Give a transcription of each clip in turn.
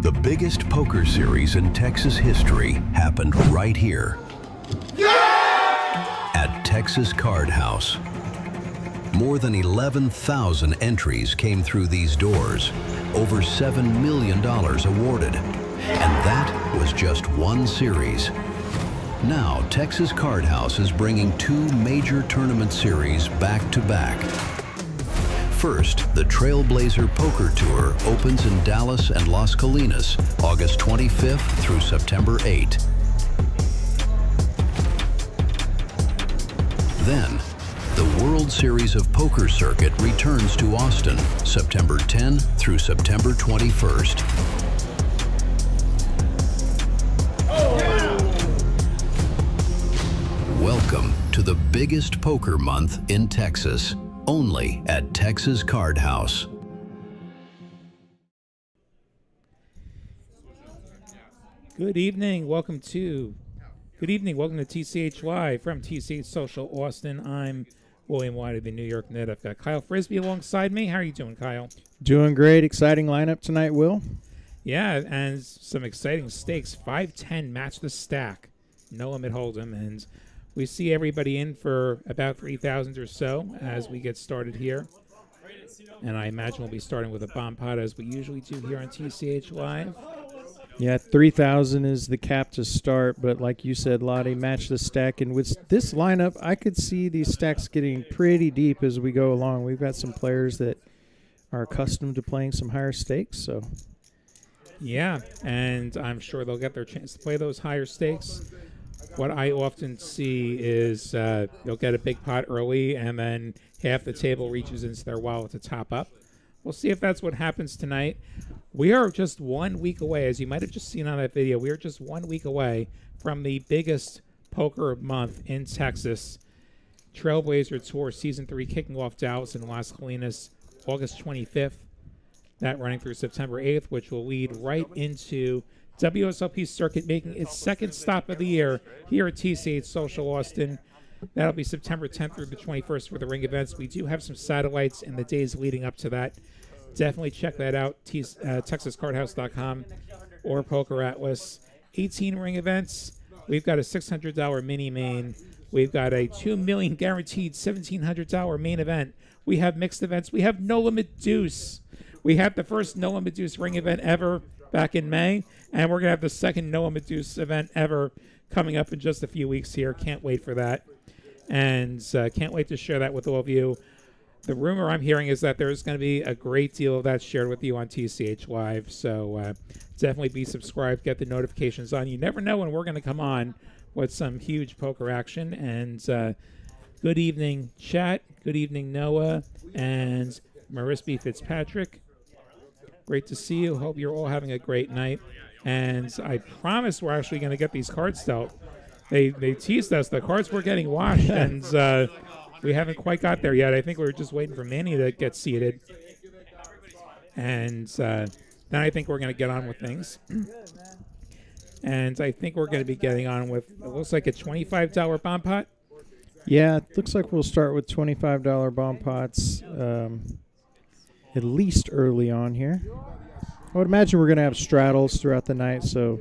The biggest poker series in Texas history happened right here at Texas Card House. More than 11,000 entries came through these doors, over $7 million awarded, and that was just one series. Now, Texas Card House is bringing two major tournament series back to back. First, the Trailblazer Poker Tour opens in Dallas and Las Colinas, August 25th through September 8. Then, the World Series of Poker Circuit returns to Austin, September 10 through September 21st. Welcome to the biggest poker month in Texas, only at Texas Card House. Good evening. Welcome to TCH Live from TCH Social Austin. I'm William White of the New York Net. I've got Kyle Frisbee alongside me. How are you doing, Kyle? Doing great. Exciting lineup tonight, Will. Yeah, and some exciting stakes. 5-10 match the stack. No limit hold'em, and we see everybody in for about 3,000 or so as we get started here. And I imagine we'll be starting with a bomb pot as we usually do here on TCH Live. Yeah, 3,000 is the cap to start, but like you said, Lottie, match the stack. And with this lineup, I could see these stacks getting pretty deep as we go along. We've got some players that are accustomed to playing some higher stakes, so. Yeah, and I'm sure they'll get their chance to play those higher stakes. What I often see is they'll get a big pot early, and then half the table reaches into their wallet to top up. We'll see if that's what happens tonight. We are just 1 week away, as you might have just seen on that video. We are just 1 week away from the biggest poker month in Texas. Trailblazer Tour Season 3 kicking off Dallas and Las Colinas August 25th. That running through September 8th, which will lead right into WSOP Circuit making its second stop of the year here at TCH Social Austin. That'll be September 10th through the 21st for the ring events. We do have some satellites in the days leading up to that. Definitely check that out, TexasCardHouse.com or Poker Atlas. 18 ring events. We've got a $600 mini main. We've got a $2 million guaranteed $1,700 main event. We have mixed events. We have No Limit Deuce. We had the first No Limit Deuce ring event ever back in May, and we're going to have the second No Limit Deuce event ever coming up in just a few weeks here. Can't wait for that, and can't wait to share that with all of you. The rumor I'm hearing is that there's going to be a great deal of that shared with you on TCH Live, so definitely be subscribed, get the notifications on. You never know when we're going to come on with some huge poker action, and good evening, chat. Good evening, Noah and Marisby Fitzpatrick. Great to see you. Hope you're all having a great night. And I promise we're actually going to get these cards dealt. They teased us. The cards were getting washed, and we haven't quite got there yet. I think we were just waiting for Manny to get seated. And then I think we're going to get on with things. And I think we're going to be getting on with, it looks like a $25 bomb pot. Yeah, it looks like we'll start with $25 bomb pots. At least early on here. I would imagine we're going to have straddles throughout the night, so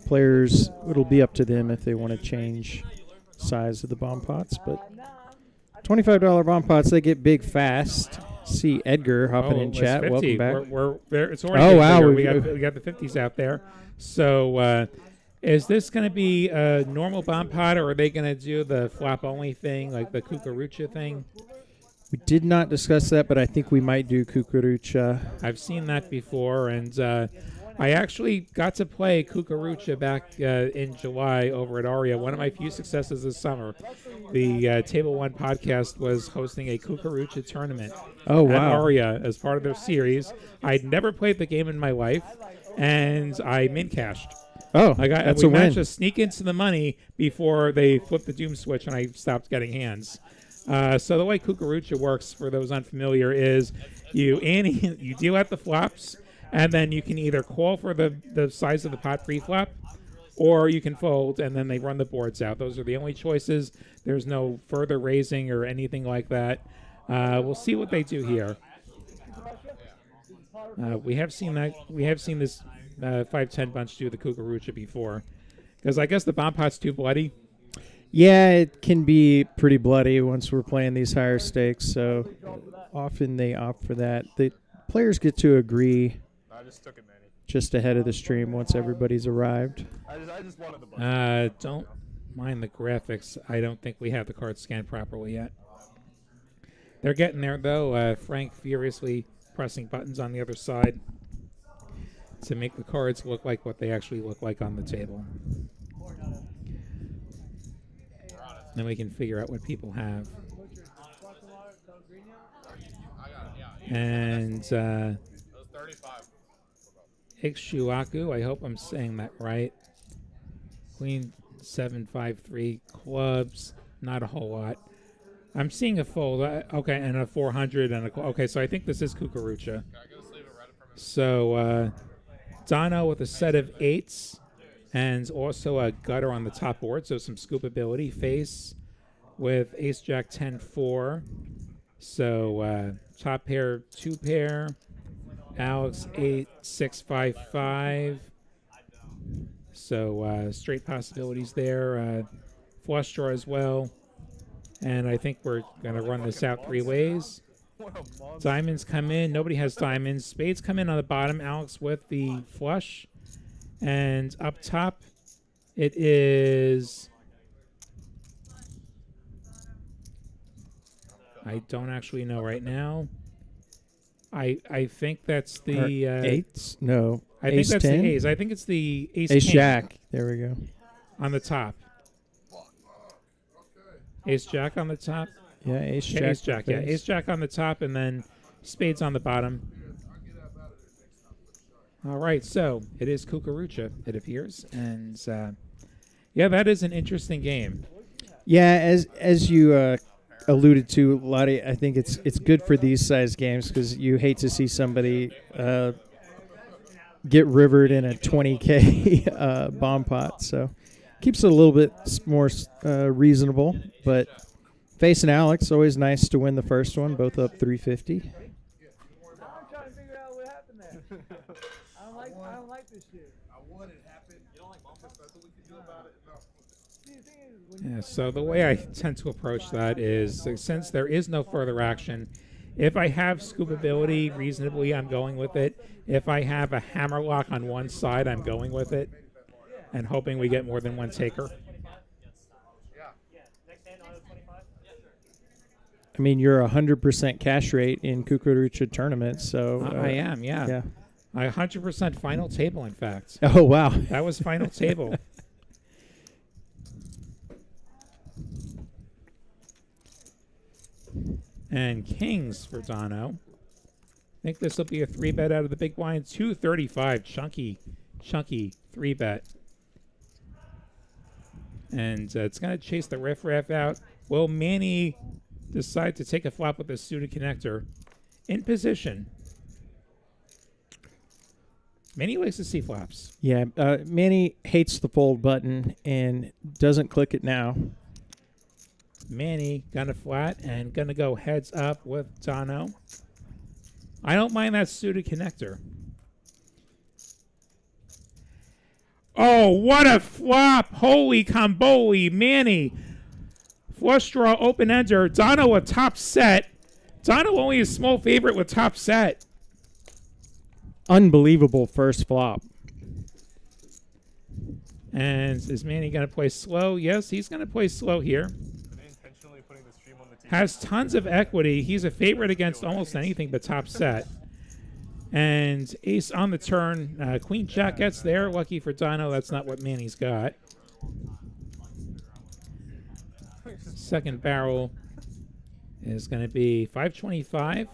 players, it'll be up to them if they want to change size of the bomb pots. But $25 bomb pots, they get big fast. See Edgar hopping in chat. 50. Welcome back. We're there. It's already wow. We got the 50s out there. So is this going to be a normal bomb pot, or are they going to do the flop-only thing, like the cucaracha thing? We did not discuss that, but I think we might do cucaracha. I've seen that before, and I actually got to play cucaracha back in July over at Aria. One of my few successes this summer. The Table One podcast was hosting a cucaracha tournament at Aria as part of their series. I'd never played the game in my life, and I min cashed. Oh, that's a win. We managed to sneak into the money before they flipped the doom switch, and I stopped getting hands. So the way cucaracha works, for those unfamiliar, is you deal out the flops, and then you can either call for the size of the pot pre-flop, or you can fold, and then they run the boards out. Those are the only choices. There's no further raising or anything like that. We'll see what they do here. We have seen this 5-10 bunch do the Cucurrucha before. Because I guess the bomb pot's too bloody. Yeah, it can be pretty bloody once we're playing these higher stakes, so often they opt for that. The players get to agree just ahead of the stream once everybody's arrived. Don't mind the graphics. I don't think we have the card scanned properly yet. They're getting there, though. Frank furiously pressing buttons on the other side to make the cards look like what they actually look like on the table. Then we can figure out what people have. And Ixchuaku, I hope I'm saying that right. Queen 7-5-3 clubs, not a whole lot. I'm seeing a fold, okay, and a 400 and a okay. So I think this is Cucurrucha. So Dono with a set of 8s and also a gutter on the top board, so some scoopability. Face with Ace Jack 10-4. So top pair 2 pair. Alex 8-6-5-5. So straight possibilities there. Flush draw as well. And I think we're going to run this out 3 ways. Diamonds come in. Nobody has diamonds. Spades come in on the bottom. Alex with the flush. And up top, it is... I don't actually know right now. I think that's the... 8s? No. I think Ace that's 10? the ace. I think it's the ace Ace king Jack. There we go. on the top. Ace Jack on the top. Yeah, Ace Yeah, Jack. Ace Jack. Yeah, Ace Jack on the top, and then spades on the bottom. All right, so it is Cucurrucha, it appears, and yeah, that is an interesting game. Yeah, as you alluded to, Lottie, I think it's good for these size games because you hate to see somebody get rivered in a 20K bomb pot. So keeps it a little bit more reasonable. But facing Alex, always nice to win the first one, both up 350. I'm trying to figure out what happened there. I don't like this shit. Yeah, so the way I tend to approach that is, since there is no further action, if I have scoopability reasonably, I'm going with it. If I have a hammerlock on one side, I'm going with it and hoping we get more than one taker. I mean, you're 100% cash rate in Cucurrucha tournaments, so... I am, yeah. Yeah. I 100% final table, in fact. Oh, wow. That was final table. And kings for Dono. I think this will be a 3-bet out of the big blind. 235, chunky 3-bet. And it's going to chase the riff-raff out. Will Manny decide to take a flop with a suited connector in position? Manny likes to see flops. Yeah, Manny hates the fold button and doesn't click it now. Manny gonna flat and gonna go heads up with Dono. I don't mind that suited connector. Oh, what a flop! Holy Comboli, Manny. Flush draw, open ender. Dono a top set. Dono only a small favorite with top set. Unbelievable first flop. And is Manny gonna play slow? Yes, he's gonna play slow here. Has tons of equity. He's a favorite against almost anything but top set. And ace on the turn. Queen Jack gets there. Lucky for Dono, that's not what Manny's got. Second barrel is going to be 525.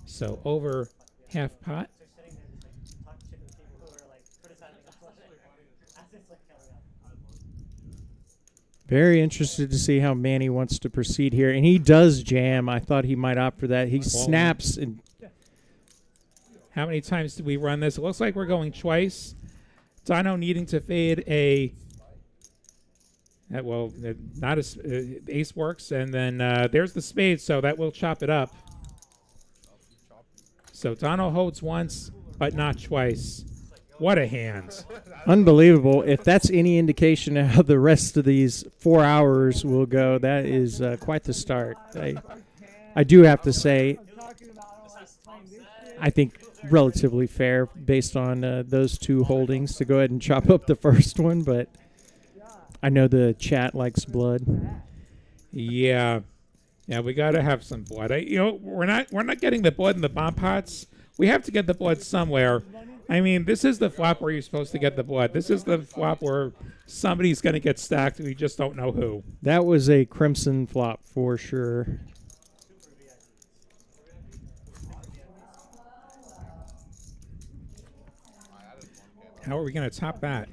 So over half pot. Very interested to see how Manny wants to proceed here. And he does jam. I thought he might opt for that. He snaps. And how many times did we run this? It looks like we're going twice. Dono needing to fade a... well, not a... ace works. And then there's the spade, so that will chop it up. So Dono holds once, but not twice. What a hand. Unbelievable. If that's any indication of how the rest of these 4 hours will go, that is quite the start. I do have to say, I think relatively fair based on those two holdings to go ahead and chop up the first one, but I know the chat likes blood. Yeah. Yeah, we got to have some blood. We're not getting the blood in the bomb pots. We have to get the blood somewhere. I mean, this is the flop where you're supposed to get the blood. This is the flop where somebody's going to get stacked. We just don't know who. That was a crimson flop for sure. How are we going to top that?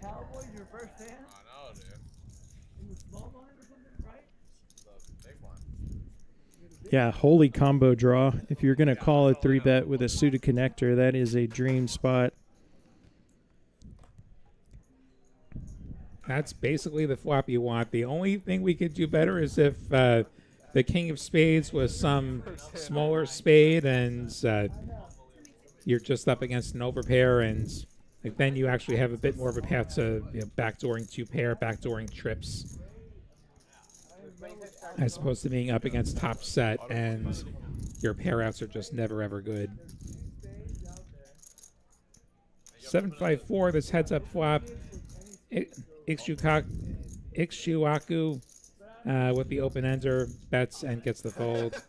Yeah, holy combo draw. If you're going to call a 3-bet with a suited connector, that is a dream spot. That's basically the flop you want. The only thing we could do better is if the king of spades was some smaller spade and you're just up against an overpair, and then you actually have a bit more of a path to backdooring 2-pair, backdooring trips, as opposed to being up against top set and your pair outs are just never ever good. 7-5-4, this heads up flop. Ixchuaku with the open ender bets and gets the fold.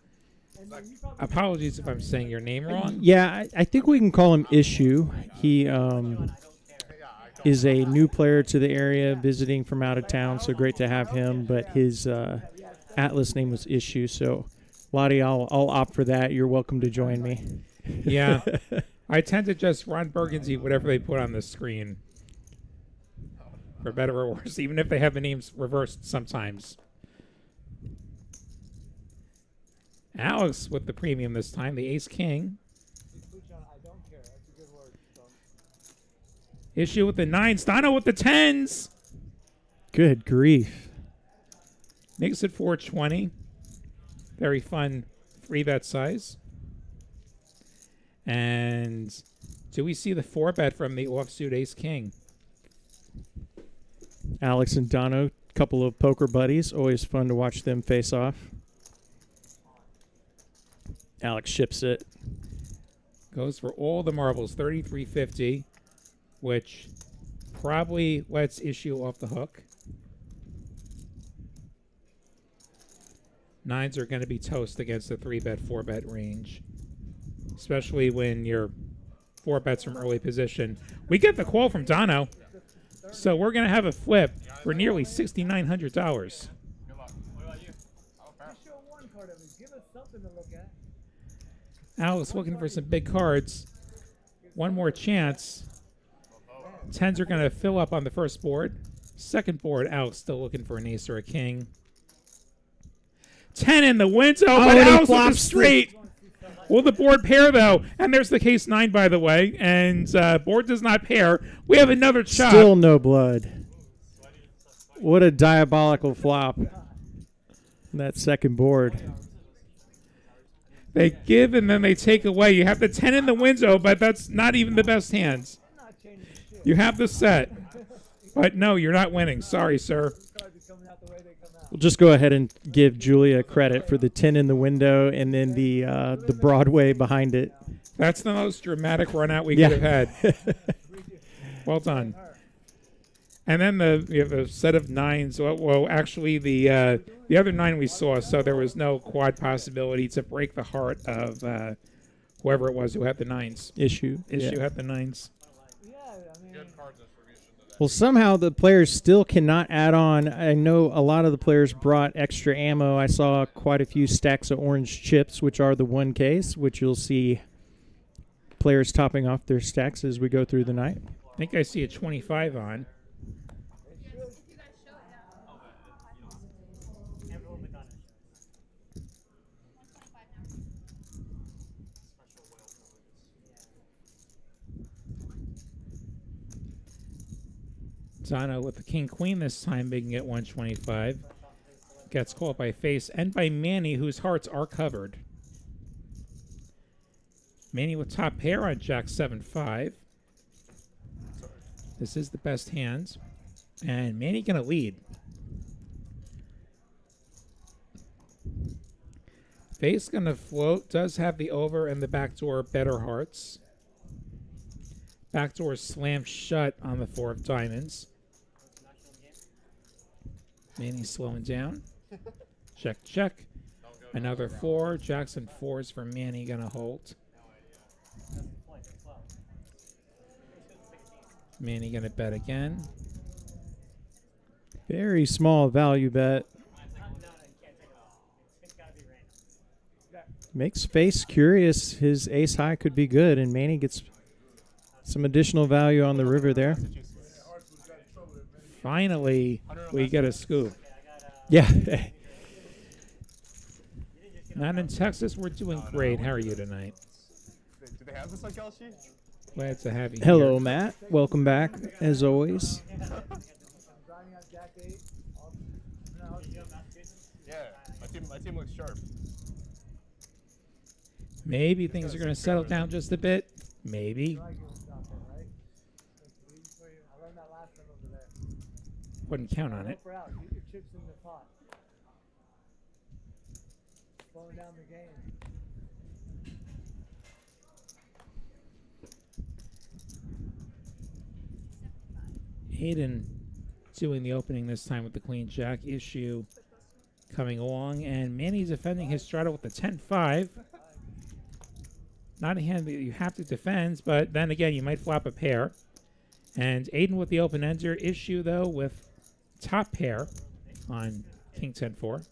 Apologies if I'm saying your name wrong. Yeah, I think we can call him Issue. He is a new player to the area, visiting from out of town, so great to have him. But his Atlas name was Issue, so Lottie, I'll opt for that. You're welcome to join me. Yeah, I tend to just run Burgundy, whatever they put on the screen, for better or worse, even if they have the names reversed sometimes. Alex with the premium this time, the ace-king. Issue with the 9s. Dono with the 10s. Good grief. Makes it 420. Very fun 3-bet size. And do we see the 4-bet from the offsuit ace-king? Alex and Dono, couple of poker buddies. Always fun to watch them face off. Alex ships it. Goes for all the marbles, 33.50, which probably lets Issue off the hook. 9s are going to be toast against the 3-bet, 4-bet range, especially when you're 4 bets from early position. We get the call from Dono, so we're going to have a flip for nearly $6,900. Alex looking for some big cards. One more chance. 10s are going to fill up on the first board. Second board, Alex still looking for an ace or a king. 10 in the window, but Alex with the straight. Will the board pair, though? And there's the case 9, by the way. And board does not pair. We have another chop. Still no blood. What a diabolical flop. That second board. They give and then they take away. You have the 10 in the window, but that's not even the best hands. You have the set. But no, you're not winning. Sorry, sir. We'll just go ahead and give Julia credit for the 10 in the window and then the Broadway behind it. That's the most dramatic run out we could have had. Well done. And then we have a set of 9s. Well, actually, the other 9 we saw, so there was no quad possibility to break the heart of whoever it was who had the 9s. Issue had the 9s. Well, somehow the players still cannot add on. I know a lot of the players brought extra ammo. I saw quite a few stacks of orange chips, which are the 1Ks, which you'll see players topping off their stacks as we go through the night. I think I see a 25 on. Dono with the king-queen this time, making it 125. Gets called by Face and by Manny, whose hearts are covered. Manny with top pair on Jack 7-5. This is the best hand. And Manny going to lead. Face going to float. Does have the over and the backdoor better hearts. Backdoor slammed shut on the 4 of diamonds. Manny's slowing down. Check, check. Another 4. Jackson 4s for Manny. Going to hold. Manny going to bet again. Very small value bet. Makes Face curious. His ace high could be good, and Manny gets some additional value on the river there. Finally, we get a scoop. Yeah. Not in Texas. We're doing great. How are you tonight? Do they have this on Kelsey? Glad to have you Hello, here. Matt. Welcome back, as always. Driving on Jack 8. Yeah, my team looks sharp. Maybe things are going to settle down just a bit. Maybe. I learned that last time over there. Wouldn't count on it. Help her out. Get your chips in the pot. Slowing down the game. Hayden doing the opening this time with the Queen Jack issue coming along. And Manny's defending his straddle with the 10-5. Not a hand that you have to defend, but then again, you might flop a pair. And Aiden with the open ender issue, though, with top pair on King 10-4.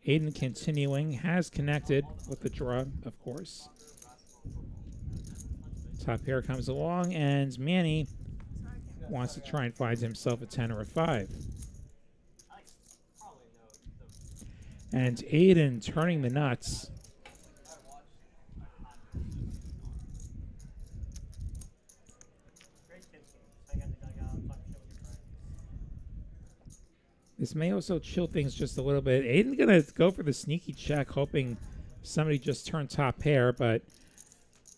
Aiden continuing, has connected with the draw, of course. Top pair comes along, and Manny wants to try and find himself a 10 or a 5. And Aiden turning the nuts. This may also chill things just a little bit. Aiden going to go for the sneaky check, hoping somebody just turned top pair, but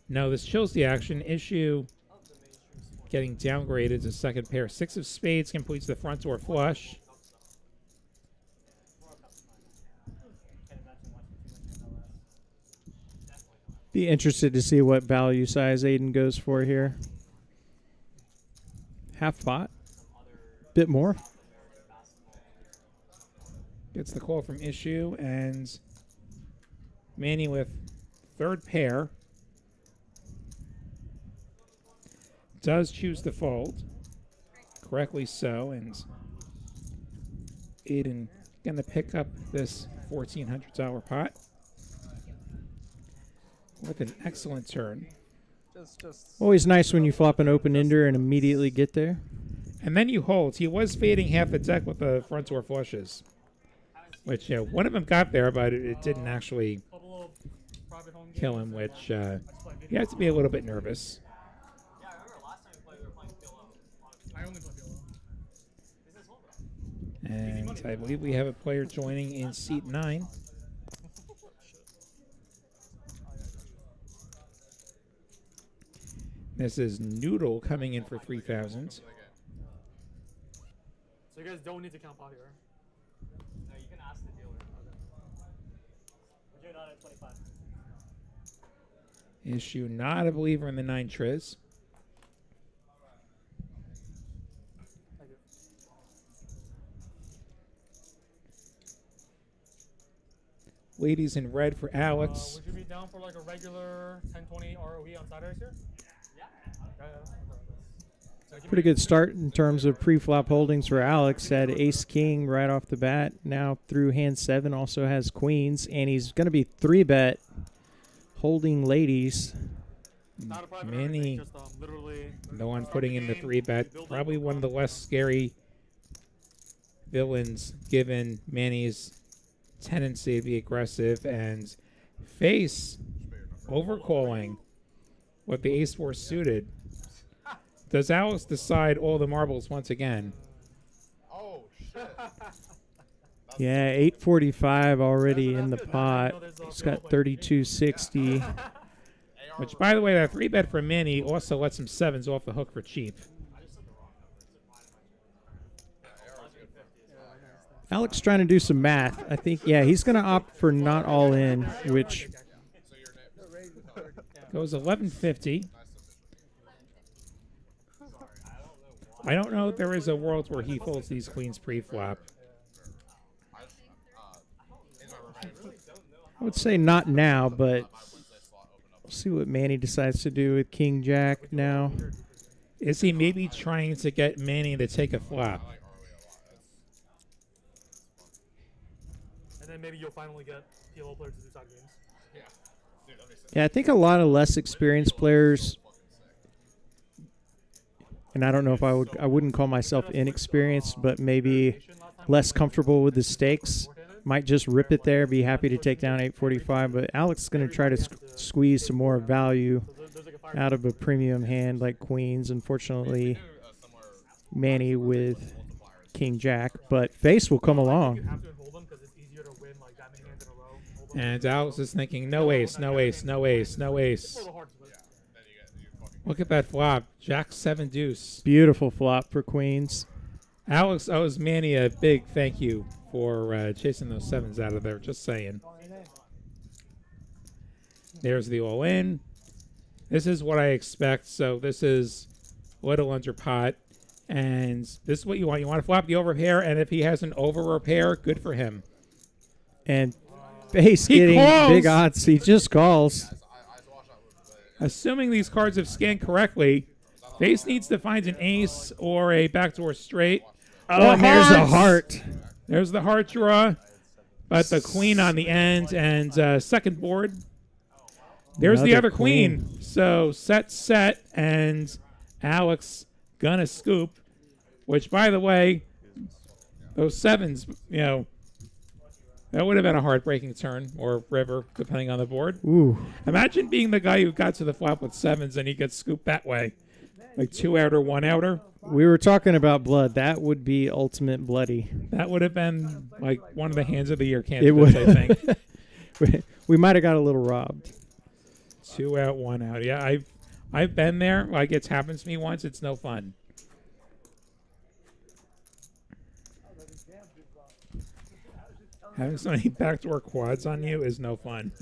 no, this chills the action. Issue getting downgraded to second pair. 6 of spades completes the front door flush. Be interested to see what value size Aiden goes for here. Half pot? Bit more? Gets the call from Issue, and Manny with third pair does choose to fold. Correctly so, and Aiden going to pick up this $1,400 pot with an excellent turn. Always nice when you flop an open ender and immediately get there. And then you hold. He was fading half the deck with the front door flushes, which one of them got there, but it didn't actually kill him, which you have to be a little bit nervous. Yeah, I remember last time we were playing PLO. I only play PLO. And I believe we have a player joining in seat 9. This is Noodle coming in for 3,000. So you guys don't need to count pot here. No, you can ask the dealer. But you're not at 25. Issue not a believer in the 9 triz. Thank you. Ladies in red for Alex. Would you be down for like a regular 10-20 ROE on Saturdays here? Yeah. Pretty good start in terms of pre-flop holdings for Alex. Had ace-king right off the bat. Now through hand 7 also has queens. And he's going to be 3-bet holding ladies. Not a private Manny, just literally the one putting in the 3-bet. Probably one of the less scary villains given Manny's tendency to be aggressive. And face overcalling with the ace-4 suited. Does Alex decide all the marbles once again? Oh, shit. Yeah, 845 already in the pot. He's got 3260. Which, by the way, that 3-bet for Manny also lets him sevens off the hook for cheap. Alex trying to do some math. I think, yeah, he's going to opt for not all in, which goes 1150. I don't know if there is a world where he folds these queens pre-flop. I would say not now, but we'll see what Manny decides to do with King Jack now. Is he maybe trying to get Manny to take a flop? And then maybe you'll finally get PLO players to do side games. Yeah, I think a lot of less experienced players, and I don't know if I wouldn't call myself inexperienced, but maybe less comfortable with the stakes, might just rip it there, be happy to take down 845. But Alex is going to try to squeeze some more value out of a premium hand like queens. Unfortunately, Manny with King Jack, but face will come along. And Alex is thinking, no ace, no ace, no ace, no ace. Look at that flop. Jack 7 deuce. Beautiful flop for queens. Alex owes Manny a big thank you for chasing those sevens out of there. Just saying. There's the all-in. This is what I expect. So this is little under pot. And this is what you want. You want to flop the over pair. And if he has an over pair, good for him. And face He getting calls. big odds. He just calls. Assuming these cards have scanned correctly, face needs to find an ace or a backdoor straight. Oh, and there's a heart. There's the heart draw, but the queen on the end and second board. There's the Another other queen. So set, and Alex gonna scoop, which, by the way, those sevens, you know, that would have been a heartbreaking turn or river, depending on the board. Ooh. Imagine being the guy who got to the flop with sevens and he gets scooped that way. Like 2-outer, 1-outer. We were talking about blood. That would be ultimate bloody. That would have been like one of the hands of the year It candidates, would. I think. We might have got a little robbed. 2 out, 1 out. Yeah, I've been there. Like, it's happened to me once. It's no fun. Having so many backdoor quads on you is no fun.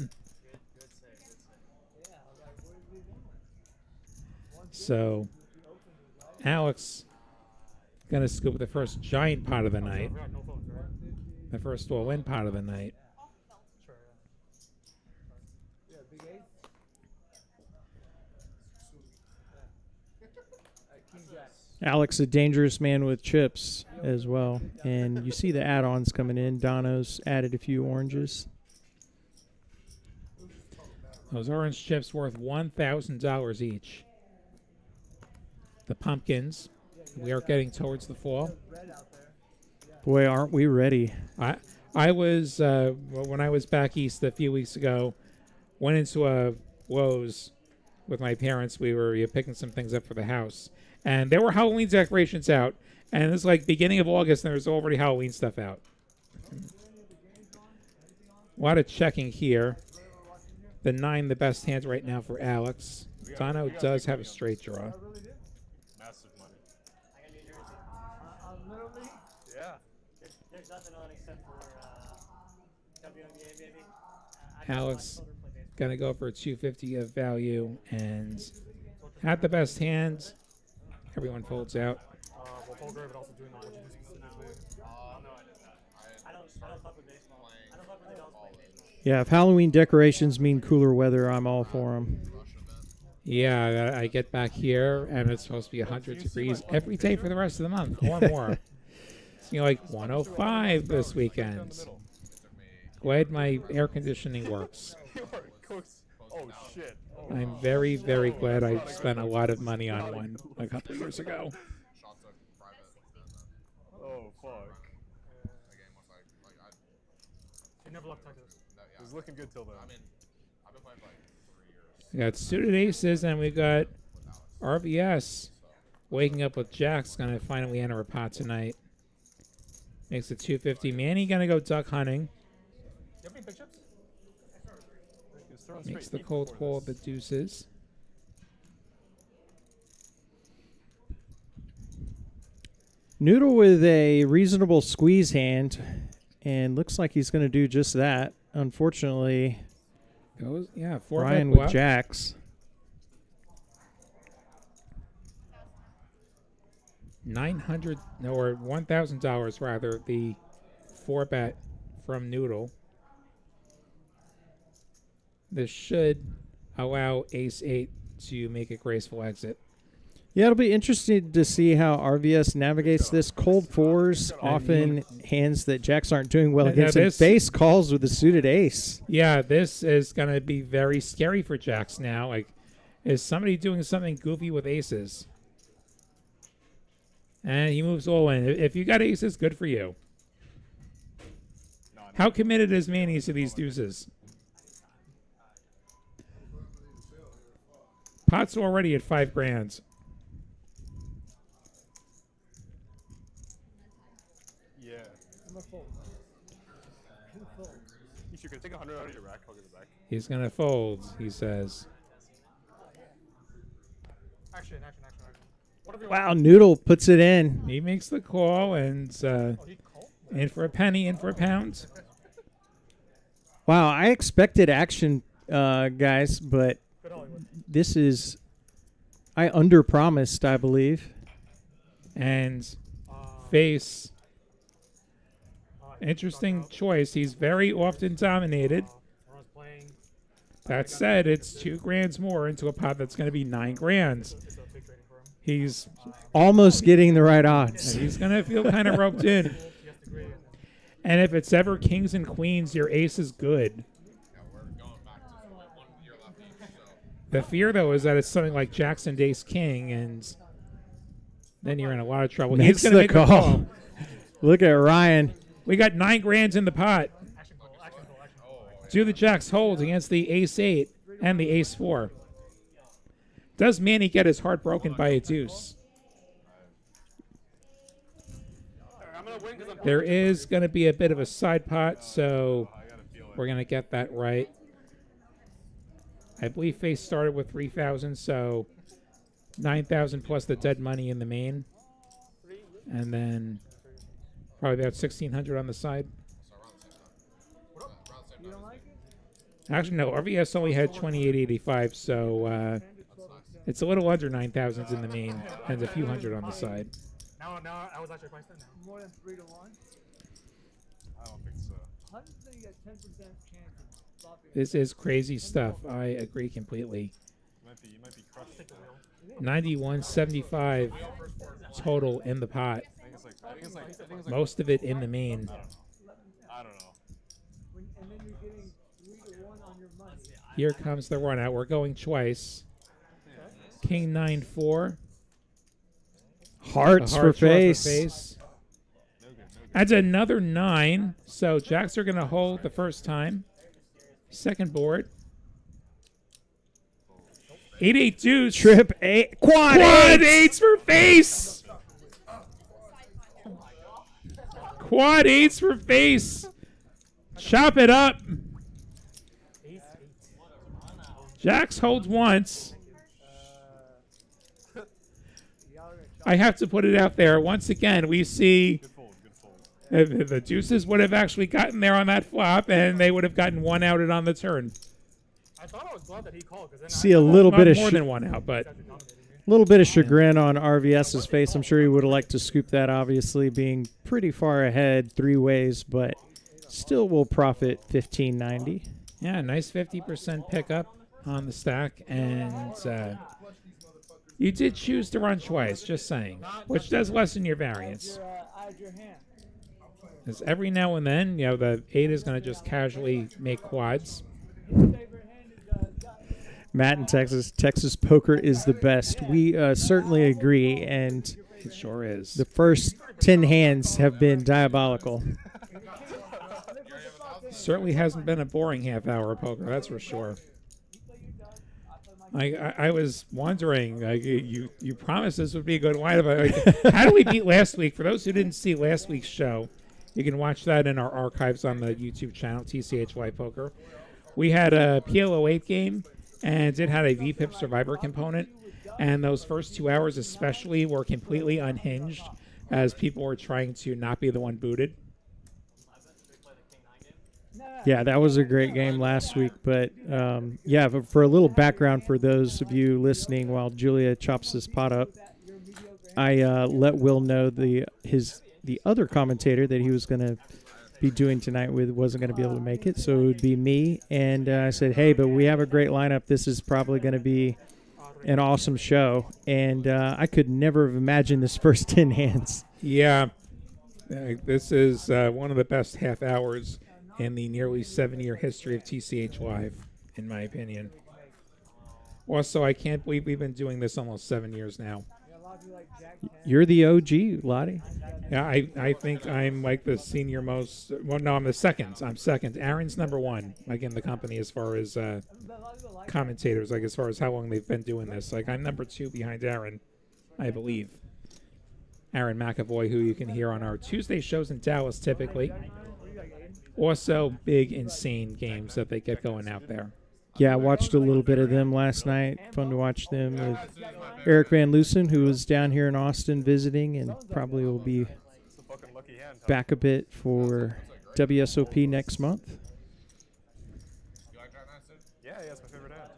So, Alex gonna scoop the first giant pot of the night. The first all-in pot of the night. Alex, a dangerous man with chips as well. And you see the add-ons coming in. Dono's added a few oranges. Those orange chips worth $1,000 each. The pumpkins. We are getting towards the fall. Boy, aren't we ready. I was, when I was back east a few weeks ago, went into a Lowe's with my parents. We were picking some things up for the house. And there were Halloween decorations out. And it's like beginning of August, and there's already Halloween stuff out. A lot of checking here. The 9, the best hand right now for Alex. Dono does have a straight draw. Massive money. Literally, Yeah. There's nothing on except for WNBA, baby. Alex gonna go for 250 of value, and at the best hand, everyone folds out. Well, POKER, but also doing what you do specifically. I don't fuck with baseball. I don't fuck with the adults play baseball. Yeah, if Halloween decorations mean cooler weather, I'm all for them. Yeah, I get back here, and it's supposed to be 100 degrees every day for the rest of the month, or more. It's like 105 this weekend. Glad my air conditioning works. Oh shit. Oh. I'm very, very glad I spent a lot of money on one a couple years ago. Oh fuck. You never left Texas. It was looking good till then. We got suited aces, and we got RBS waking up with jacks. Going to finally enter a pot tonight. Makes it 250. Manny gonna go duck hunting. You have any big chips? He was throwing Makes straight the eight cold before call this. the deuces. Noodle with a reasonable squeeze hand, and looks like he's going to do just that. Unfortunately, Goes, yeah, 4 Ryan bet with bluff. jacks. 900 or $1,000 rather. The 4 bet from Noodle. This should allow Ace 8 to make a graceful exit. Yeah, it'll be interesting to see how RVS navigates this. Cold fours, often hands that jacks aren't doing well Now against. And this- face calls with a suited ace. Yeah, this is going to be very scary for jacks now. Like, is somebody doing something goofy with aces? And he moves all in. If you got aces, good for you. How committed is Manny to these deuces? Pot's already at 5 grand. Yeah. If you can take 100 out of your rack, I'll give it back. He's going to fold, he says. Action. Whatever you Wow, Noodle puts it in. He makes the call and want. He called? in for a penny, in for a pound. Wow, I expected action, guys, but Good Hollywood. this is... I underpromised, I believe. And Uh, face. he Interesting struck out. choice. He's very often dominated. Everyone's playing. That said, it's 2 grand more into a pot that's going to be 9 grand. It's a big trading for him. He's Almost getting the right odds. going to feel kind of roped in. You have to agree. And if it's ever kings and queens, your ace is good. The fear, though, is that it's something like Jackson Ace King, and then you're in a lot of trouble. Makes He's going to the make a call. call. Look at Ryan. We got 9 grand in the pot. Action goal. Do the jacks hold against the ace 8 and the ace 4? Does Manny get his heart broken by a deuce? I'm gonna win because I'm. There is going to be a bit of a side pot, so I gotta feel it. we're going to get that right. I believe face started with 3,000, so 9,000 plus the dead money in the main. And then probably about 1,600 on the side. Actually, no, RVS only had 2,885, so it's a little under 9,000 in the main and a few hundred on the side. Now I was actually quite then. More than 3 to 1. I don't think so. 100% you get 10% chance of flopping. This is crazy stuff. I agree completely. You might be crushed. 91.75 total in the pot. I think it's like Most of it in the main. I don't know. And then you're getting 3 to 1 on your money. Here comes the run out. We're going twice. King 9-4. Hearts A for hard draw face. That's another 9. So jacks are going to hold the first time. Second board. 8-8 deuce. Trip eight. Quad Quad eight. 8s for face. Quad 8s for face. Chop it up. Jacks holds once. I have to put it out there. Once again, we see Good fold. the deuces would have actually gotten there on that flop, and they would have gotten 1 outed on the turn. I thought I was glad that he called because then See a little bit of More than 1 out, but little bit of chagrin on RVS's face. I'm sure he would have liked to scoop that, obviously, being pretty far ahead 3 ways, but still will profit 1590. yeah, nice 50% pickup on the stack, and you did choose to run twice, just saying, which does lessen your variance. Eyes your hand. Because every now and then, you know, the 8 is going to just casually make quads. Favorite hand is Matt in Texas. Texas poker is the best. We certainly agree, and It sure is. the first 10 hands have been diabolical. Certainly hasn't been a boring half hour of poker, that's for sure. I was wondering, you promised this would be a good lineup. Like, how did we beat last week? For those who didn't see last week's show, You can watch that in our archives on the YouTube channel, TCH Live Poker. We had a PLO8 game, and it had a VPIP Survivor component. And those first 2 hours especially were completely unhinged as people were trying to not be the one booted. Yeah, that was a great game last week. But, yeah, for a little background for those of you listening while Julia chops this pot up, I let Will know the other commentator that he was going to be doing tonight with wasn't going to be able to make it, so it would be me. And I said, hey, but we have a great lineup. This is probably going to be an awesome show. And I could never have imagined this first 10 hands. Yeah, this is one of the best half hours in the nearly 7-year history of TCH Live, in my opinion. Also, I can't believe we've been doing this almost 7 years now. You're the OG, Lottie. Yeah, I think I'm like the senior most. Well, no, I'm the second. I'm second. Aaron's number one, like in the company as far as commentators, like as far as how long they've been doing this. Like I'm number 2 behind Aaron, I believe. Aaron McAvoy, who you can hear on our Tuesday shows in Dallas typically. Also, big, insane games that they get going out there. Yeah, I watched a little bit of them last night. Fun to watch them with Eric Van Loosen, who was down here in Austin visiting and probably will be back a bit for WSOP next month. Yeah, it's my favorite hand.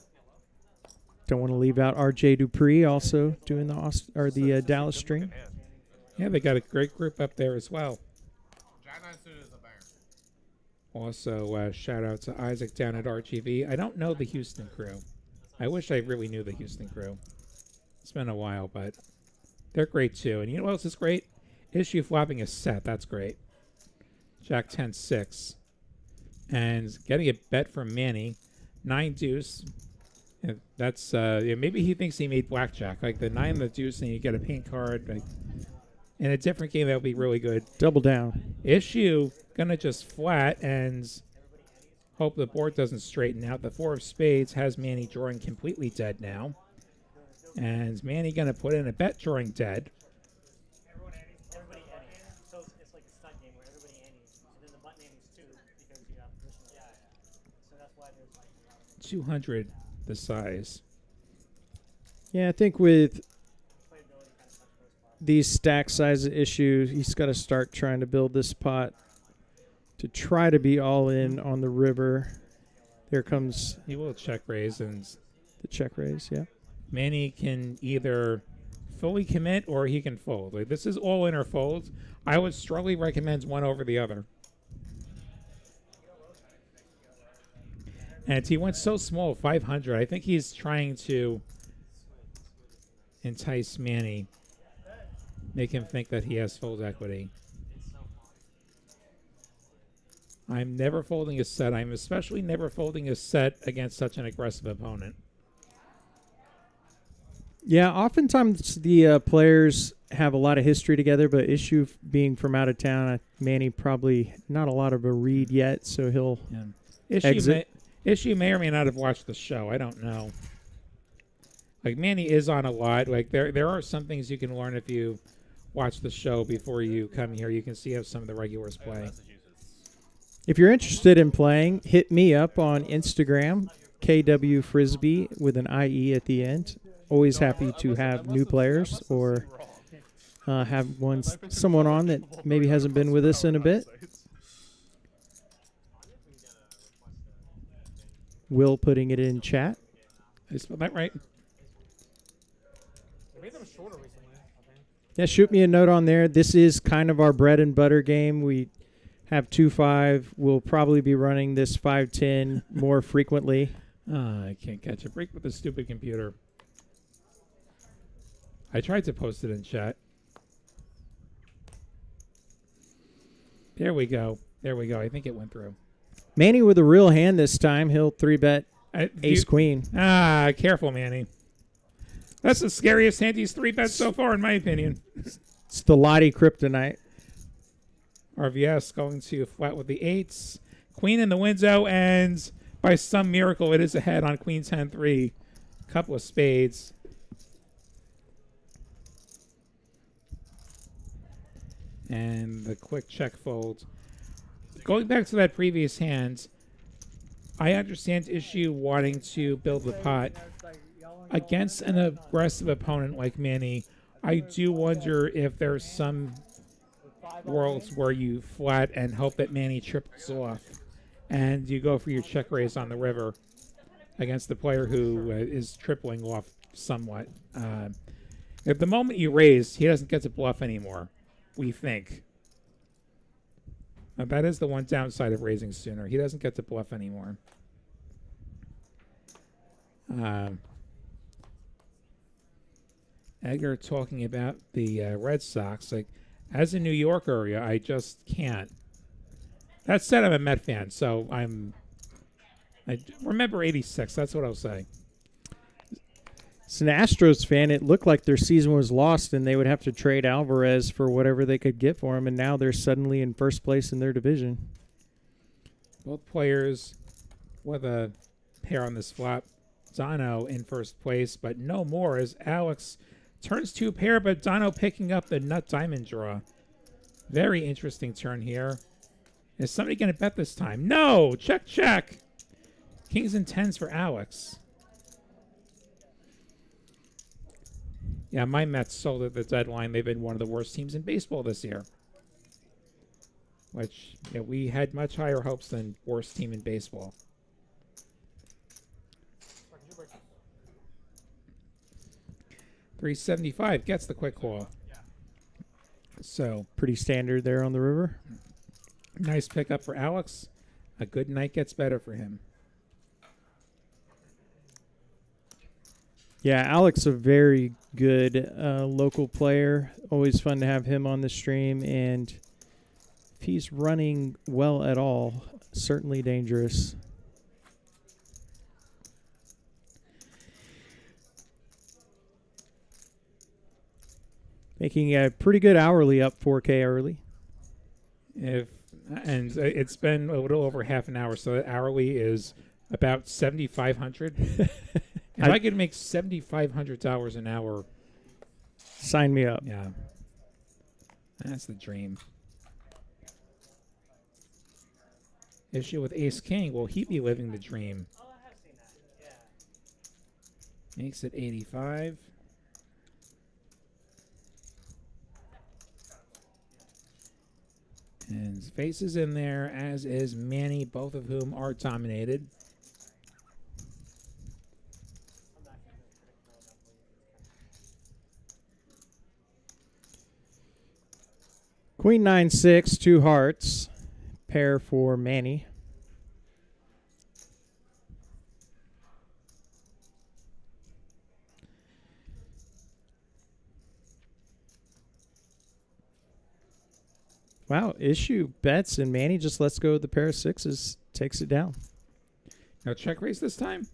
Don't want to leave out RJ Dupree also doing the Dallas stream. Yeah, they got a great group up there as well. Also, shout out to Isaac down at RGV. I don't know the Houston crew. I wish I really knew the Houston crew. It's been a while, but they're great too. And you know what else is great? Issue flopping a set. That's great. Jack 10-6. And getting a bet from Manny. 9 deuce. And that's, yeah, maybe he thinks he made blackjack. Like the 9 and the deuce, and you get a pink card. Like, in a different game, that would be really good. Double down. Issue gonna just flat and hope the board doesn't straighten out. The 4 of spades has Manny drawing completely dead now. And Manny gonna put in a bet drawing dead. Everybody annies. So it's like a stud game where everybody annies. And then the button annies too because you have position. Yeah. So that's why there's like a lot of 200 the size. Yeah, I think with these stack size issues, he's got to start trying to build this pot to try to be all in on the river. There comes He will check raise, and the check raise, yeah. Manny can either fully commit or he can fold. Like, this is all in or fold. I would strongly recommend one over the other. And he went so small, 500. I think he's trying to entice Manny, make him think that he has fold equity. I'm never folding a set. I'm especially never folding a set against such an aggressive opponent. Yeah, oftentimes the players have a lot of history together, but Issue being from out of town, Manny probably not a lot of a read yet, so he'll Issue may or may not have watched the show. I don't know. Like, Manny is on a lot. Like, there are some things you can learn if you watch the show before you come here. You can see how some of the regulars play. If you're interested in playing, hit me up on Instagram, KW Frisbee with an IE at the end. Always happy to have new players or have someone on that maybe hasn't been with us in a bit. Will putting it in chat. Did I spell that right? They made them shorter recently, I think. Yeah, shoot me a note on there. This is kind of our bread and butter game. We have 2-5. We'll probably be running this 5-10 more frequently. I can't catch a break with this stupid computer. I tried to post it in chat. There we go. There we go. I think it went through. Manny with a real hand this time. He'll 3-bet ace-queen. Careful, Manny. That's the scariest hand he's 3-bet so far, in my opinion. It's the Lottie kryptonite. RVS going to flat with the 8s. Queen in the window, and by some miracle, it is ahead on Queen 10-3. Couple of spades. And the quick check fold. Going back to that previous hand, I understand issue wanting to build the pot. Against an aggressive opponent like Manny, I do wonder if there's some worlds where you flat and hope that Manny triples off, and you go for your check raise on the river against the player who is tripling off somewhat. At the moment you raise, he doesn't get to bluff anymore, we think. Now, that is the one downside of raising sooner. He doesn't get to bluff anymore. Edgar talking about the Red Sox. Like, as a New Yorker, I just can't. That said, I'm a Met fan, so I remember '86. That's what I'll say. As an Astros fan, it looked like their season was lost and they would have to trade Alvarez for whatever they could get for him, and now they're suddenly in first place in their division. Both players with a pair on this flop. Dono in first place, but no more as Alex turns to a pair, but Dono picking up the nut diamond draw. Very interesting turn here. Is somebody going to bet this time? No! Check, check! Kings and tens for Alex. Yeah, my Mets sold at the deadline. They've been one of the worst teams in baseball this year. Which, we had much higher hopes than worst team in baseball. $375 gets the quick call. So Pretty standard there on the river. nice pickup for Alex. A good night gets better for him. Yeah, Alex, a very good local player. Always fun to have him on the stream. And if he's running well at all, certainly dangerous. Making a pretty good hourly, up 4K early. It's been a little over half an hour, so that hourly is about $7,500. If I could make $7,500 an hour, Sign me up. yeah, that's the dream. Issue with Ace King. Will he be living the dream? Oh, I have seen that. Yeah. Makes it 85. And Face is in there, as is Manny, both of whom are dominated. Queen 9-6, 2 hearts. Pair for Manny. Wow, issue bets, and Manny just lets go of the pair of sixes, takes it down. Now check raise this time.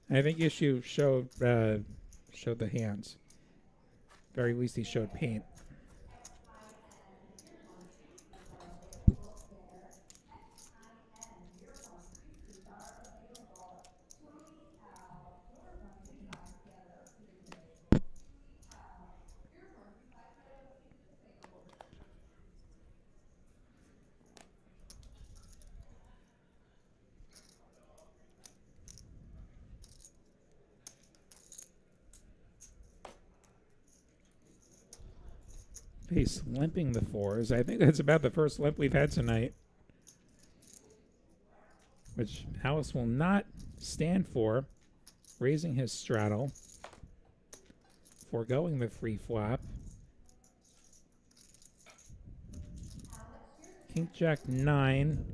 I think Issue showed the hands. Very least he showed paint. Face limping the fours. I think that's about the first limp we've had tonight. Which Alice will not stand for. Raising his straddle. Foregoing the free flop. King Jack 9.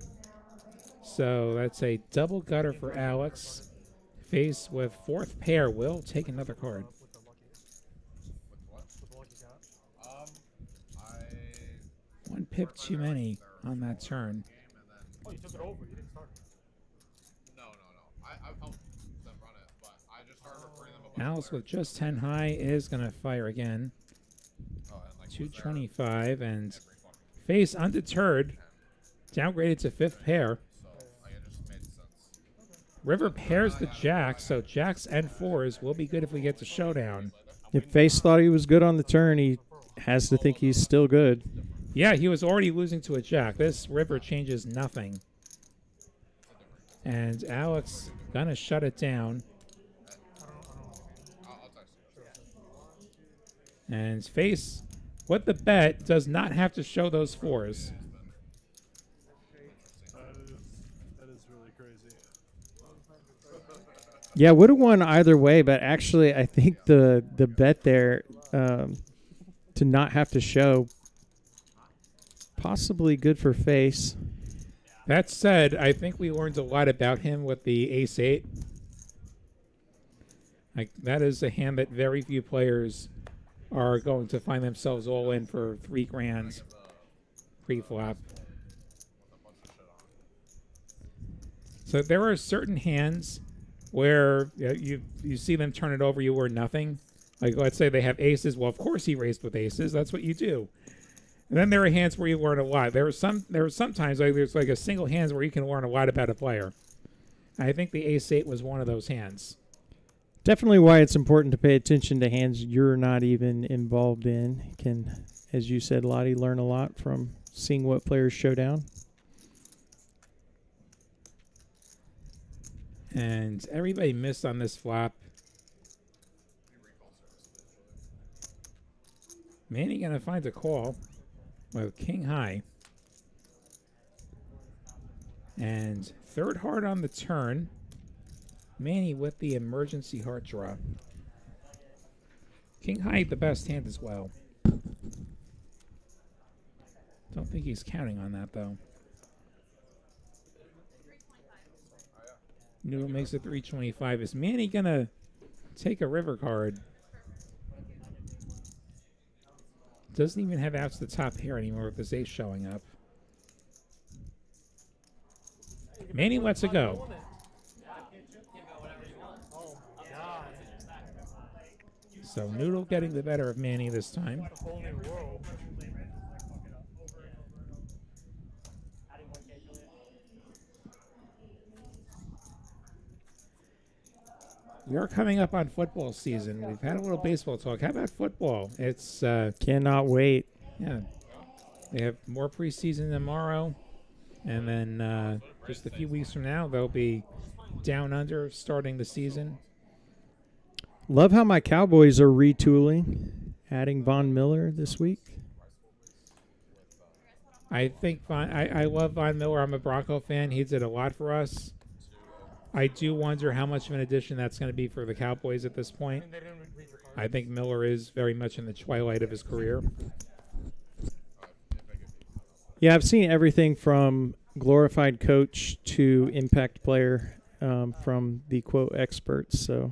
So that's a double gutter for Alex. Face with fourth pair will take another card. One pip too many on that turn. Oh, you took it over. You didn't start. No. I've helped them run it, but I just started reporting them about Alice with just 10 high is going to fire again. 225 and Face undeterred. Downgraded to fifth pair. River pairs the jacks, so jacks and fours will be good if we get to showdown. If Face thought he was good on the turn, he has to think he's still good. Yeah, he was already losing to a jack. This river changes nothing. And Alex gonna shut it down. I'll text you. And face, what the bet does not have to show those fours. That is really crazy. Yeah, would have won either way, but actually, I think the bet there to not have to show possibly good for face. That said, I think we learned a lot about him with the ace-8. Like, that is a hand that very few players are going to find themselves all in for $3 pre-flop. So there are certain hands where you see them turn it over, you were nothing. Like, let's say they have aces. Well, of course he raised with aces. That's what you do. And then there are hands where you learn a lot. There are sometimes like there's like a single hands where you can learn a lot about a player. I think the ace-8 was one of those hands. Definitely why it's important to pay attention to hands you're not even involved in. Can, as you said, Lottie, learn a lot from seeing what players show down. And everybody missed on this flop. Manny gonna find a call with king high. And third heart on the turn. Manny with the emergency heart draw. King high, the best hand as well. Don't think he's counting on that though. Noodle makes it 325. Is Manny gonna take a river card? Doesn't even have outs to the top pair anymore with this ace showing up. Manny lets it go. So Noodle getting the better of Manny this time. We are coming up on football season. We've had a little baseball talk. How about football? It's Cannot wait. yeah. They have more preseason tomorrow, and then just a few weeks from now they'll be down under starting the season. Love how my Cowboys are retooling, adding Von Miller this week. I think I love Von Miller. I'm a Bronco fan. He did a lot for us. I do wonder how much of an addition that's going to be for the Cowboys at this point. I think Miller is very much in the twilight of his career. Yeah, I've seen everything from glorified coach to impact player from the quote experts. So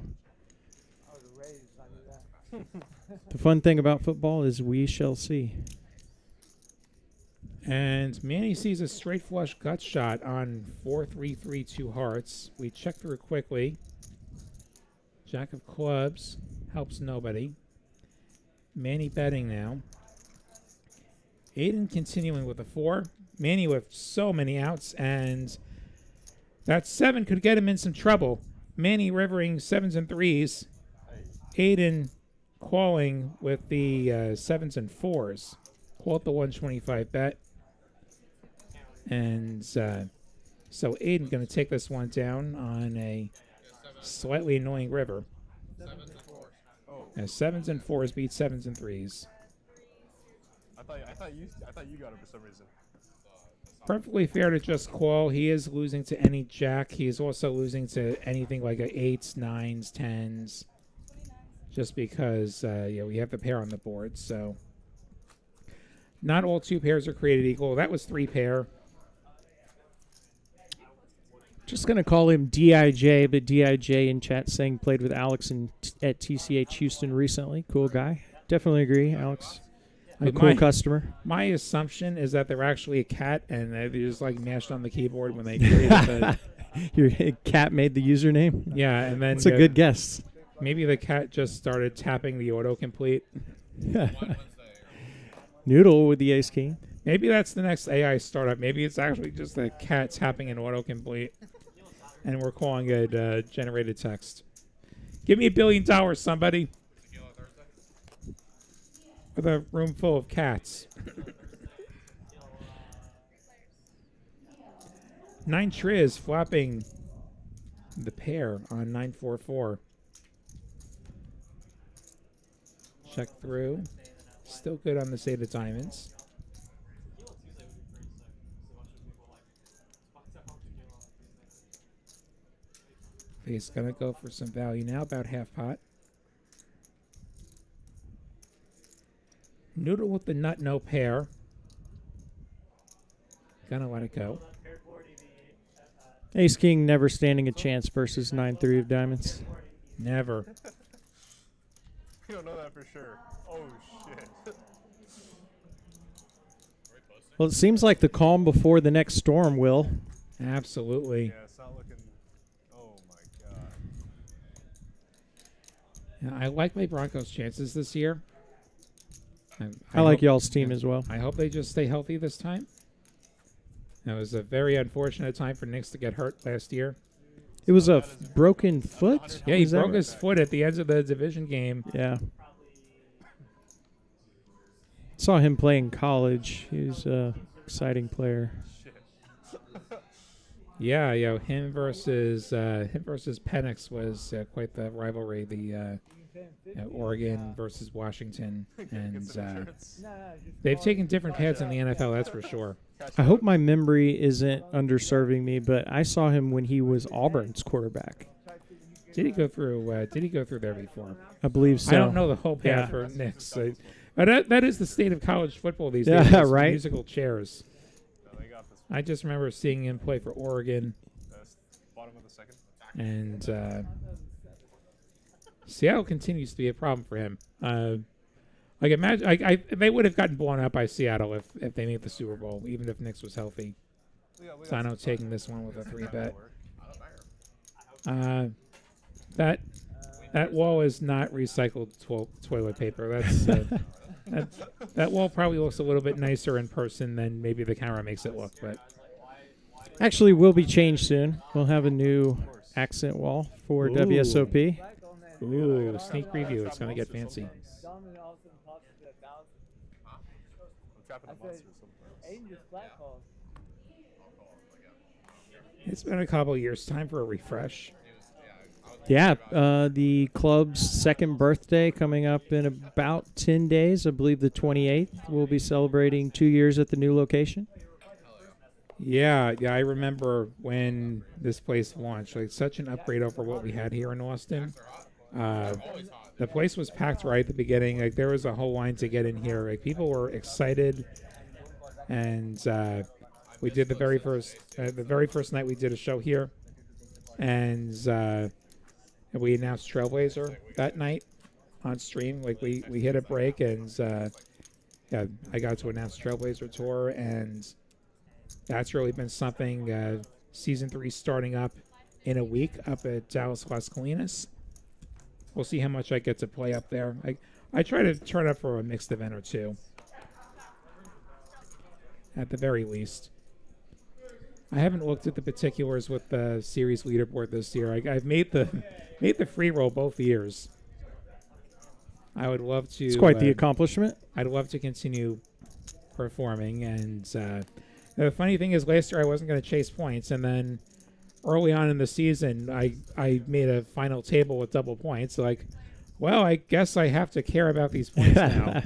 the fun thing about football is we shall see. And Manny sees a straight flush gut shot on 4-3-3 2 hearts. We check through quickly. Jack of clubs helps nobody. Manny betting now. Aiden continuing with a 4. Manny with so many outs, and that 7 could get him in some trouble. Manny rivering 7s and 3s. Aiden calling with the 7s and 4s. Call it the 125 bet. And so Aiden going to take this one down on a slightly annoying river. 7s and 4s beat 7s and 3s. I thought you got it for some reason. Perfectly fair to just call. He is losing to any jack. He is also losing to anything like a 8s, 9s, 10s. Just because we have the pair on the board. So not all 2 pairs are created equal. That was 3 pair. Just going to call him DIJ, but DIJ in chat saying played with Alex at TCH Houston recently. Cool guy. Definitely agree, Alex. A cool customer. My assumption is that they're actually a cat, and they just like mashed on the keyboard when they created the... Your cat made the username? Yeah, and then... It's a good guess. Maybe the cat just started tapping the autocomplete. Noodle with the ace king. Maybe that's the next AI startup. Maybe it's actually just the cat tapping an autocomplete, and we're calling it generated text. Give me $1 billion, somebody. With a room full of cats. 9 Triz flopping the pair on 9-4-4. Check through. Still good on the Eight of Diamonds. He's going to go for some value now, about half pot. Noodle with the nut, no pair. Gonna let it go. Ace King never standing a chance versus 9-3 of diamonds. Never. You don't know that for sure. Oh, shit. Well, it seems like the calm before the next storm, Will. Absolutely. Yeah, it's not looking... Oh, my God. Yeah, I like my Broncos' chances this year. I like hope- y'all's team as well. I hope they just stay healthy this time. It was a very unfortunate time for Knicks to get hurt last year. It was a broken foot? Yeah, he Is that broke right? his foot at the end of the division game. Yeah. Saw him play in college. He was an exciting player. Yeah, him versus Penix was quite the rivalry. The Oregon versus Washington, and they've taken different paths in the NFL. That's for sure. I hope my memory isn't underserving me, but I saw him when he was Auburn's quarterback. Did he go through? Did he go through there before? I believe so. I don't know the whole path Yeah. for Knicks. But that is the state of college football these Yeah, days. It's right. Musical chairs. I just remember seeing him play for Oregon, Bottom of the second. and Seattle continues to be a problem for him. Like imagine, they would have gotten blown up by Seattle if they made the Super Bowl, even if Knicks was healthy. Sino taking this one with a 3-bet. That wall is not recycled toilet paper. That's that wall probably looks a little bit nicer in person than maybe the camera makes it look. But Actually, will be changed soon. We'll have a new accent wall for Ooh. WSOP. ooh, sneak preview. It's gonna get fancy. Donovan Austin pops to 1,000. I'm trapping I a monster said, somewhere. Aiden just flat calls. It's been a couple of years. Time for a refresh. Yeah, the club's second birthday coming up in about 10 days. I believe the 28th. We'll be celebrating 2 years at the new location. Yeah, I remember when this place launched. Like such an upgrade over what we had here in Austin. The place was packed right at the beginning. Like there was a whole line to get in here. Like people were excited, and we did the very first night we did a show here, and we announced Trailblazer that night on stream. Like we hit a break, and yeah, I got to announce Trailblazer tour, and that's really been something. Season 3 starting up in a week up at Dallas Las Colinas. We'll see how much I get to play up there. I try to turn up for a mixed event or two, at the very least. I haven't looked at the particulars with the series leaderboard this year. I've made the free roll both years. I would love to. It's quite the accomplishment. I'd love to continue performing, and the funny thing is, last year I wasn't going to chase points, and then early on in the season, I made a final table with double points. Like, well, I guess I have to care about these points now.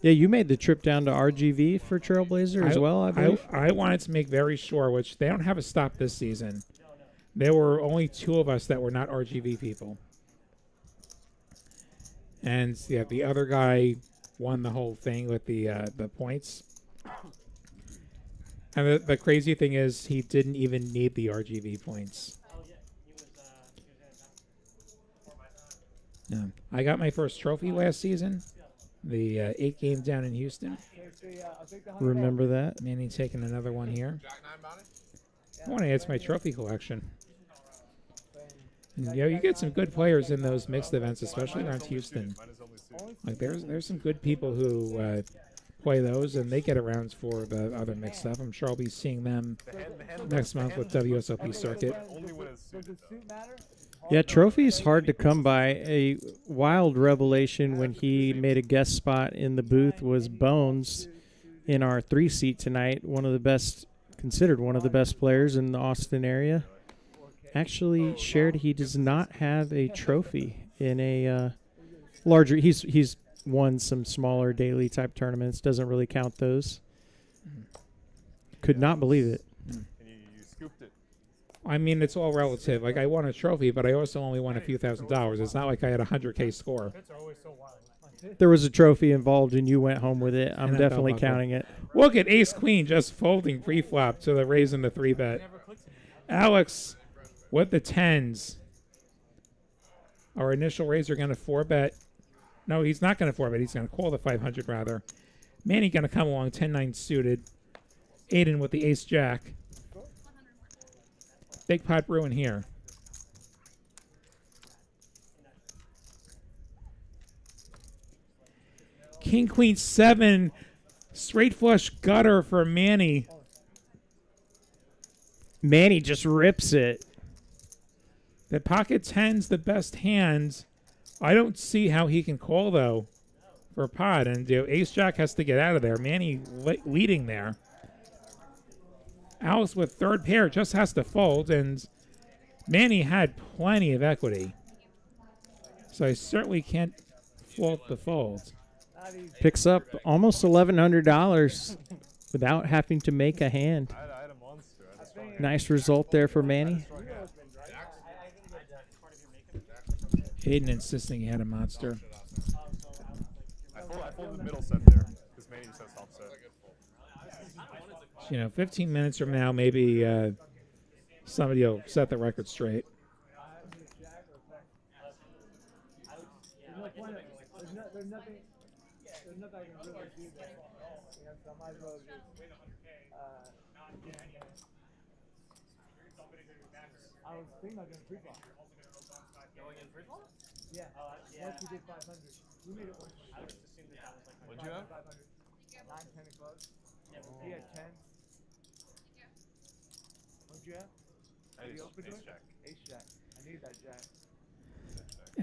Yeah, you made the trip down to RGV for Trailblazer as well, I believe. I wanted to make very sure, which they don't have a stop this season. There were only 2 of us that were not RGV people. And yeah, the other guy won the whole thing with the points. And the crazy thing is, he didn't even need the RGV points. Yeah. I got my first trophy last season, the 8 game down in Houston. Remember that? Manny taking another one here. Jack 9 bounty? I want to add to my trophy collection. And, you get some good players in those mixed events, especially around Houston. Like there's some good people who play those, and they get around for the other mixed stuff. I'm sure I'll be seeing them next month with WSOP Circuit. Does the suit matter? Yeah, Trophy's hard to come by. A wild revelation when he made a guest spot in the booth was Bones in our 3-seat tonight. One of the best considered one of the best players in the Austin area, actually shared he does not have a trophy in a larger. He's won some smaller daily type tournaments. Doesn't really count those. Could not believe it. And you scooped it. I mean, it's all relative. Like, I won a trophy, but I also only won a few $1,000s. It's not like I had a 100K score. Pits are always so wild. There was a trophy involved and you went home with it. I'm NFL definitely buckle. counting it. Look at Ace Queen just folding pre-flop to the raising the 3-bet. Alex with the 10s. Our initial raiser going to 4-bet. No, he's not going to 4-bet. He's going to call the 500 rather. Manny going to come along 10-9 suited. Aiden with the Ace-Jack. Big pot brewing here. King, Queen, 7. Straight flush gutter for Manny. Manny just rips it. The pocket 10's the best hand. I don't see how he can call, though, for a pot. And Ace-Jack has to get out of there. Manny leading there. Alice with 3rd pair just has to fold. And Manny had plenty of equity. So I certainly can't fault the fold. Picks up almost $1,100 without having to make a hand. I had a monster. I just found Nice result there for Manny. Aiden insisting he had a monster. I folded the middle set there because Manny just has top set. 15 minutes from now, maybe somebody will set the record straight. There's nothing I can really do there. So I might as well just, I was thinking about going free-fall. Going in free fall? Yeah. Once you did 500. We made it once. I would just assume that was like What'd you have? 500. 9, 10 of clubs. He had 10. What'd you have? Ace, You opened ace it? jack. Ace jack. I need that jack.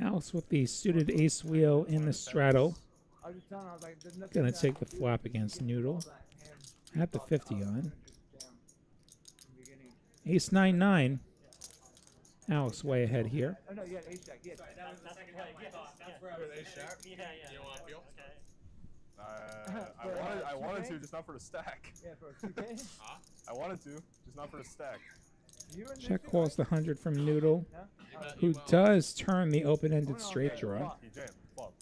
Alice with the suited ace wheel in the straddle. I was just telling him, I was like, there's nothing. Gonna that take I the can do. flop against Noodle. All that hand I have the flop 50 out on. and just jam from the beginning. Ace 9-9. Alex way ahead here. Oh no, you had ace jack. Yeah. That's where I was. Ace Jack? Yeah. You want to peel? I wanted to, just not for the stack. Yeah, for a 2K. I wanted to, just not for the stack. You were in Check this calls the 100 from Noodle, No? who does turn the open-ended straight draw. He jammed. Flop.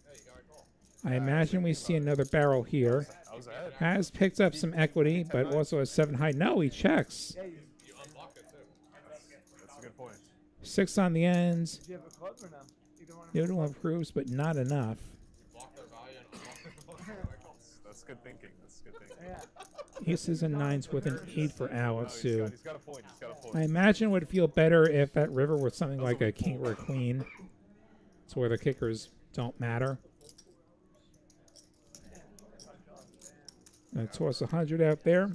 Hey, you got a call. I imagine we see another barrel here. I was ahead. Has picked up some equity, but also a 7 high. No, he checks. Yeah, you Unblock it, too. That's a good point. 6 on the ends. did you have a club or no? Either one of Noodle improves, but not enough. Block their value and unblock their value. That's good thinking. That's good thinking. Yeah. Aces and 9s with an 8 for Alex, who He's got a point. He's got a point. I imagine would feel better if that river was something like a king or a queen. It's where the kickers don't matter. Gonna toss 100 out there.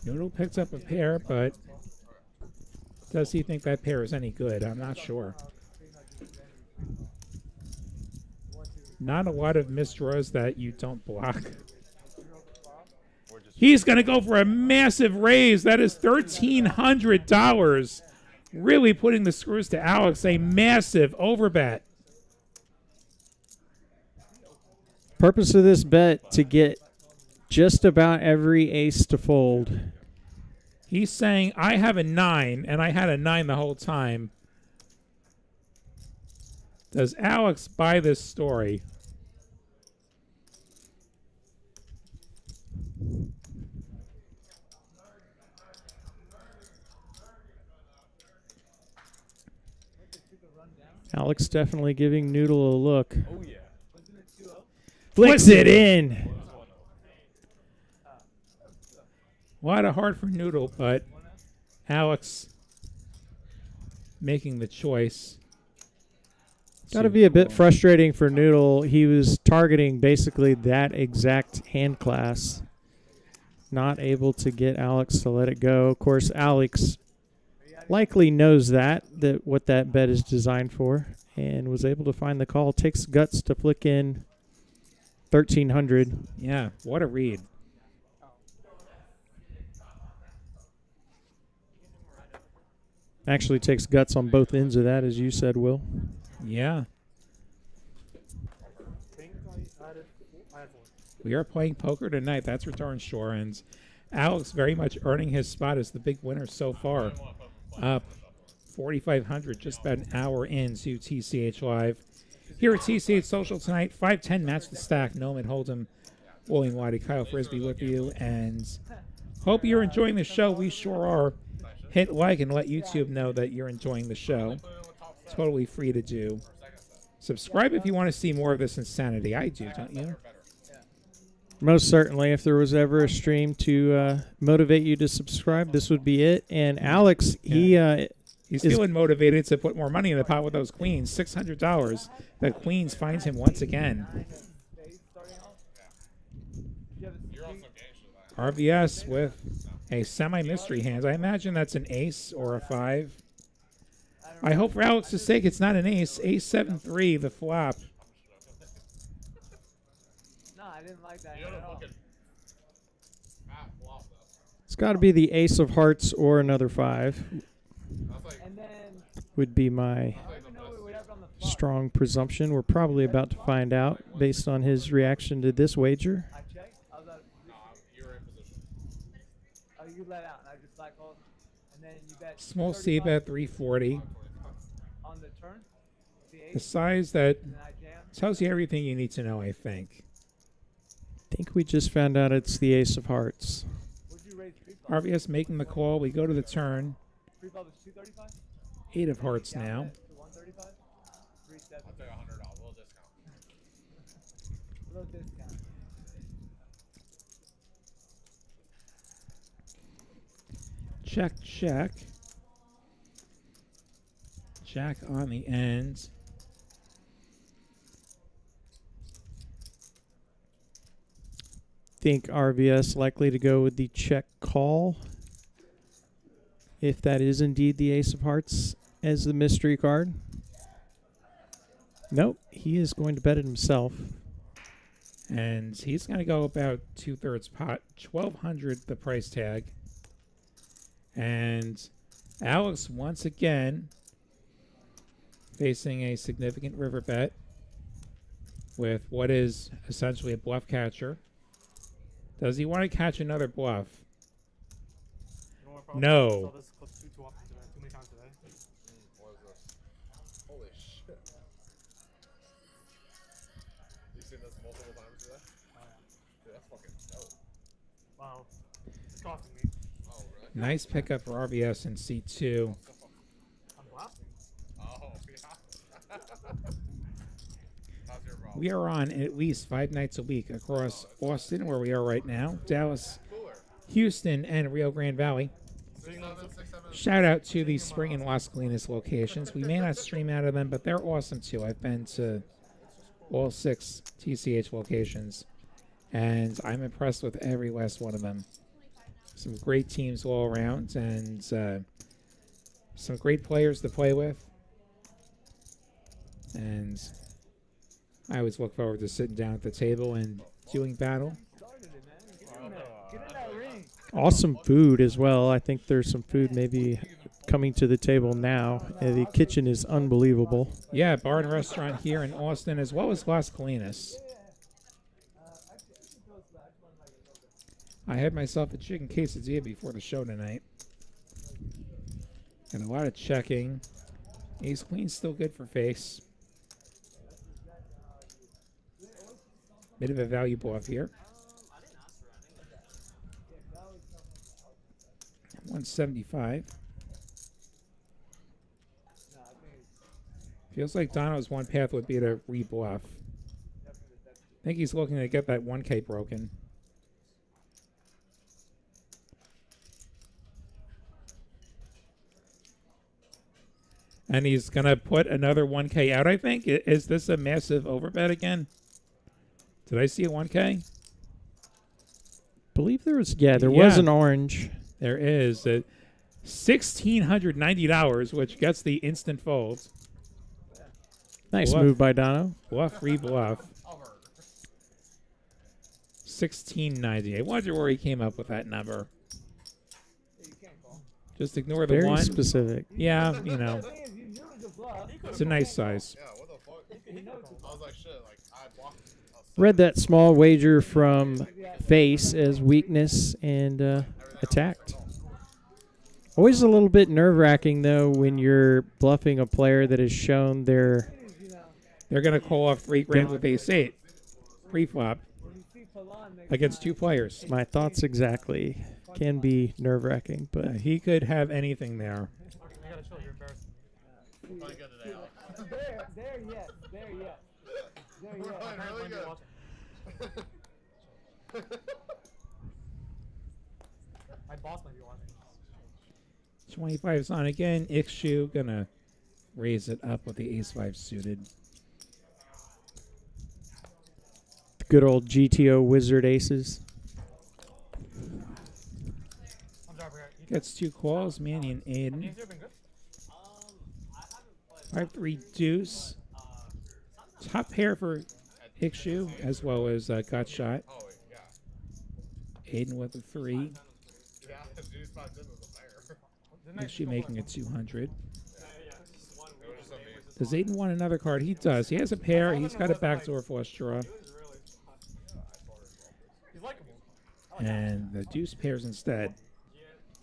Noodle picks up a pair, but does he think that pair is any good? I'm not sure. Not a lot of misdraws that you don't block. He's going to go for a massive raise. That is $1,300. Really putting the screws to Alex. A massive overbet. Purpose of this bet to get just about every ace to fold. He's saying, I have a 9, and I had a 9 the whole time. Does Alex buy this story? Alex definitely giving Noodle a look. Oh, yeah. Flicks it in. A lot of heart for Noodle, but Alex making the choice. Got to be a bit frustrating for Noodle. He was targeting basically that exact hand class. Not able to get Alex to let it go. Of course, Alex likely knows that what that bet is designed for, and was able to find the call. Takes guts to flick in 1,300. Yeah, what a read. Actually takes guts on both ends of that, as you said, Will. Yeah. We are playing poker tonight. That's for darn sure. And Alex very much earning his spot as the big winner so far. Up 4,500, just about an hour into TCH Live. Here at TCH Social tonight, 5-10 match the stack. Noman Hold'em, William Waddy, Kyle Frisbee with you. And hope you're enjoying the show. We sure are. Hit like and let YouTube know that you're enjoying the show. Totally free to do. Subscribe if you want to see more of this insanity. I do, don't you? Most certainly. If there was ever a stream to motivate you to subscribe, this would be it. And Alex, He's feeling motivated to put more money in the pot with those queens. $600. The queens finds him once again. RVS with a semi-mystery hand. I imagine that's an ace or a 5. I hope for Alex's sake it's not an ace. Ace 7-3, the flop. No, I didn't like that at all. it's got to be the ace of hearts or another 5 And then would be my I don't even know what we have on the flop. strong presumption. We're probably about to find out based on his reaction to this wager. I checked. I was like, oh, you let out, and I just like, oh, and then you bet. Small C 35 bet 340. on the turn. The The ace, size that and then I jam. tells you everything you need to know, I think. I think we just found out it's the ace of hearts. Would you raise pre-flop? RVS making the call. We go to the turn. Pre-flop is 235. 8 of hearts now. To 135. 37. I'll take $100, little discount. Little discount. Check, check. Jack on the end. Think RVS likely to go with the check call. If that is indeed the ace of hearts as the mystery card. Nope, he is going to bet it himself. And he's going to go about 2/3 pot. 1,200 the price tag. And Alex once again facing a significant river bet with what is essentially a bluff catcher. Does he want to catch another bluff? No. What is this? Holy shit. You've seen this multiple times today? Dude, that's fucking dope. Wow. It's costing me. Oh, really? Nice pickup for RVS in C2. I'm bluffing. Oh, yeah. How's your bro? We are on at least 5 nights a week across Austin, where we are right now, Dallas, Houston, and Rio Grande Valley. 6, 7. Shout out to the Spring and Las Colinas locations. We may not stream out of them, but they're awesome too. I've been to all 6 TCH locations, and I'm impressed with every last one of them. Some great teams all around, and some great players to play with. And I always look forward to sitting down at the table and doing battle. Started it, man. Get in there. Get in that ring. Awesome food as well. I think there's some food maybe coming to the table now. The kitchen is unbelievable. Yeah, bar and restaurant here in Austin, as well as Las Colinas. I had myself a chicken quesadilla before the show tonight. And a lot of checking. Ace Queen still good for face. Bit of a value bluff here. 175. Feels like Dono's one path would be to rebluff. I think he's looking to get that 1K broken. And he's going to put another 1K out, I think. Is this a massive overbet again? Did I see a 1K? Believe there was was an orange. There is a $1,690, which gets the instant fold. Nice Bluff. move by Dono. Bluff, rebluff. 1690. I wonder where he came up with that number. Just ignore the Very one. specific. Yeah, you know, The thing is, you knew it was a bluff. it's a nice size. Yeah, what the fuck? I was like, shit, like, I blocked. Read that small wager from face as weakness and attacked. Always a little bit nerve-wracking, though, when you're bluffing a player that has shown their... They're going to call off 3 grand with ace-8 pre-flop against 2 players. My thoughts exactly. Can be nerve-wracking, but... He could have anything there. I gotta chill. You're embarrassing. We're playing good today, Alex. There, yes. There, yes. There, We're yes. playing really good. My boss might be watching. 25's on again. Ixu going to raise it up with the ace-5 suited. Good old GTO wizard aces. I'm sorry, I forgot. Gets 2 calls, Manny and Aiden. Games have been good. 5-3 deuce. Top pair for Ixu, as well as gut shot. Oh, yeah. Aiden with a 3. Yeah, dude's 5 was a pair. Ixu making it 200. It was just amazing. Does Aiden want another card? He does. He has a pair. He's got a backdoor flush draw. He's likable. And the deuce pairs instead.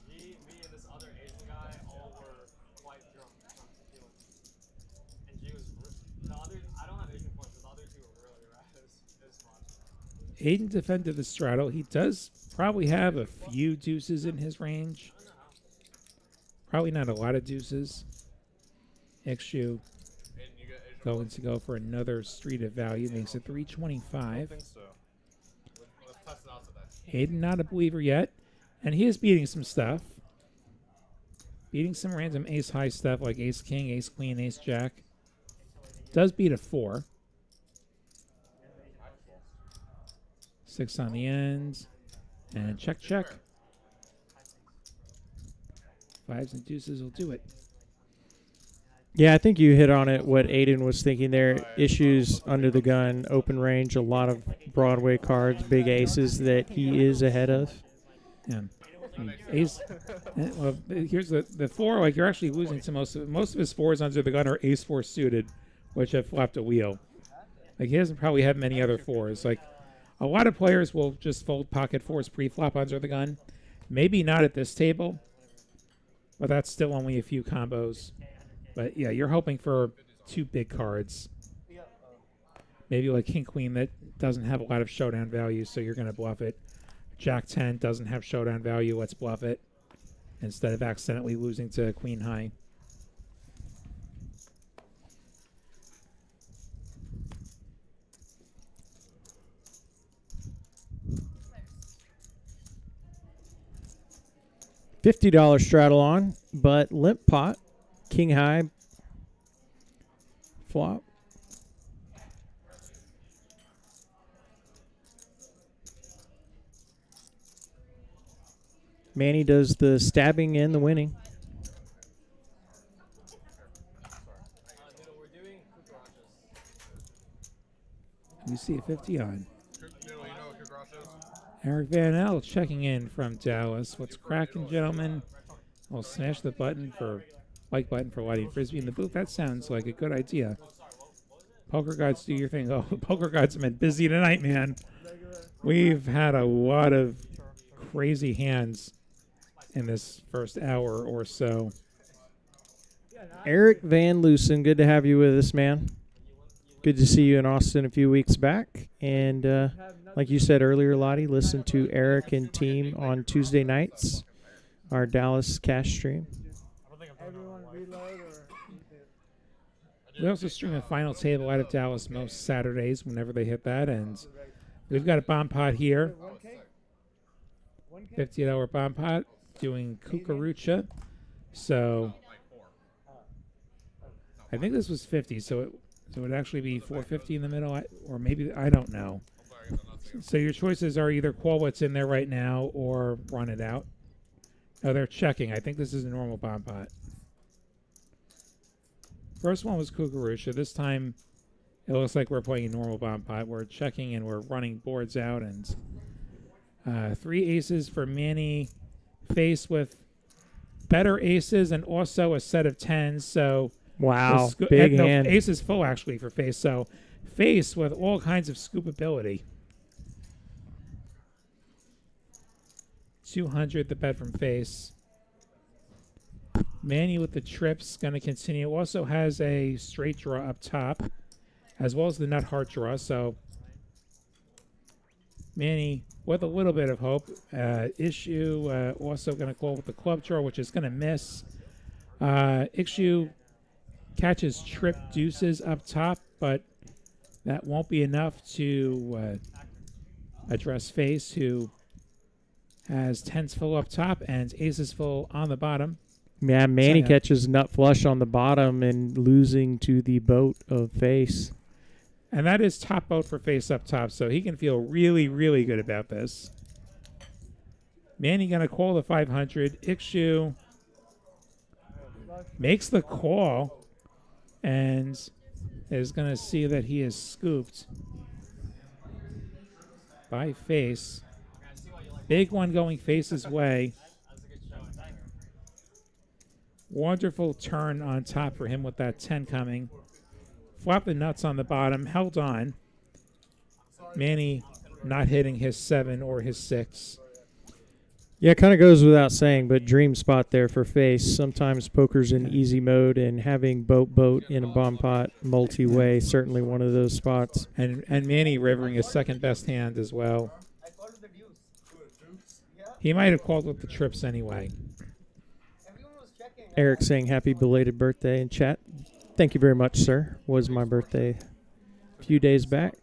Me and this other Asian guy all were quite drunk. And G was the others. I don't have Asian points, but the other 2 were really rad. It was fun. Aiden defended the straddle. He does probably have a few deuces in his range. Probably not a lot of deuces. Ixu And you get Asian going to go for another street of value. Makes it I 325. think so. Let's test it out today. Aiden not a believer yet. And he is beating some stuff. Beating some random ace-high stuff like ace-king, ace-queen, ace-jack. Does beat a 4. 6 on the end. And check, check. 5s and deuces will do it. Yeah, I think you hit on it, what Aiden was thinking there. Issues under the gun, open range, a lot of Broadway cards, big aces that he is ahead of. Yeah. Ace. Well, here's the 4. Like, you're actually losing to most of his 4s under the gun are ace-4 suited, which have flopped a wheel. Like, he doesn't probably have many other 4s. Like, a lot of players will just fold pocket 4s pre-flop under the gun. Maybe not at this table, but that's still only a few combos. But yeah, you're hoping for 2 big cards. Maybe like King Queen that doesn't have a lot of showdown value, so you're going to bluff it. Jack 10 doesn't have showdown value, let's bluff it. Instead of accidentally losing to Queen High. $50 straddle on, but limp pot, king high, flop. Manny does the stabbing and the winning. You see a 50 on. You know what your garage is? Eric Van L checking in from Dallas. What's cracking, gentlemen? I'll smash the button for like button for lighting frisbee in the booth. That sounds like a good idea. Poker gods, do your thing. Oh, poker gods have been busy tonight, man. We've had a lot of crazy hands in this first hour or so. Eric Van Loosen, good to have you with us, man. Good to see you in Austin a few weeks back. And like you said earlier, Lottie, listen to Eric and team on Tuesday nights, our Dallas cash stream. Everyone reload or... We also stream a final table out of Dallas most Saturdays whenever they hit that. And we've got a bomb pot here. $50 bomb pot doing Cucaracha. So I think this was 50. So it would actually be 450 in the middle, or maybe, I don't know. So your choices are either call what's in there right now or run it out. Oh, they're checking. I think this is a normal bomb pot. First one was Cucaracha. This time It looks like we're playing a normal bomb pot. We're checking and we're running boards out, and 3 aces for Manny, face with better aces and also a set of 10s. So Wow, big hand. Ace is full actually for face. So face with all kinds of scoopability. 200 the bet from face. Manny with the trips going to continue. Also has a straight draw up top, as well as the nut heart draw. So Manny with a little bit of hope. Issue also going to call with the club draw, which is going to miss. Issue catches trip deuces up top, but that won't be enough to address face, who has 10s full up top and aces full on the bottom. Yeah, Manny catches nut flush on the bottom and losing to the boat of face. And that is top boat for face up top, so he can feel really, really good about this. Manny going to call the 500. Ixu makes the call and is going to see that he is scooped by face. Big one going face's way. Wonderful turn on top for him with that 10 coming. Flop the nuts on the bottom, held on. Manny not hitting his 7 or his 6. Yeah, it kind of goes without saying, but dream spot there for face. Sometimes poker's in easy mode, and having boat in a bomb pot multi-way, certainly one of those spots. And Manny rivering his second best hand as well. He might have called with the trips anyway. Eric saying happy belated birthday in chat. Thank you very much, sir. Was my birthday a few days back.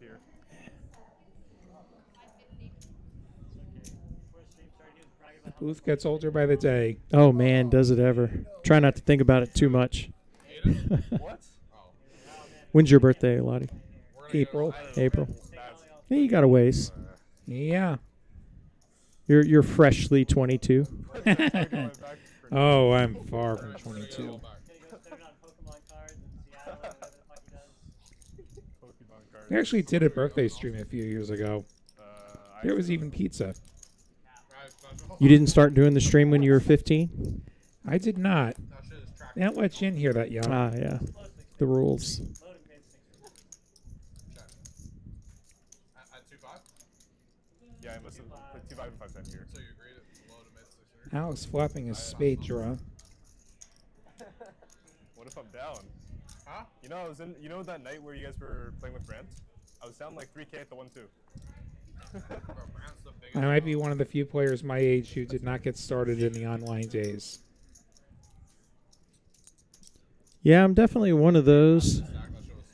The booth gets older by the day. Oh, man, does it ever. Try not to think about it too much. What? When's your birthday, Lottie? April. April. Yeah, you got a ways. Yeah. You're freshly 22. Oh, I'm far from 22. We actually did a birthday stream a few years ago. There was even pizza. You didn't start doing the stream when you were 15? I did not. They don't let you in here that young. Ah, yeah. The rules. At 2-5? Yeah, I must have put 2-5 and 5-10 here. So you agreed at low to mid 600? Alex flopping his spade draw. What if I'm down? Huh? You know, I was in. You know that night where you guys were playing with Brant? I was down like 3K at the 1-2. Bro, Brandt's the biggest I might be one of the few players my age who did not get started in the online days. Yeah, I'm definitely one of those. stack. That shit was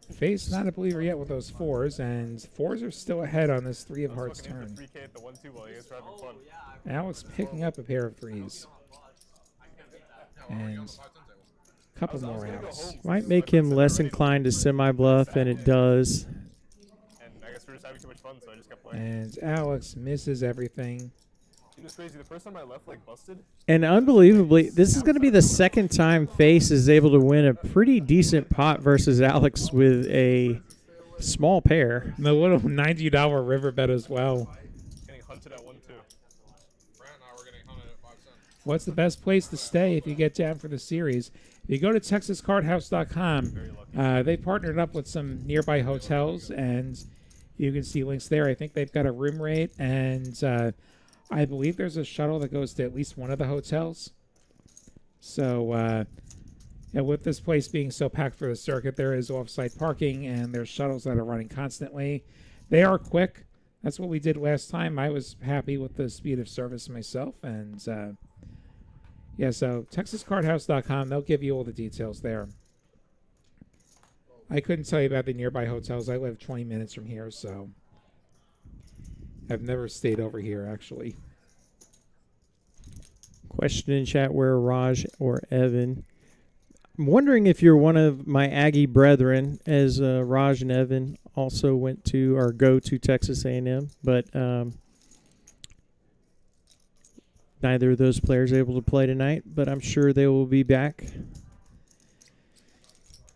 so Face not a believer yet with those 4s, and 4s are still ahead on this 3 of hearts Fucking hit turn. the 3K at the 1-2 while you guys were having fun. Alex picking up a pair of 3s. And a couple more outs. Might make him less inclined to semi-bluff, and it does. And I guess we were just having too much fun, so I just kept playing. And Alex misses everything. It was crazy. The first time I left, like, busted. And unbelievably, this is going to be the second time Face is able to win a pretty decent pot versus Alex with a small pair. And the little $90 river bet as well. Getting hunted at 1-2. Brant and I were getting hunted at 5 cents. What's the best place to stay if you get down for the series? If you go to TexasCardHouse.com, they partnered up with some nearby hotels, and you can see links there. I think they've got a room rate, and I believe there's a shuttle that goes to at least one of the hotels. So, yeah, with this place being so packed for the circuit, there is off-site parking, and there's shuttles that are running constantly. They are quick. That's what we did last time. I was happy with the speed of service myself, and yeah, so TexasCardHouse.com, they'll give you all the details there. I couldn't tell you about the nearby hotels. I live 20 minutes from here, so I've never stayed over here, actually. Question in chat, where Raj or Evan? I'm wondering if you're one of my Aggie brethren, as Raj and Evan also went to or go to Texas A&M, but neither of those players able to play tonight, but I'm sure they will be back.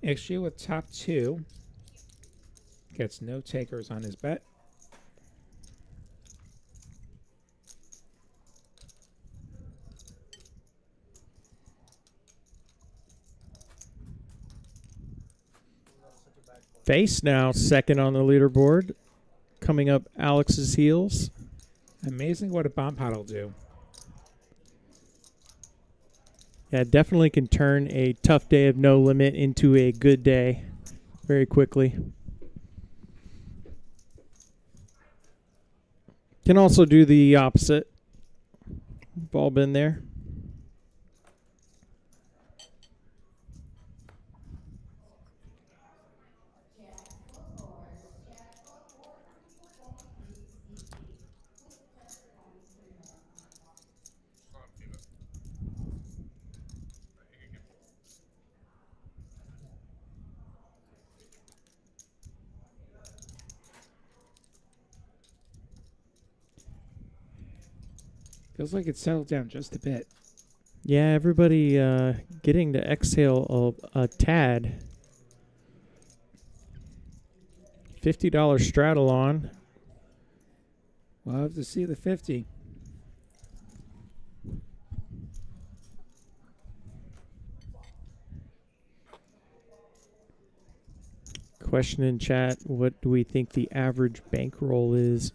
Issue with top 2 gets no takers on his bet. Face now second on the leaderboard. Coming up Alex's heels. Amazing what a bomb pot will do. Yeah, definitely can turn a tough day of no limit into a good day very quickly. Can also do the opposite. We've all been there. Feels like it settled down just a bit. Yeah, everybody getting to exhale a tad. $50 straddle on. We'll have to see the 50. Question in chat, what do we think the average bankroll is?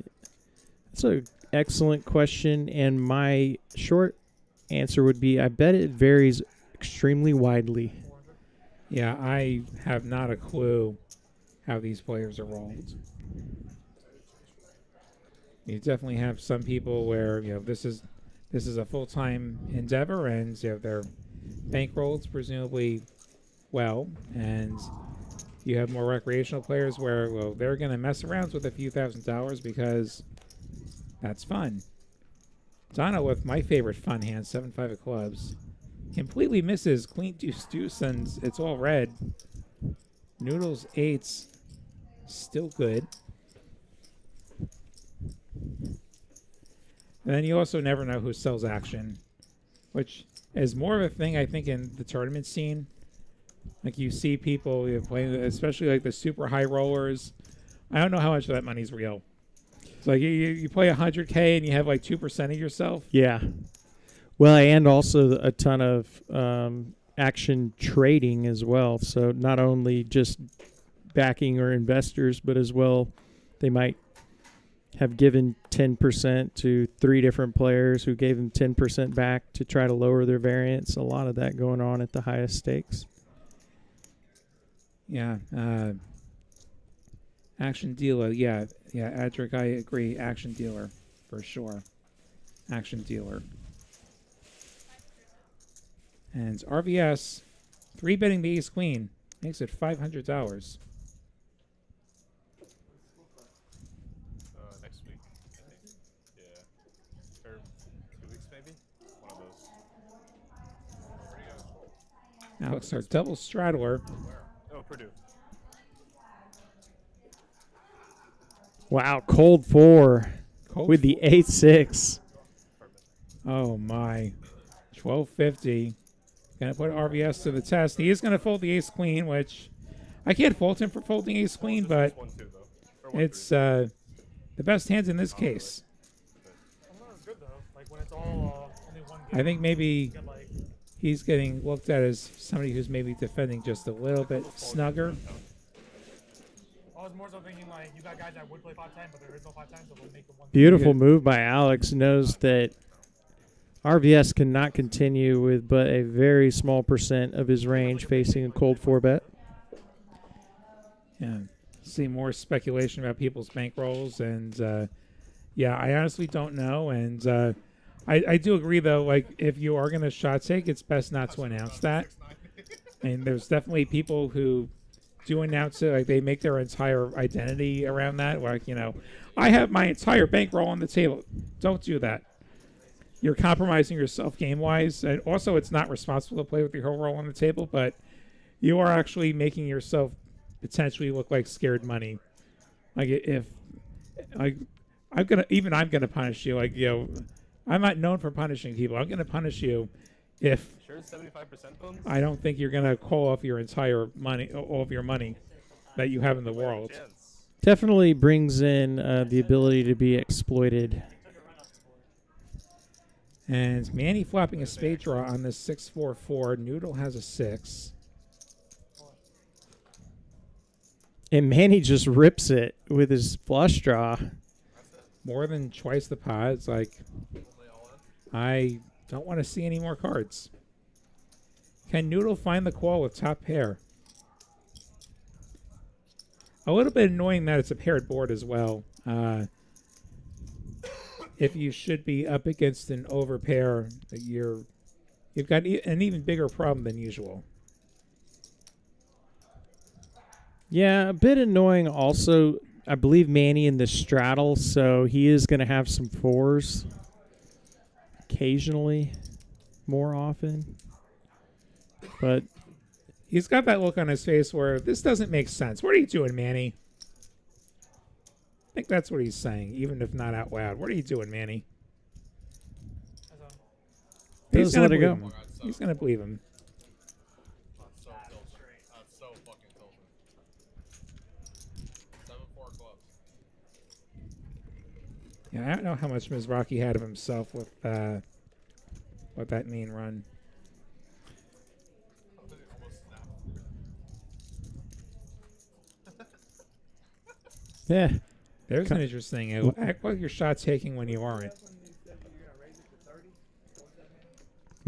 That's an excellent question, and my short answer would be I bet it varies extremely widely. Yeah, I have not a clue how these players are rolled. You definitely have some people where this is a full-time endeavor, and they're bankrolls presumably well, and you have more recreational players where they're going to mess around with a few $1,000s because that's fun. Donna with my favorite fun hand, 7-5 of clubs, completely misses queen deuce deuce, and it's all red. Noodles 8s, still good. And then you also never know who sells action, which is more of a thing I think in the tournament scene. Like you see people playing, especially like the super high rollers. I don't know how much of that money's real. It's like you play 100K and you have like 2% of yourself. Yeah. Well, and also a ton of action trading as well. So not only just backing or investors, but as well, they might have given 10% to 3 different players who gave them 10% back to try to lower their variance. A lot of that going on at the highest stakes. Yeah. Action dealer. Yeah, Adric, I agree. Action dealer, for sure. Action dealer. And RVS, 3-betting the ace queen, makes it $500. Next week, I think. Yeah. Or 2 weeks, maybe? One of those. Alex, our double straddler. Oh, Purdue. Wow, cold 4 Cold with the 8-6. Oh, my. 1250. Going to put RVS to the test. He is going to fold the ace queen, which I can't fault him for folding ace queen, but it's the best hands in this case. Good though. Like when it's all only one game. I think maybe You get, like, he's getting looked at as somebody who's maybe defending just a little bit snugger. I was more so thinking like you got guys that would play 5 times, but there is no 5 times, so we'll make it one. Beautiful move by Alex. Knows that RVS cannot continue with but a very small percent of his range facing a cold 4-bet. Yeah, see more speculation about people's bankrolls, and yeah, I honestly don't know. And I do agree though. Like if you are going to shot take, it's best not to announce that. And there's definitely people who do announce it, like they make their entire identity around that. Like I have my entire bankroll on the table. Don't do that. You're compromising yourself game-wise. And also, it's not responsible to play with your whole roll on the table, but you are actually making yourself potentially look like scared money. Like if I'm gonna punish you. Like I'm not known for punishing people. I'm gonna punish you If Sure, it's 75% bones. I don't think you're gonna call off your entire money, all of your money that you have in the world. Chance. Definitely brings in the ability to be exploited. And Manny flopping a spade draw on this 6-4-4. Noodle has a 6. And Manny just rips it with his flush draw. More than twice the pot. It's like, I don't want to see any more cards. Can Noodle find the call with top pair? A little bit annoying that it's a paired board as well. If you should be up against an overpair, you've got an even bigger problem than usual. Yeah, a bit annoying also. I believe Manny in the straddle, so he is going to have some fours occasionally, more often. But He's got that look on his face where this doesn't make sense. What are you doing, Manny? I think that's what he's saying, even if not out loud. What are you doing, Manny? Just let it go. Him. He's going to believe him. That's so tilted. That's so fucking tilted. 7-4 clubs. Yeah, I don't know how much Mizraki had of himself with that mean run. yeah, There's an interesting. Act like your shot taking when you aren't.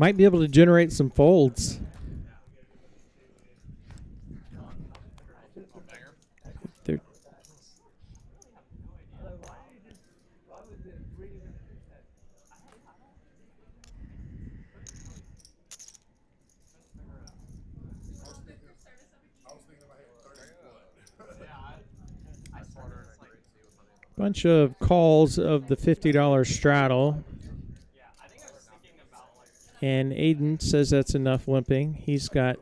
might be able to generate some folds. They're- Bunch of calls of the $50 straddle. And Aiden says that's enough limping. He's got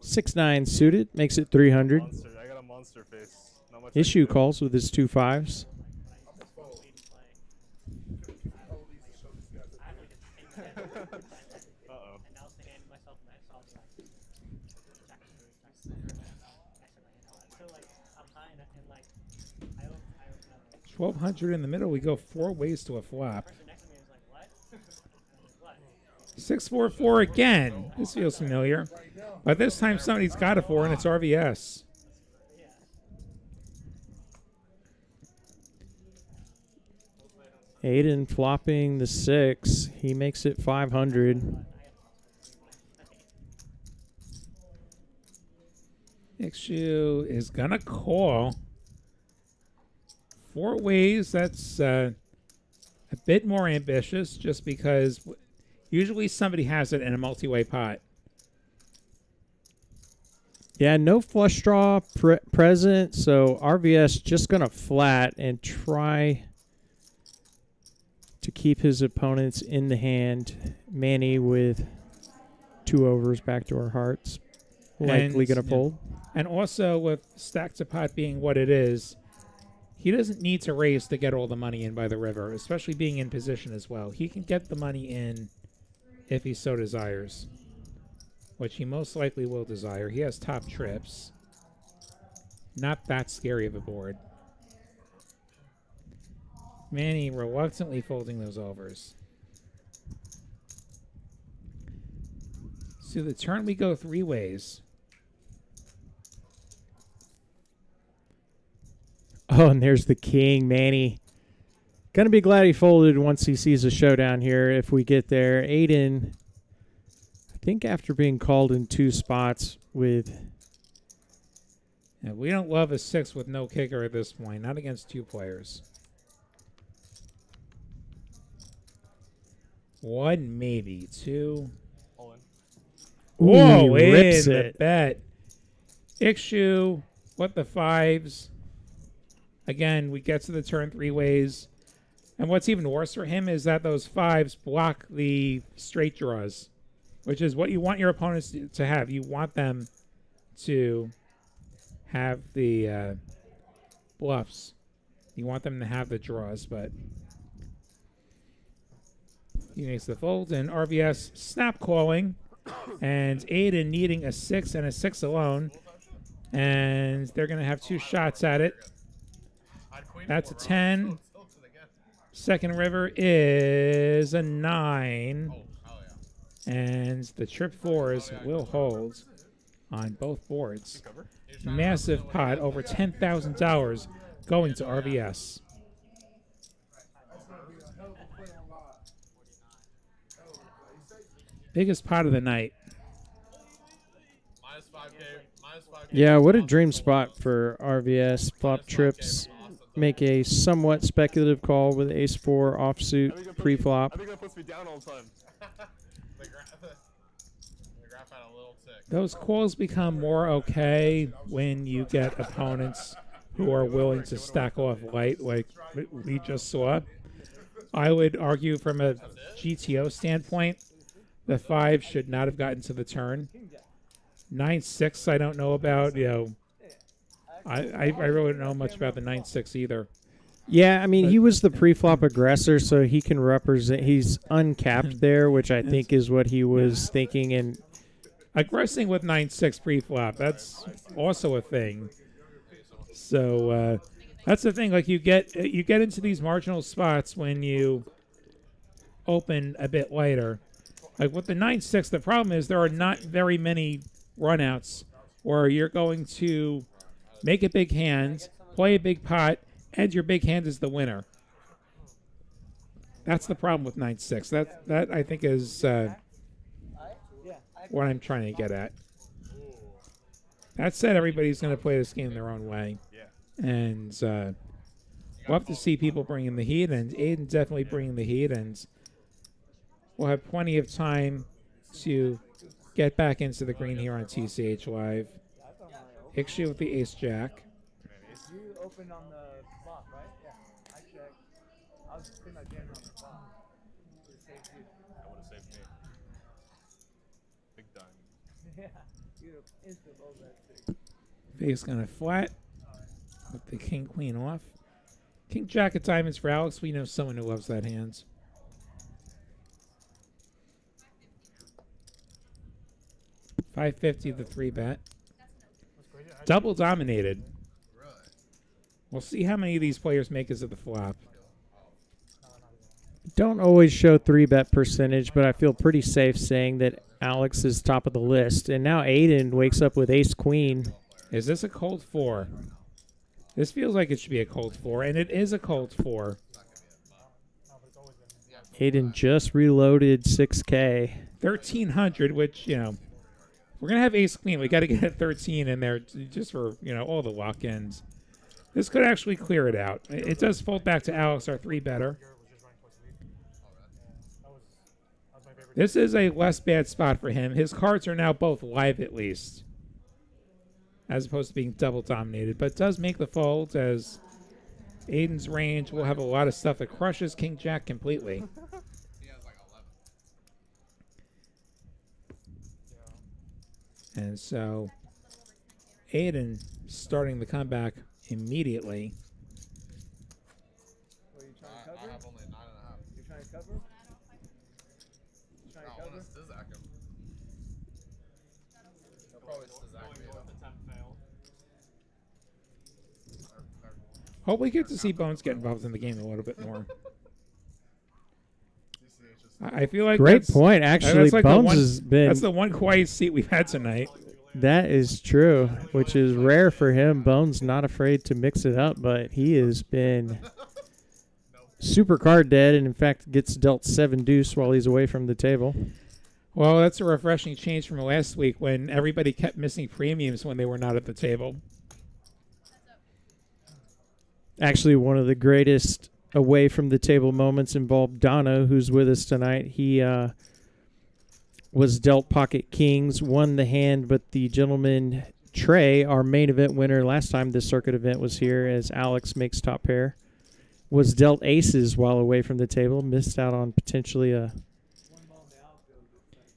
6-9 suited, makes it 300. Monster. I got a monster face. Not much Issue calls with his 2 5s. Uh-oh. 1,200 in the middle. We go 4 ways to a flop. 6-4-4 again. This feels familiar. But this time somebody's got a 4 and it's RVS. Aiden flopping the 6. He makes it 500. Ixu is going to call. 4 ways. That's a bit more ambitious just because usually somebody has it in a multi-way pot. Yeah, no flush draw present, so RVS just going to flat and try to keep his opponents in the hand. Manny with 2 overs, backdoor hearts, likely going to fold. And also with stack to pot being what it is, he doesn't need to raise to get all the money in by the river, especially being in position as well. He can get the money in if he so desires, which he most likely will desire. He has top trips. Not that scary of a board. Manny reluctantly folding those overs. So the turn we go 3 ways. Oh, and there's the king, Manny. Gonna be glad he folded once he sees a showdown here if we get there. Aiden, I think after being called in 2 spots with... Yeah, we don't love a 6 with no kicker at this point, not against 2 players. 1, maybe 2. All in. Whoa, he rips in it. the bet. Ixu, what the 5s? Again, we get to the turn 3 ways. And what's even worse for him is that those 5s block the straight draws, which is what you want your opponents to have. You want them to have the bluffs. You want them to have the draws, but He makes the fold, and RBS snap calling, and Aiden needing a 6 and a 6 alone, and they're going to have 2 shots at it. That's a 10. Second river is a 9, and the trip 4s will hold on both boards. Massive pot, over $10,000 going to RBS. Biggest pot of the night. Yeah, what a dream spot for RVS. Flop trips. Make a somewhat speculative call with ace 4 offsuit pre-flop. I think that puts me down all the time. Those calls become more okay when you get opponents who are willing to stack off light like we just saw. I would argue from a GTO standpoint, the 5 should not have gotten to the turn. 9-6 I don't know about. I really don't know much about the 9-6 either. Yeah, I mean, he was the pre-flop aggressor, so he can represent. He's uncapped there, which I think is what he was thinking. And aggressing with 9-6 pre-flop, that's also a thing. So that's the thing. Like you get into these marginal spots when you open a bit lighter. Like with the 9-6, the problem is there are not very many runouts where you're going to make a big hand, play a big pot, and your big hand is the winner. That's the problem with 9-6. That I think is what I'm trying to get at. That said, everybody's going to play this game their own way. And we'll have to see people bringing the heat, and Aiden definitely bringing the heat, and we'll have plenty of time to get back into the green here on TCH Live. Ixchel with the ace-jack. You opened on the flop, right? Yeah. I checked. I was pretty much jamming on the flop. Would have saved you. That would have saved me. Big time. Yeah. You'd have instant rolled that 6. Face gonna flat with the king-queen off. King-jack of diamonds for Alex. We know someone who loves that hand. $550 the 3-bet. Double dominated. We'll see how many of these players make us at the flop. don't always show 3-bet percentage, but I feel pretty safe saying that Alex is top of the list. And now Aiden wakes up with ace-queen. Is this a cold 4? This feels like it should be a cold 4, and it is a cold 4. Aiden just reloaded 6K. 1,300, which, you know, we're going to have ace-queen. We got to get a 13 in there just for, you know, all the lock-ins. This could actually clear it out. It does fold back to Alex, our 3-better. This is a less bad spot for him. His cards are now both live at least, as opposed to being double dominated. But it does make the fold, as Aiden's range will have a lot of stuff that crushes King-Jack completely. And so Aiden starting the comeback immediately. What, are you trying to cover? I have only 9.5. You're trying to cover? You trying to I cover? want to Stizak him. He'll probably Stizak me though. Hope we get to see Bones get involved in the game a little bit more. I feel like Great point. Actually, that's like Bones has been... That's the one quiet seat we've had tonight. That is true, which is rare for him. Bones not afraid to mix it up, but he has been super card dead, and in fact gets dealt 7-deuce while he's away from the table. Well, that's a refreshing change from last week when everybody kept missing premiums when they were not at the table. Actually, one of the greatest away from the table moments involved Dono, who's with us tonight. He was dealt pocket kings, won the hand, but the gentleman Trey, our main event winner last time this circuit event was here, as Alex makes top pair, was dealt aces while away from the table, missed out on potentially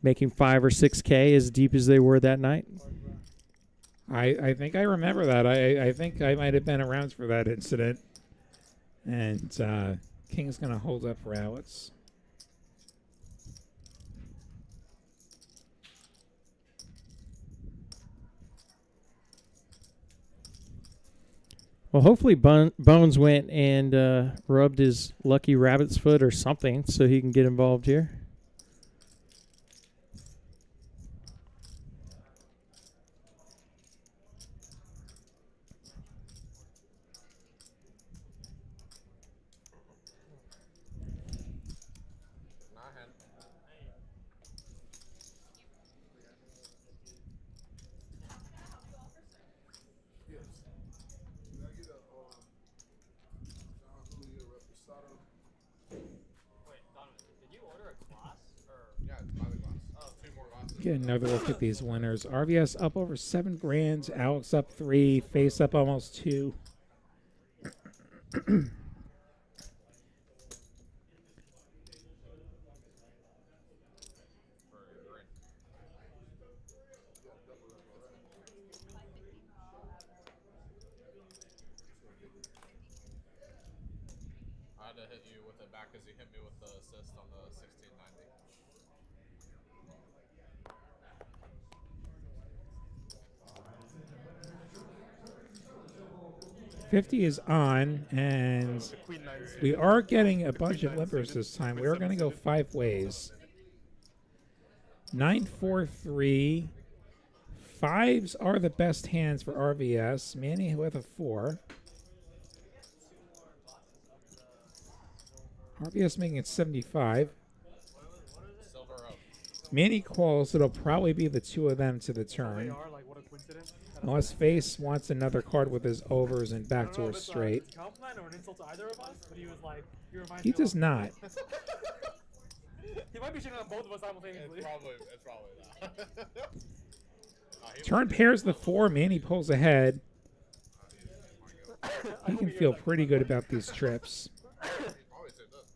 making 5 or 6K as deep as they were that night. I think I remember that. I think I might have been around for that incident. And King's going to hold up for Alex. Well, hopefully Bones went and rubbed his lucky rabbit's foot or something so he can get involved here. Not hand. Yeah, it's by the glass. Oh, 2 more glasses. Get another look at these winners. RVS up over 7 grand. Alex up 3. Face up almost 2. I had to hit you with it back because you hit me with the assist on the 1690. 50 is on, and we are getting a bunch of limpers this time. We are going to go 5 ways. 9, 4, 3. 5s are the best hands for RVS. Manny with a 4. RVS making it 75. Silver up. Manny calls. It'll probably be the 2 of them to the turn. Like, what a coincidence. Unless Face wants another card with his overs and backdoor straight. It's a compliment or an insult to either of us, but he was like, he reminds He me does not. He might be shitting on both of us simultaneously. It's probably that. Turn pairs the 4. Manny pulls ahead. He can feel pretty good about these trips. Always say this.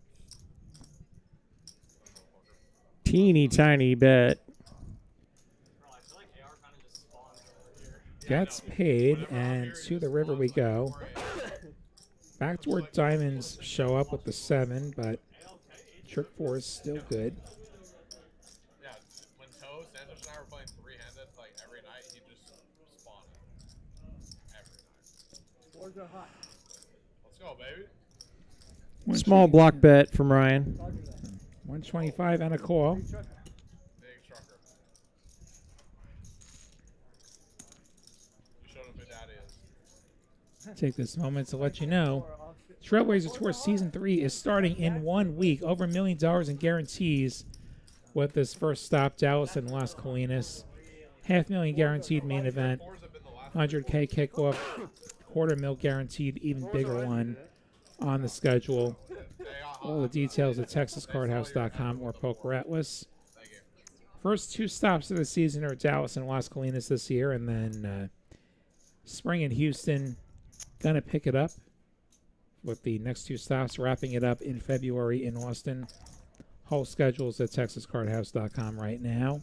Teeny tiny bet. Gets paid, and to the river we go. Backdoor diamonds show up with the 7, but trick 4 is still good. Yeah, when Santos and I were playing 3-handed like every night, he just spawned every night. Boards are hot. Let's go, baby. Small block bet from Ryan. 125 and a call. Big trucker. You showed him who daddy is. Take this moment to let you know Trailblazer Tour Season 3 is starting in 1 week. Over $1 million in guarantees with this first stop, Dallas and Las Colinas. $500,000 guaranteed main event. 100K kickoff. $250,000 guaranteed, even bigger one on the schedule. All the details at TexasCardHouse.com or Poker Atlas. First 2 stops of the season are Dallas and Las Colinas this year, and then spring in Houston. Gonna pick it up with the next 2 stops, wrapping it up in February in Austin. Whole schedules at TexasCardHouse.com right now.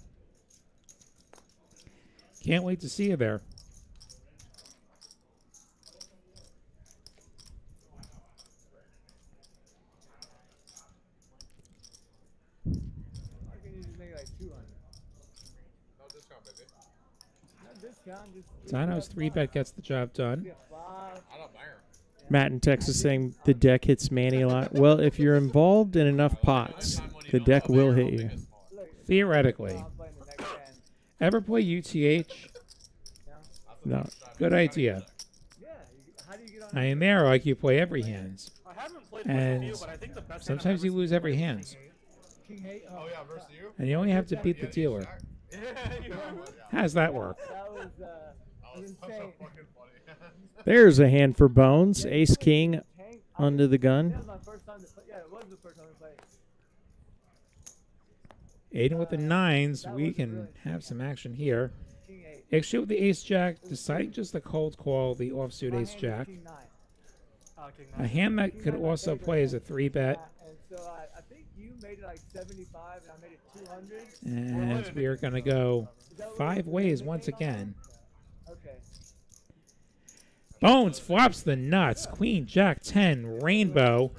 Can't wait to see you there. Why can't you just make it like 200? No discount, baby. No discount, just Dino's 3-bet gets the job done. get 5. I don't banger. Matt in Texas saying the deck hits Manny a lot. Well, if you're involved in enough pots, the deck will hit you. Theoretically. I'm playing the next hand. Ever play UTH? No. Good idea. Yeah, how do you get on? I am there like you play every hand. I haven't played And with you, but I think the best sometimes you lose every hand. King 8? Oh, yeah, versus you? And you only have to beat the dealer. Yeah, you know. How's that work? That was That was so insane. fucking funny. There's a hand for Bones. Ace King Tank. under the That gun. was my first time to play. Yeah, it was the first time to play. Aiden with the 9s. We can have some action here. King 8. Actually with the ace-jack, deciding just to cold call the offsuit My hand was ace-jack. King 9. King A hand that could also play as a 3-bet. And so I think you made it like 75 and I made it 200. And we are going to go 5 ways once again. Okay. Bones flops the nuts. Queen, Jack, 10, Rainbow.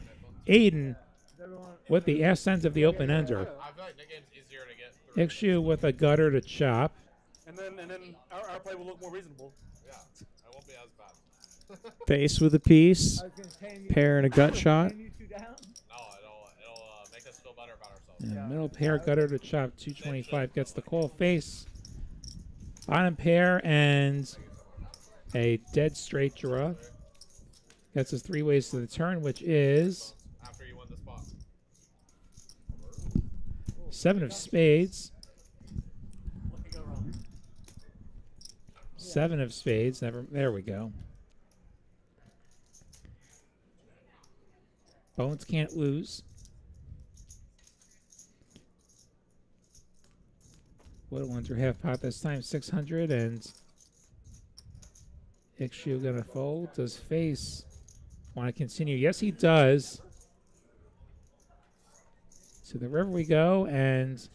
Aiden Is everyone with the ass end of the open ender. I feel like the game's easier to get through. Issue with a gutter to chop. And then our play will look more reasonable. Yeah, it won't be as bad. Face with a piece. I was gonna tan you, Pair and a gut shot. tan you two down. No, it'll make us feel better about ourselves. And middle pair gutter to chop 225 gets the call. Face. Bottom pair and a dead straight draw. Gets us 3 ways to the turn, which is After you win the spot. 7 of spades. What could go wrong? 7 of spades. There we go. Bones can't lose. Little under half pot this time, 600, and Ixu gonna fold. Does Face want to continue? Yes, he does. To the river we go, and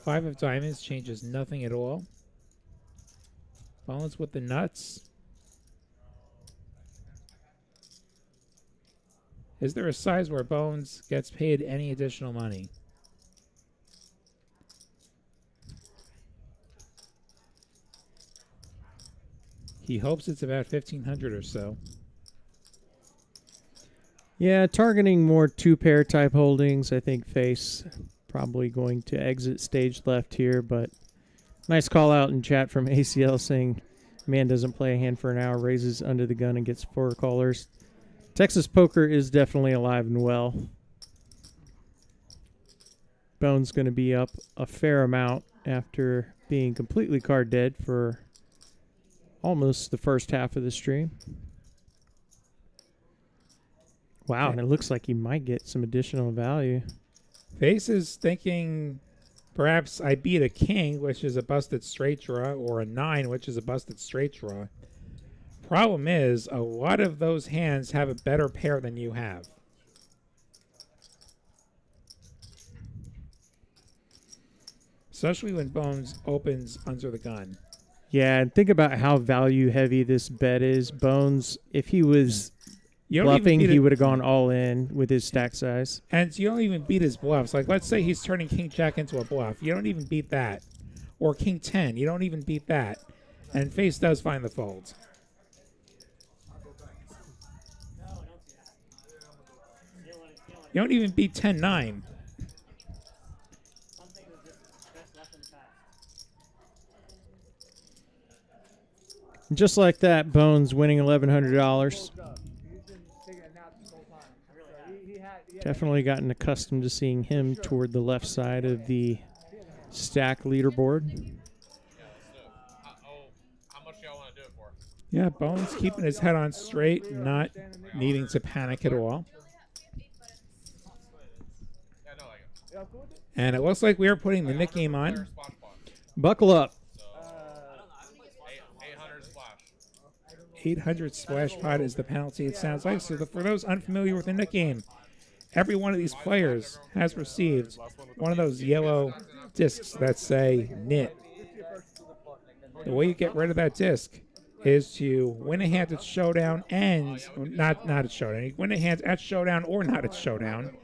5 of diamonds changes nothing at all. Bones with the nuts. Is there a size where Bones gets paid any additional money? He hopes it's about 1,500 or so. Yeah, targeting more 2-pair type holdings. I think Face probably going to exit stage left here, but nice call out in chat from ACL saying man doesn't play a hand for an hour, raises under the gun and gets 4 callers. Texas Poker is definitely alive and well. Bones going to be up a fair amount after being completely card dead for almost the first half of the stream. Wow, and it looks like he might get some additional value. Face is thinking perhaps I beat a king, which is a busted straight draw, or a 9, which is a busted straight draw. Problem is, a lot of those hands have a better pair than you have. Especially when Bones opens under the gun. Yeah, and think about how value heavy this bet is. Bones, if he was bluffing, he would have gone all in with his stack size. And you don't even beat his bluffs. Like, let's say he's turning King Jack into a bluff. You don't even beat that. Or King 10. You don't even beat that. And Face does find the folds. You don't even beat 10-9. Something is just best left in the past. Just like that, Bones winning $1,100. He's been taking a nap this whole time. So he had Definitely gotten accustomed to seeing him toward the left side of the stack leaderboard. How much do y'all want to do it for? Yeah, Bones keeping his head on straight, not needing to panic at all. Yeah, no, like Yeah, cool with it? And it looks like we are putting the Nick game on. splash pot. Buckle up. 800 splash. 800 splash pot is the penalty, it sounds like. So for those unfamiliar with the Nick game, every one of these players has received one of those yellow discs that say knit. The way you get rid of that disc is to win a hand at showdown and not at showdown. You win a hand at showdown or not at showdown,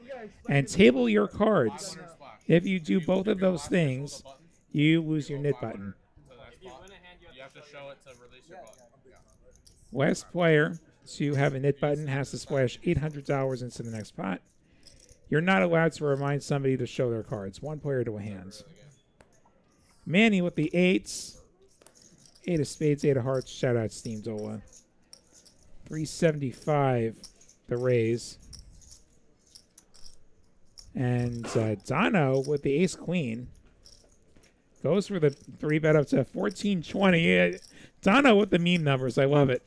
and table your cards. If you do both of those things, you lose your knit button. You have to show it to release your button. Yeah. Last player to have a knit button has to splash $800 into the next pot. You're not allowed to remind somebody to show their cards. 1 player to a hand. Manny with the 8s. 8 of spades, 8 of hearts. Shout out Steam Dola. 375 the raise. And Dono with the ace queen goes for the 3-bet up to 1420. Dono with the meme numbers. I love it.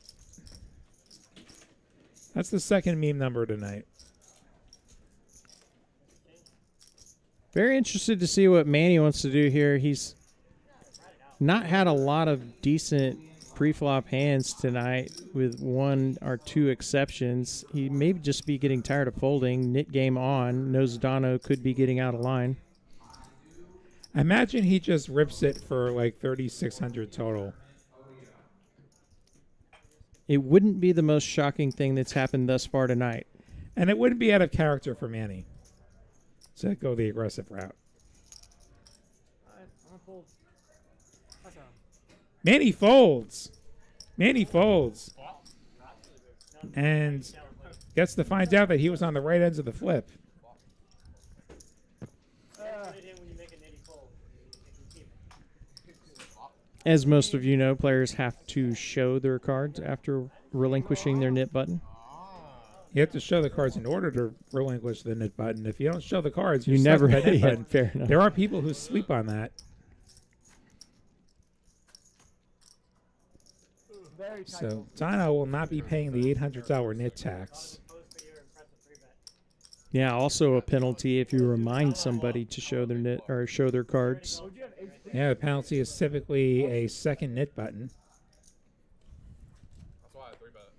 That's the second meme number tonight. Very interested to see what Manny wants to do here. He's not had a lot of decent pre-flop hands tonight with 1 or 2 exceptions. He may just be getting tired of folding. Knit game on. Knows Dono could be getting out of line. Imagine he just rips it for like 3,600 total. It wouldn't be the most shocking thing that's happened thus far tonight. And it wouldn't be out of character for Manny to go the aggressive route. Alright, I'm gonna fold. That's all. Manny folds. Manny folds. and gets to find out that he was on the right ends of the flip. Put it in when you make a nitty fold. If you keep it. As most of you know, players have to show their cards after relinquishing their nit button. You have to show the cards in order to relinquish the nit button. If you don't show the cards, You you're stuck never with that nit yeah, button. fair enough. There are people who sleep on that. Very tight. So Dino will not be paying the $800 nit tax. Opposed to your impressive 3-bet. Yeah, also a penalty if you remind somebody to show their nit or show their cards. Oh, do you have ace queen? Yeah, the penalty is typically a second nit button. That's why I 3-bet.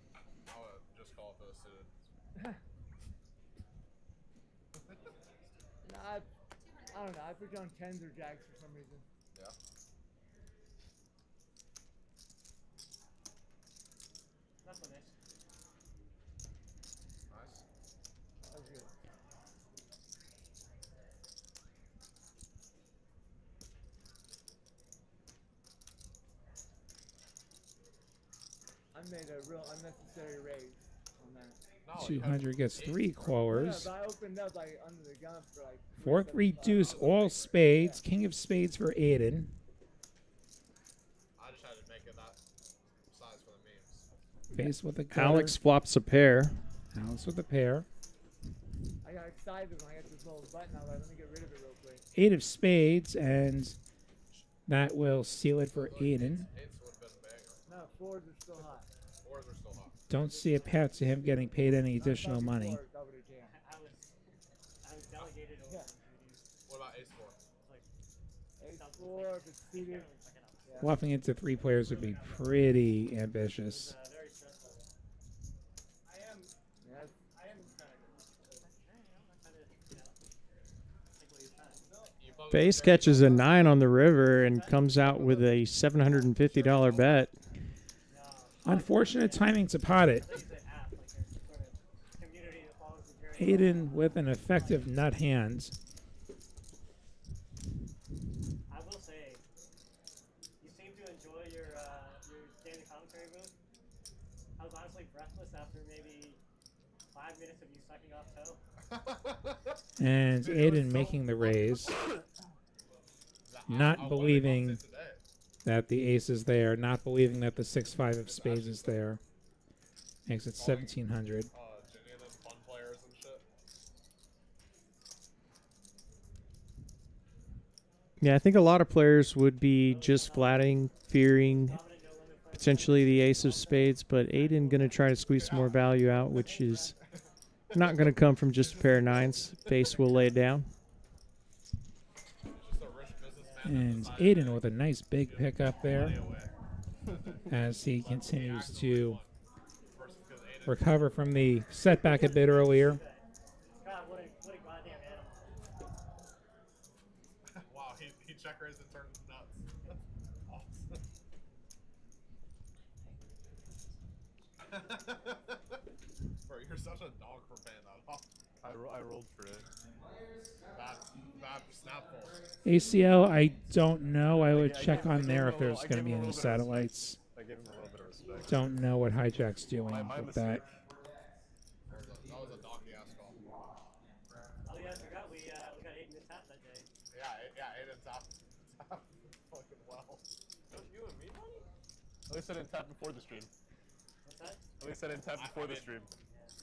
I would just call it for the suited. Nah, I don't know. I put you on tens or jacks for some reason. Yeah. That's one nice. Nice. That was good. I made a real unnecessary raise on that. No, you have 200 gets 3 Yeah, callers. but I opened up like under the gun for like 4-3 deuce, all spades. King of spades for Aiden. I just had to make it that size for the memes. Face with a gutter. Alex flops a pair. Alex with a pair. I got excited when I got this little button. I was like, let me get rid of it real quick. 8 of spades, and that will seal it for Aiden. Eights would have been a banger. No, fours are still hot. Fours are still hot. Don't see a path to him getting paid any additional money. Fours, double the jam. I was delegated over Yeah. duties. What about ace 4? Ace four, if it's suited. Check it out. Yeah. Bluffing into 3 players would be pretty ambitious. Very stressful. I am Yeah, that's- kind of good. I'm kind of, take what you're trying. Face catches a 9 on the river and comes out with a $750 bet. Unfortunate timing to pot it. It's the app, like a sort of community that follows the journey. Aiden with an effective nut hand. I will say, you seem to enjoy your daily commentary booth. I was honestly breathless after maybe 5 minutes of you sucking off toe. And Aiden making the raise. Not believing that the ace is there. Not believing that the 6-5 of spades is there. Makes it 1,700. Ginny and them fun players and shit. Yeah, I think a lot of players would be just flatting, fearing potentially the ace of spades, but Aiden going to try to squeeze some more value out, which is not going to come from just a pair of 9s. Face will lay it down. Just a rich businessman. And Aiden with a nice big pickup there as he continues to recover from the setback a bit earlier. God, what a goddamn animal. Wow, he check raised and turned nuts. Awesome. Bro, you're such a dog for paying that off. I rolled for it. Bad snapful. ACL, I don't know. I would check on there if there's going to be any satellites. I gave him a little bit of respect. Don't know what Hijack's doing My with that. mistake. That was a donkey ass call. Oh yeah, I forgot we got 8 in the tap that day. Yeah, Aiden's top fucking well. Don't you and me, buddy? At least I didn't tap before the stream. What's that? At least I didn't tap before the stream.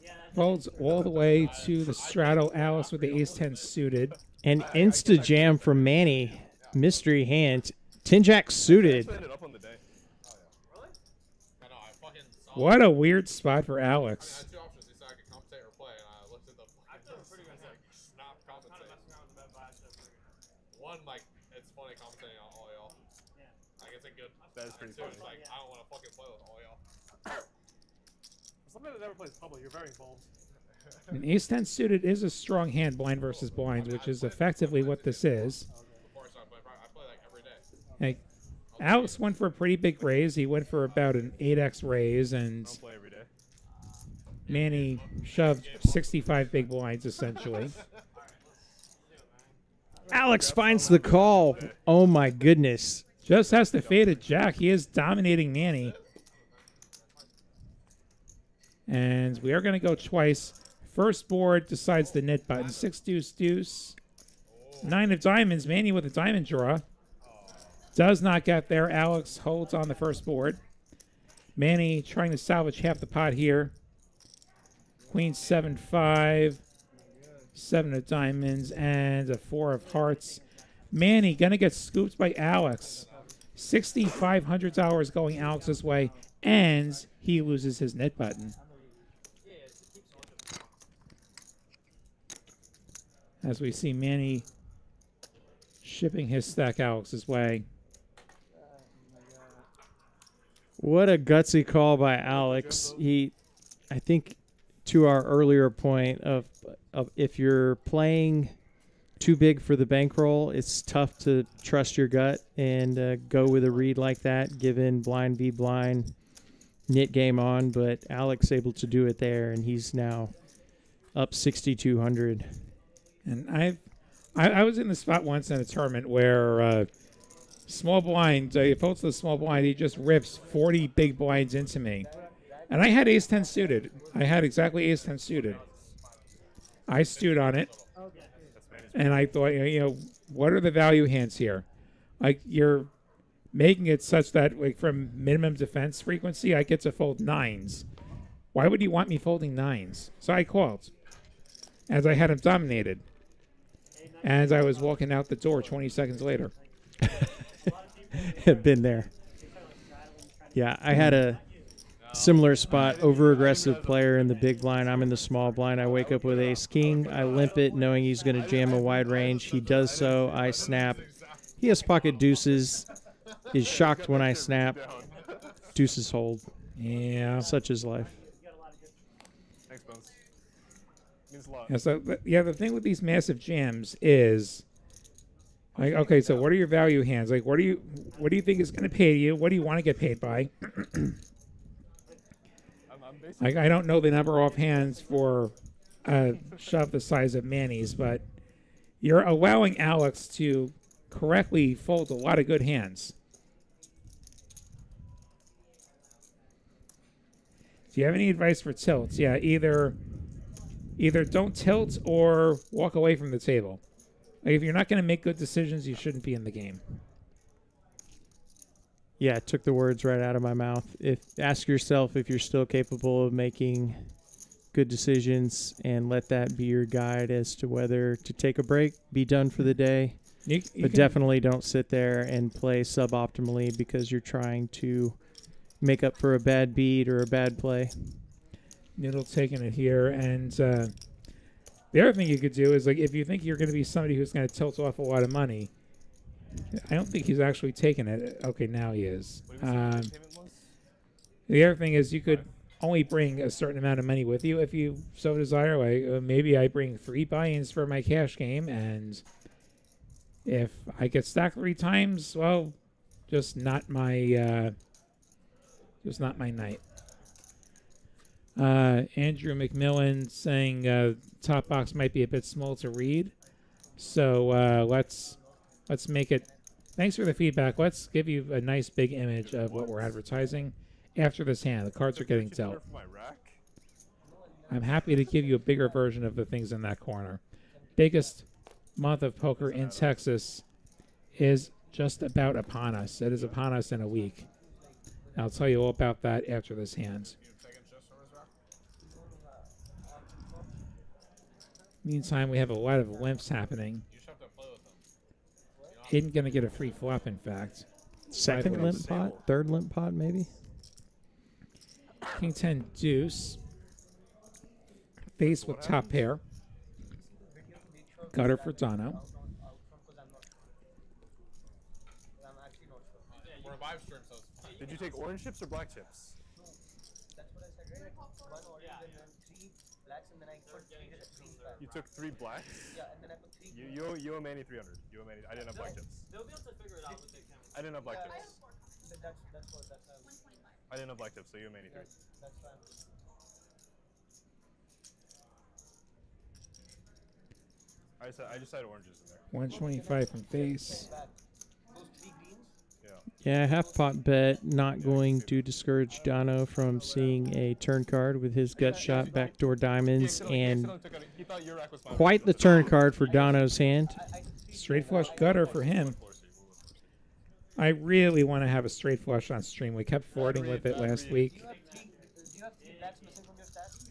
Yeah, that's Folds all the way to the straddle. Alice with the ace-10 suited. An insta jam from Manny. Mystery hand. 10-jack suited. I ended up on the day. I know, I fucking saw What a weird spot for I Alex. had 2 options. He said I could commentate or play, and I looked at the fucking snap commentate. One, like, it's funny commentating on all y'all. Yeah. Like, it's a good. That is pretty two, funny. it's like, I don't want to fucking play with all y'all. Somebody that never plays public, you're very involved. An ace-10 suited is a strong hand, blind versus blinds, which is effectively what this is. Before I started playing, I play like every day. Like, Alex went for a pretty big raise. He went for about an 8x raise, and I don't play every day. Manny shoved 65 big blinds, essentially. Alex finds the call. Oh my goodness. Just has to fade a jack. He is dominating Manny. And we are going to go twice. First board decides the knit button. 6 deuce deuce. 9 of diamonds. Manny with a diamond draw. Does not get there. Alex holds on the first board. Manny trying to salvage half the pot here. Queen 7-5. 7 of diamonds and a 4 of hearts. Manny gonna get scooped by Alex. $6,500 going Alex's way, and he loses his knit button. As we see Manny shipping his stack Alex's way. What a gutsy call by Alex. I think, to our earlier point of if you're playing too big for the bankroll, it's tough to trust your gut and go with a read like that, given blind v blind, knit game on. But Alex able to do it there, and he's now up 6,200. And I was in the spot once in a tournament where small blind, he folds the small blind, he just rips 40 big blinds into me. And I had ace-10 suited. I had exactly ace-10 suited. I stewed on it. And I thought, what are the value hands here? Like, you're making it such that, like, from minimum defense frequency, I get to fold 9s. Why would you want me folding 9s? So I called. As I had him dominated. As I was walking out the door 20 seconds later. Been there. Yeah, I had a similar spot, over-aggressive player in the big blind. I'm in the small blind. I wake up with ace-king. I limp it knowing he's going to jam a wide range. He does so. I snap. He has pocket deuces. Is shocked when I snap. Deuces hold. Yeah. Such is life. Thanks, Bones. Means a lot. Yeah, so, the thing with these massive jams is, like, okay, so what are your value hands? Like, what do you think is going to pay you? What do you want to get paid by? Like, I don't know the number offhand for a shove the size of Manny's, but you're allowing Alex to correctly fold a lot of good hands. Do you have any advice for tilts? Yeah, either don't tilt or walk away from the table. Like, if you're not going to make good decisions, you shouldn't be in the game. Yeah, it took the words right out of my mouth. Ask yourself if you're still capable of making good decisions, and let that be your guide as to whether to take a break, be done for the day. But definitely don't sit there and play suboptimally because you're trying to make up for a bad beat or a bad play. Noodle taking it here, and the other thing you could do is, like, if you think you're going to be somebody who's going to tilt off a lot of money, I don't think he's actually taking it. Okay, now he is. The other thing is, you could only bring a certain amount of money with you if you so desire. Like, maybe I bring 3 buy-ins for my cash game, and if I get stacked 3 times, well, just not my night. Andrew McMillan saying top box might be a bit small to read, so let's make it. Thanks for the feedback. Let's give you a nice big image of what we're advertising after this hand. The cards are getting dealt. I'm happy to give you a bigger version of the things in that corner. Biggest month of poker in Texas is just about upon us. It is upon us in a week. I'll tell you all about that after this hand. Meantime, we have a lot of limps happening. Isn't going to get a free flop, in fact. Second limp pot? Third limp pot, maybe? King 10 deuce. Face with top pair. Gutter for Dono. Did you take orange chips or black chips? You took 3 blacks? Yeah, and then I put 3. You owe Manny 300. You owe Manny. I didn't have black chips. They'll be able to figure it out with the camera. I didn't have black chips. I didn't have black chips, so you owe Manny 3. That's fine. I just had oranges in there. 125 from face. Yeah. Yeah, half pot bet, not going to discourage Dono from seeing a turn card with his gut shot, backdoor diamonds, and quite the turn card for Dono's hand. Straight flush gutter for him. I really want to have a straight flush on stream. We kept flirting with it last week.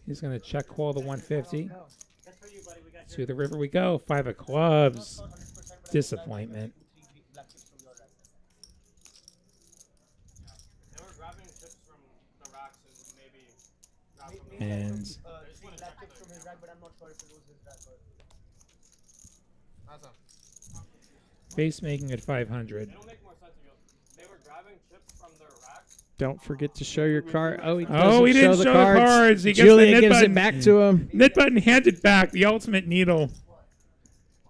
He's going to check call the 150. To the river we go. 5 of clubs. Disappointment. And face making at 500. Don't forget to show your card. Oh, he Oh, he doesn't didn't show show the the cards. cards. He gets Julia the knit gives button. it back to him. Knit button handed back. The ultimate needle.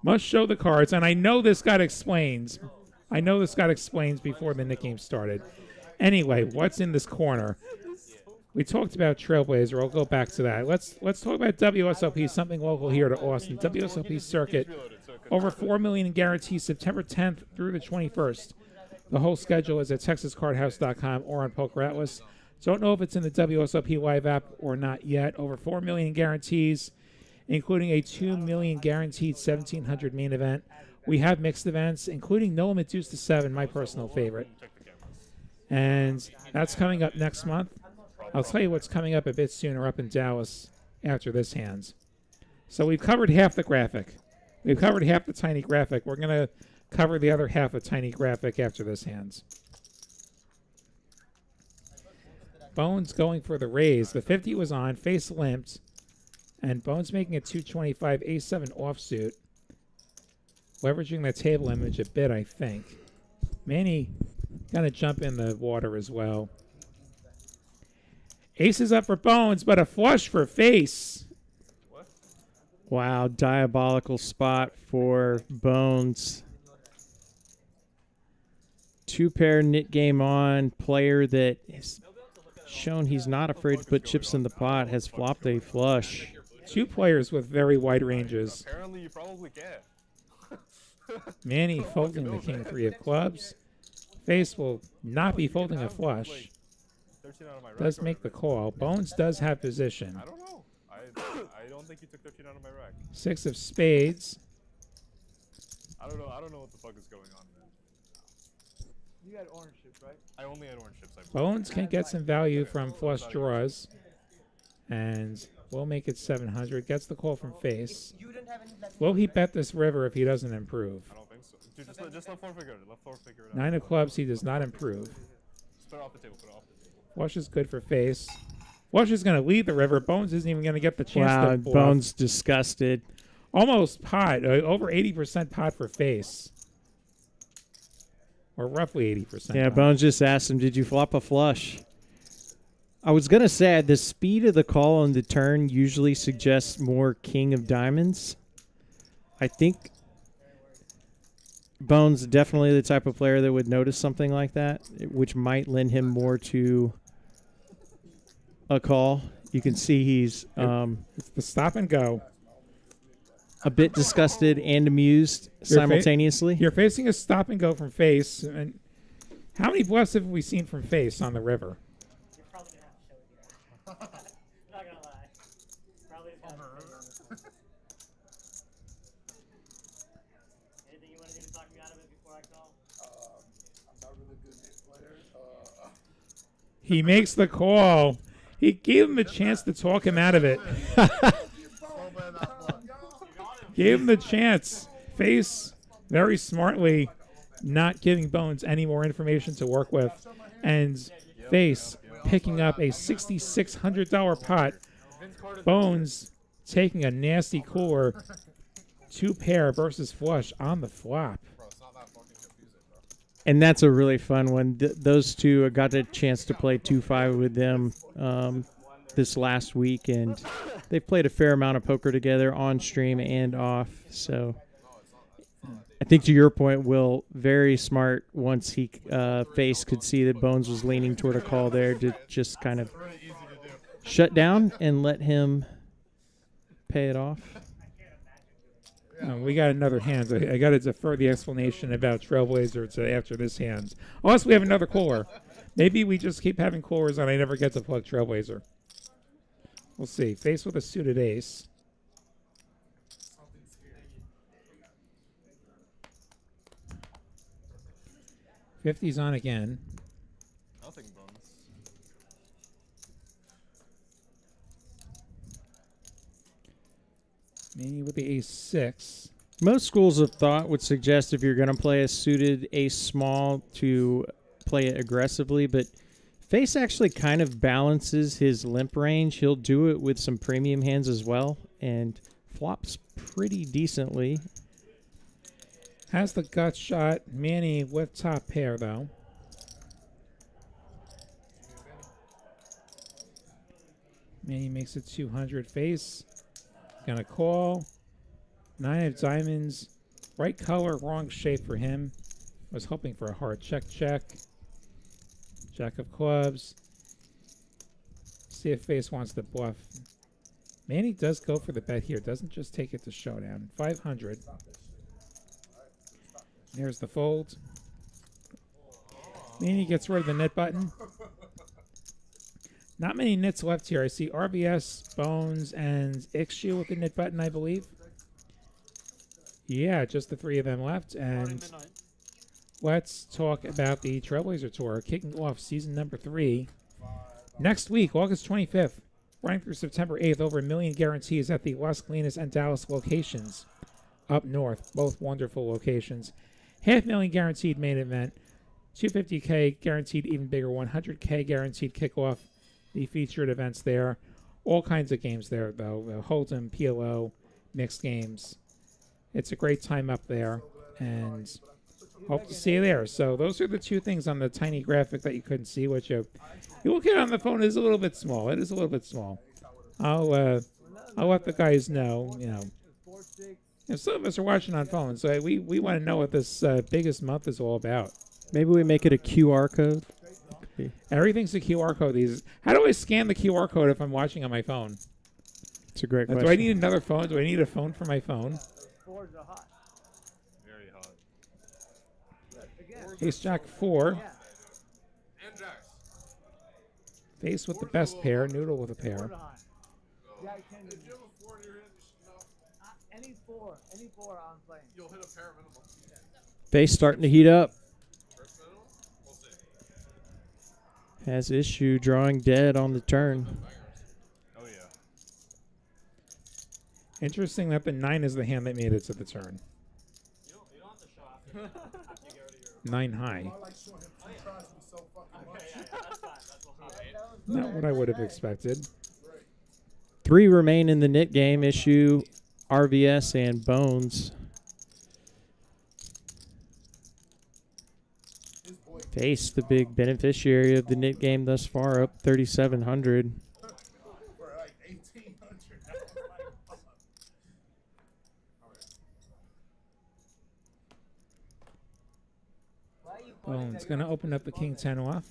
Must show the cards. And I know this got explained. I know this got explained before the knit game started. Anyway, what's in this corner? We talked about Trailblazer. I'll go back to that. Let's talk about WSOP, something local here to Austin. WSOP circuit. Over 4 million in guarantees September 10th through the 21st. The whole schedule is at TexasCardHouse.com or on Poker Atlas. Don't know if it's in the WSOP Live app or not yet. Over 4 million guarantees, including a 2 million guaranteed 1,700 main event. We have mixed events, including No Limit Deuce to 7, my personal favorite. And that's coming up next month. I'll tell you what's coming up a bit sooner up in Dallas after this hands. So we've covered half the graphic. We've covered half the tiny graphic. We're going to cover the other half of tiny graphic after this hands. Bones going for the raise. The 50 was on, face limped, and Bones making a 225, A7 offsuit. Leveraging the table image a bit, I think. Manny gonna jump in the water as well. Ace is up for Bones, but a flush for face. Wow, diabolical spot for Bones. 2-pair knit game on. Player that has shown he's not afraid to put chips in the pot has flopped a flush. 2 players with very wide ranges. Apparently, you probably can. Manny folding the king 3 of clubs. Face will not be folding a flush. Does make the call. Bones does have position. I don't know. I don't think you took 13 out of my rack. 6 of spades. I don't know what the fuck is going on, man. You had orange chips, right? I only had orange chips. I believe. Bones can get some value from flush draws. And we'll make it 700. Gets the call from face. Will he bet this river if he doesn't improve? I don't think so. Dude, just let floor figure it. Let floor figure it out. 9 of clubs, he does not improve. Just put it off the table. Put it off the table. Flush is good for face. Flush is going to lead the river. Bones isn't even going to get the chance Wow, to bluff. Bones disgusted. Almost pot. Over 80% pot for face. Or roughly 80%. Yeah, pot. Bones just asked him, did you flop a flush? I was going to say, the speed of the call on the turn usually suggests more king of diamonds. I think Bones is definitely the type of player that would notice something like that, which might lend him more to a call. You can see he's It's the stop and go. a bit disgusted and amused simultaneously. You're facing a stop and go from face. And how many bluffs have we seen from face on the river? You're probably gonna have to show it here. Not gonna lie. Probably just gotta show it. Anything you want to do to talk me out of it before I call? I'm not really good at player. He makes the call. He gave him a chance to talk him out of it. Gave him the chance. Face very smartly not giving Bones any more information to work with. And face picking up a $6,600 pot. Bones taking a nasty cooler. 2-pair versus flush on the flop. Bro, it's not that fucking confusing, bro. And that's a really fun one. Those two, I got a chance to play 2-5 with them this last week, and they've played a fair amount of poker together on stream and off. So I think to your point, Will, very smart once he face could see that Bones was leaning toward a call there to just kind of shut down and let him pay it off. We got another hand. I got to defer the explanation about Trailblazer to after this hand. Unless we have another caller. Maybe we just keep having callers and I never get to plug Trailblazer. We'll see. Face with a suited ace. 50's on again. Nothing, Bones. Maybe with the ace 6. Most schools of thought would suggest if you're going to play a suited ace small to play it aggressively, but Face actually kind of balances his limp range. He'll do it with some premium hands as well and flops pretty decently. Has the gut shot. Manny with top pair, though. Manny makes it 200 face. Gonna call. 9 of diamonds. Right color, wrong shape for him. Was hoping for a hard check. Jack of clubs. See if Face wants to bluff. Manny does go for the bet here. Doesn't just take it to showdown. 500. There's the fold. Manny gets rid of the knit button. Not many knits left here. I see RBS, Bones, and Ixu with the knit button, I believe. Yeah, just the 3 of them left. And let's talk about the Trailblazer Tour, kicking off season number 3. Next week, August 25th, running through September 8th, over 1 million guarantees at the Las Colinas and Dallas locations. Up north, both wonderful locations. 500,000 guaranteed main event. 250K guaranteed even bigger. 100K guaranteed kickoff. The featured events there. All kinds of games there, though. Hold'em, PLO, mixed games. It's a great time up there, and hope to see you there. So those are the 2 things on the tiny graphic that you couldn't see, which you will get on the phone. It is a little bit small. It is a little bit small. I'll let the guys know, you know. Some of us are watching on phones, so we want to know what this biggest month is all about. Maybe we make it a QR code. Everything's a QR code. How do I scan the QR code if I'm watching on my phone? It's a great question. Do I need another phone? Do I need a phone for my phone? Fours are hot. Very hot. Ace Jack 4. And jacks. Face with the best pair. Noodle with a pair. Fours are hot. Jack 10 is If you have a 4 in your hand, you should know. any four I'm playing. You'll hit a pair minimum. Face starting to heat up. First minimum? We'll see. Has issue drawing dead on the turn. Oh, yeah. Interesting that the 9 is the hand that made it to the turn. You don't have to show after you get rid of your. 9 high. Okay, yeah, that's fine. That's what Not what I would have expected. 3 remain in the knit game. Issue, RVS, and Bones. Face, the big beneficiary of the knit game thus far, up 3,700. Bones going to open up the King 10 off.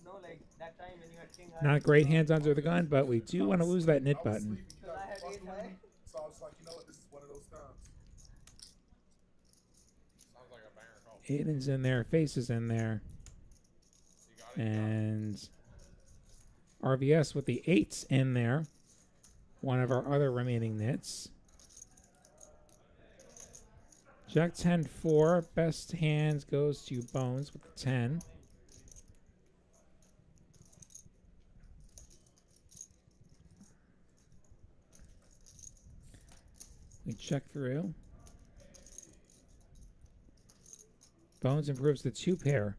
No, like that time when you had king high. Not great hands under the gun, but we do want to lose that knit button. Because I had 8 high. So I was like, you know what? This is one of those times. Sounds like a banger call. Aiden's in there. Face is in there. You got it. And RVS with the 8s in there. One of our other remaining knits. Jack 10-4. Best hands goes to Bones with the 10. We check through. Bones improves the 2 pair.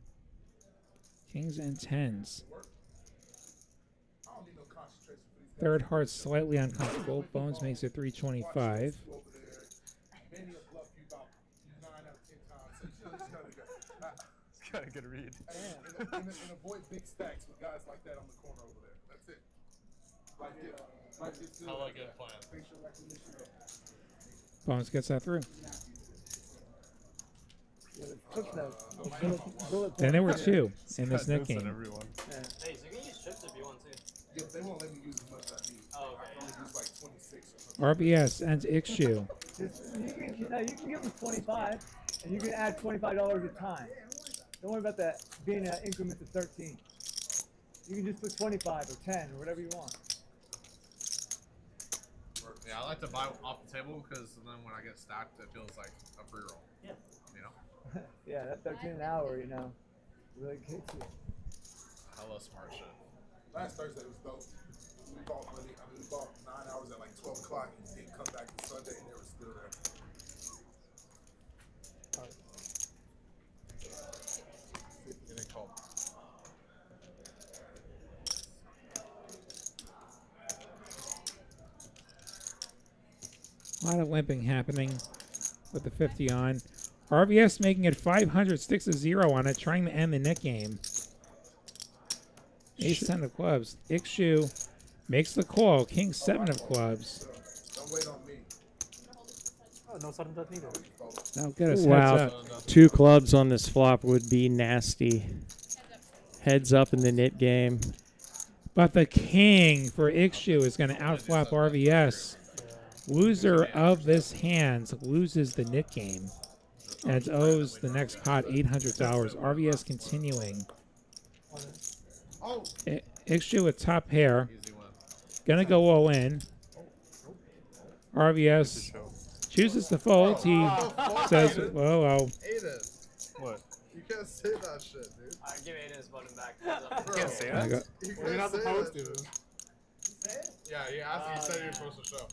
Kings and 10s. Third heart slightly uncomfortable. Bones makes it 325. Got a good read. And avoid big stacks with guys like that on the corner over there. That's it. Right there. I like it. Plan. Bones gets that through. And there were 2 in this net game. Everyone. Hey, so you can use chips if you want to. Yeah, they won't let me use as much as I need. Oh, I okay. only use like 26 or something. RBS and Ixu. You can give them 25, and you can add $25 a time. Don't worry about that being an increment of 13. You can just put 25 or 10 or whatever you want. Yeah, I like to buy off the table because then when I get stacked, it feels like a free roll. Yeah. You know? Yeah, that 13 an hour, really kicks you. Hella smart shit. Last Thursday was dope. We bought money. We bought 9 hours at like 12 o'clock and didn't come back to Sunday and they were still there. Getting called. A lot of limping happening with the 50 on. RVS making it 500, sticks a 0 on it, trying to end the net game. Ace 10 of clubs. Ikshu makes the call. King 7 of clubs. Don't wait on me. Oh, no sudden death neither. Now get us Wow, heads up. 2 clubs on this flop would be nasty. Heads up in the nit game. But the king for Ikshu is going to outflop RVS. Loser of this hand loses the nit game and owes the next pot $800. RVS continuing. Ikshu with top pair. Gonna go all in. RVS chooses to fold. He says, whoa. Aiden. What? You can't say that shit, dude. I give Aiden his button back. You can't say I that. got- You're not supposed to. Yeah, you asked. You said you were supposed to show.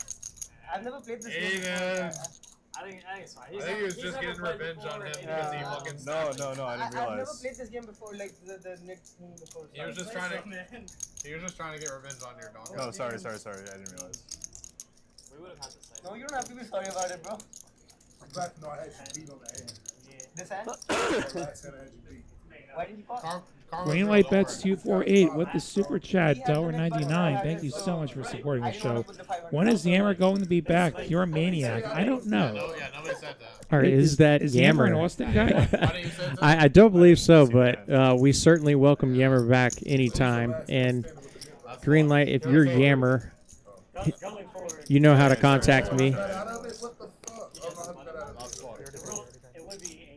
I've never played this Aiden. game. I think it's fine. I think he was just getting revenge on him because he fucking No, I didn't I've never realize. played this game before, like the Knicks thing before. He was just trying to. He was just trying to get revenge on your dog. Oh, sorry. I didn't realize. We would have had to say. No, you don't have to be sorry about it, bro. I'm glad to know I had you beat on the hand. This hand? Last hand I had you beat. Why didn't you call? Greenlight bets 248 with the super chat $1.99. Thank you so much for supporting the show. When is Yammer going to be back? You're a maniac. I don't know. Yeah, nobody said that. Or is that Yammer an Yammer? Austin guy? Why didn't you say that? I don't believe so, but we certainly welcome Yammer back anytime. And Greenlight, if you're Yammer, Going forward, you know how to contact me. What the fuck? it would be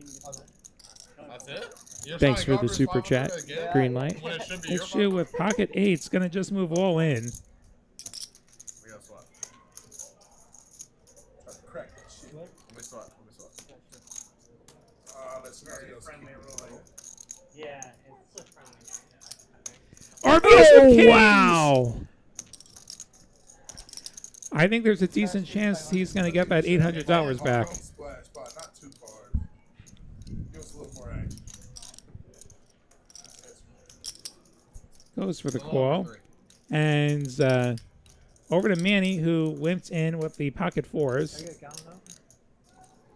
That's it? You're Thanks trying for to the go super for chat, 500 again? Greenlight. When it should be your Ikshu fault? with pocket eights gonna just move all in. We got swap. That's crack that shit. Let me swap. Let's see. friendly rule. Yeah, it's a friendly. RBS with kings! Wow. I think there's a decent chance he's gonna get that $800 back. Splash spot, not too hard. Give us a little more action. Goes for the call. And over to Manny, who limped in with the pocket fours.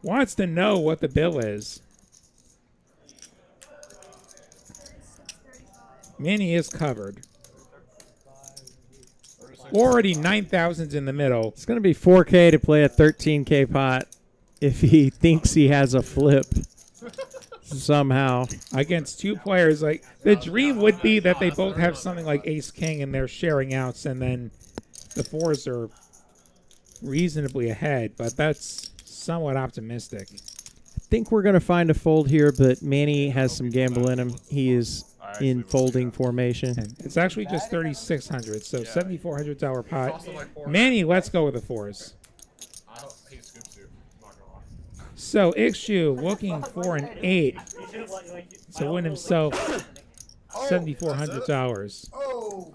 Wants to know what the bill is. Manny is covered. Already 9,000's in the middle. It's going to be 4K to play a 13K pot if he thinks he has a flip somehow. Against 2 players. Like the dream would be that they both have something like ace king and they're sharing outs, and then the fours are reasonably ahead, but that's somewhat optimistic. I think we're going to find a fold here, but Manny has some gamble in him. He is in folding formation. And it's actually just 3,600, so $7,400 pot. Manny, let's go with the fours. I hope he scoops you. I'm not gonna lie. So Ikshu looking for an 8 to win himself $7,400. Oh!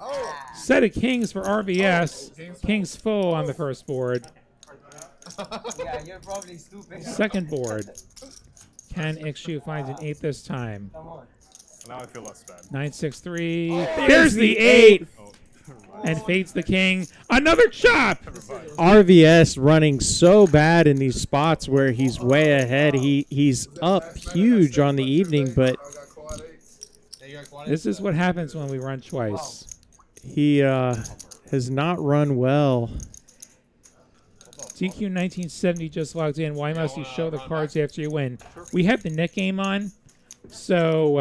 Set of kings for RVS. Kings full on the first board. Yeah, you're probably stupid. Second board. Can Ikshu find an 8 this time? Come on. Now I feel less bad. 963. There's the 8! And fades the king. Another chop! RVS running so bad in these spots where he's way ahead. He's up huge on the evening, but This is what happens when we run twice. he has not run well. TQ 1970 just logged in. Why must you show the cards after you win? We have the net game on. So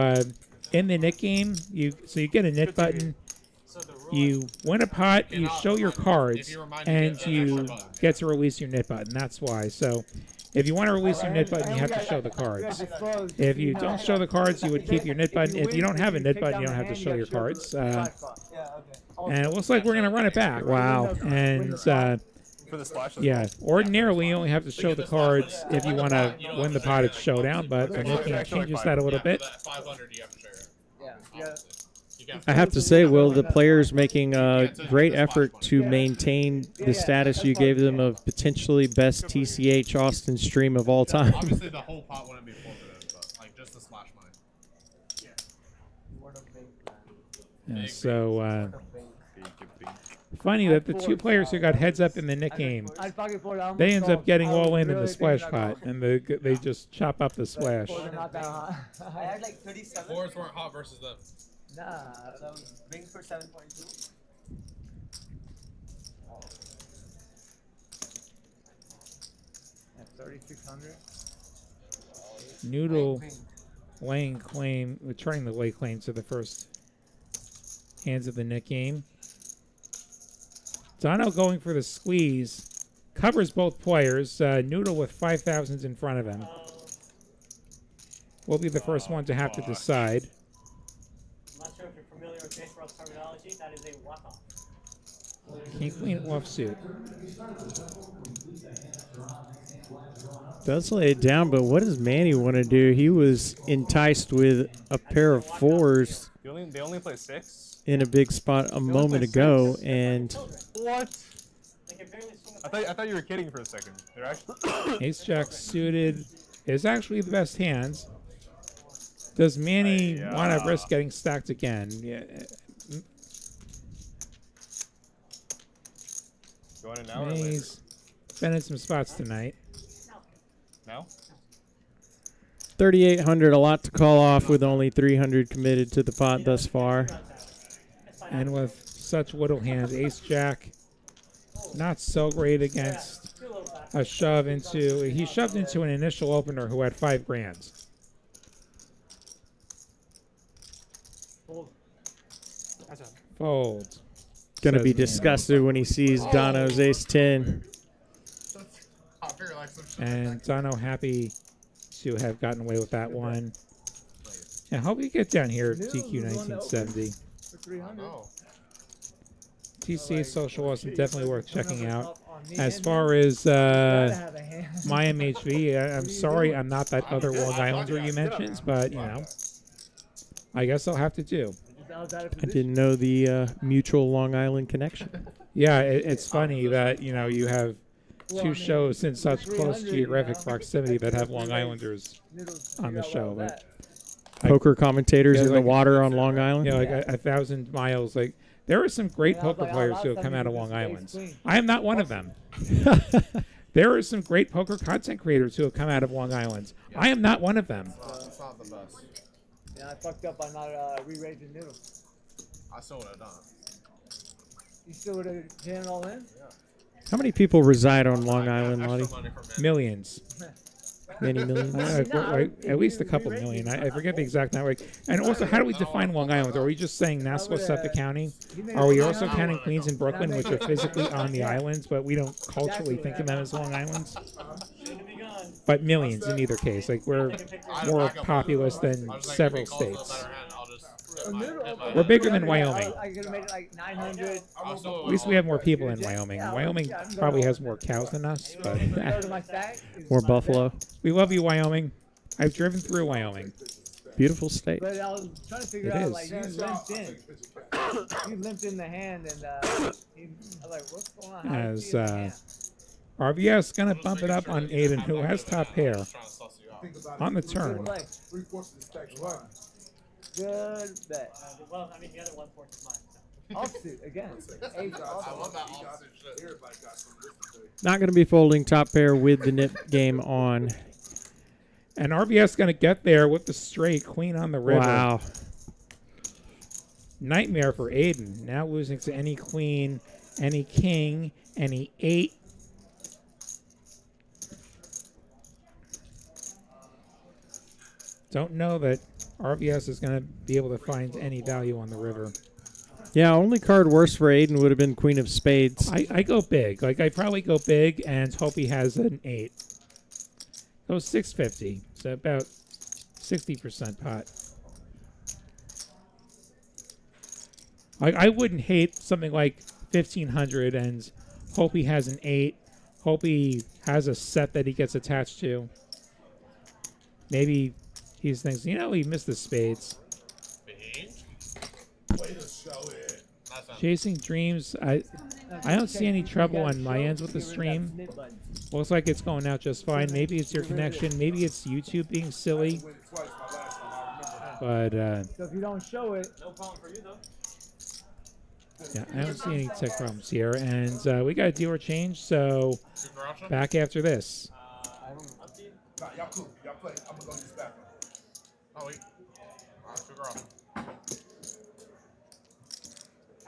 in the net game, you get a net button. So the You win a pot, you show your cards, and you get to release your nit button. That's why. So if you want to release your nit button, you have to show the cards. If you don't show the cards, you would keep your nit button. If you don't have a nit button, you don't have to show your cards. And it looks like we're going to run it back. Wow. And For the splash. yeah, ordinarily you only have to show the cards if you want to win the pot at showdown, but the new game changes that a little bit. 500, you have to show your. I have to say, Will, the players making a great effort to maintain the status you gave them of potentially best TCH Austin stream of all time. Obviously, the whole pot wouldn't be forfeited, but like just the splash money. Yeah, so funny that the two players who got heads up in the Nick game, they end up getting all in the splash pot, and they just chop up the splash. I had like 37. Fours weren't hot versus them. Nah, that was wings for 7.2. At 3,600. Noodle laying claim, trying to lay claim to the first hands of the Nick game. Dono going for the squeeze, covers both players. Noodle with 5,000s in front of him. Will be the first one to have to decide. I'm not sure if you're familiar with baseball terminology. That is a walk-off. King Queen offsuit. Does lay it down, but what does Manny want to do? He was enticed with a pair of fours They only play 6? in a big spot a moment ago, and What? They can barely swing a I thought you were kidding for a second. They're actually. Ace Jack suited is actually the best hands. Does Manny want to risk getting stacked again? Yeah. Going in now or later? Manny's been in some spots tonight. Now? 3,800, a lot to call off with only 300 committed to the pot thus far. And with such little hands, Ace Jack not so great against a shove into. He shoved into an initial opener who had 5 grand. Fold. Gonna says be Manny. disgusted when he sees Dono's ace 10. I figure like some shit. And Dono happy to have gotten away with that one. And hope you get down here, TQ 1970. For 300. No. TCH Social Austin definitely worth checking out. As far as Gotta have a hand. my MHV, I'm sorry I'm not that other Long Islander you mentioned, but you know, I guess I'll have to do. I didn't know the mutual Long Island connection. Yeah, it's funny that you know you have two shows in such close geographic proximity that have Long Islanders on the show. But Poker commentators Yeah, in the like- water on Long Island. you know, like a 1,000 miles. Like there are some great poker players who have come out of Long Island. I am not one of them. There are some great poker content creators who have come out of Long Island. I am not one of them. It's not the best. Yeah, I fucked up by not re-raising noodle. I still would have done. You still would have jammed all in? How many people reside on Long Island, Lottie? Extra money for men. Millions. Many millions. At least a couple million. I forget the exact number. And also, how do we define Long Island? Are we just saying Nassau, Suffolk County? Are we also counting Queens and Brooklyn, which are physically on the islands, but we don't culturally think of them as Long Islands? Shouldn't be gone. But millions in either case. Like we're more populous than several states. We're bigger than Wyoming. I could have made it like 900. At least we have more people in Wyoming. Wyoming probably has more cows than us, but Go to my stack. Or Buffalo. we love you, Wyoming. I've driven through Wyoming. Beautiful state. But I was trying to figure It out, is. like, you limped in. You limped in the hand, and I was like, what's going on? How did As you get in the hand? RBS gonna bump it up on Aiden, who has top pair on the Good turn. play. 3/4 of the stack's mine. Good bet. Well, I mean, the other 1/4 is mine. So. Offsuit again. Ace I offsuit. love that offsuit shit. Everybody got some today. Not going to be folding top pair with the nip game on. And RBS gonna get there with the straight queen on the river. Wow. Nightmare for Aiden. Now losing to any queen, any king, any 8. Don't know that RBS is going to be able to find any value on the river. Yeah, only card worse for Aiden would have been Queen of Spades. I go big. Like, I probably go big and hope he has an 8. Go 650. So about 60% pot. I wouldn't hate something like 1500 and hope he has an 8. Hope he has a set that he gets attached to. Maybe he thinks, you know, he missed the spades. Way to show it. Chasing Dreams. I don't see any trouble on my ends with the stream. Looks like it's going out just fine. Maybe it's your connection. Maybe it's YouTube being silly. But So if you don't show it, No problem for you though. yeah, I don't see any tech problems here. And we got a dealer change, so back after this. Up to you. Nah, y'all cool. Y'all play. I'm gonna go use back. Oh, wait. Alright, figure out.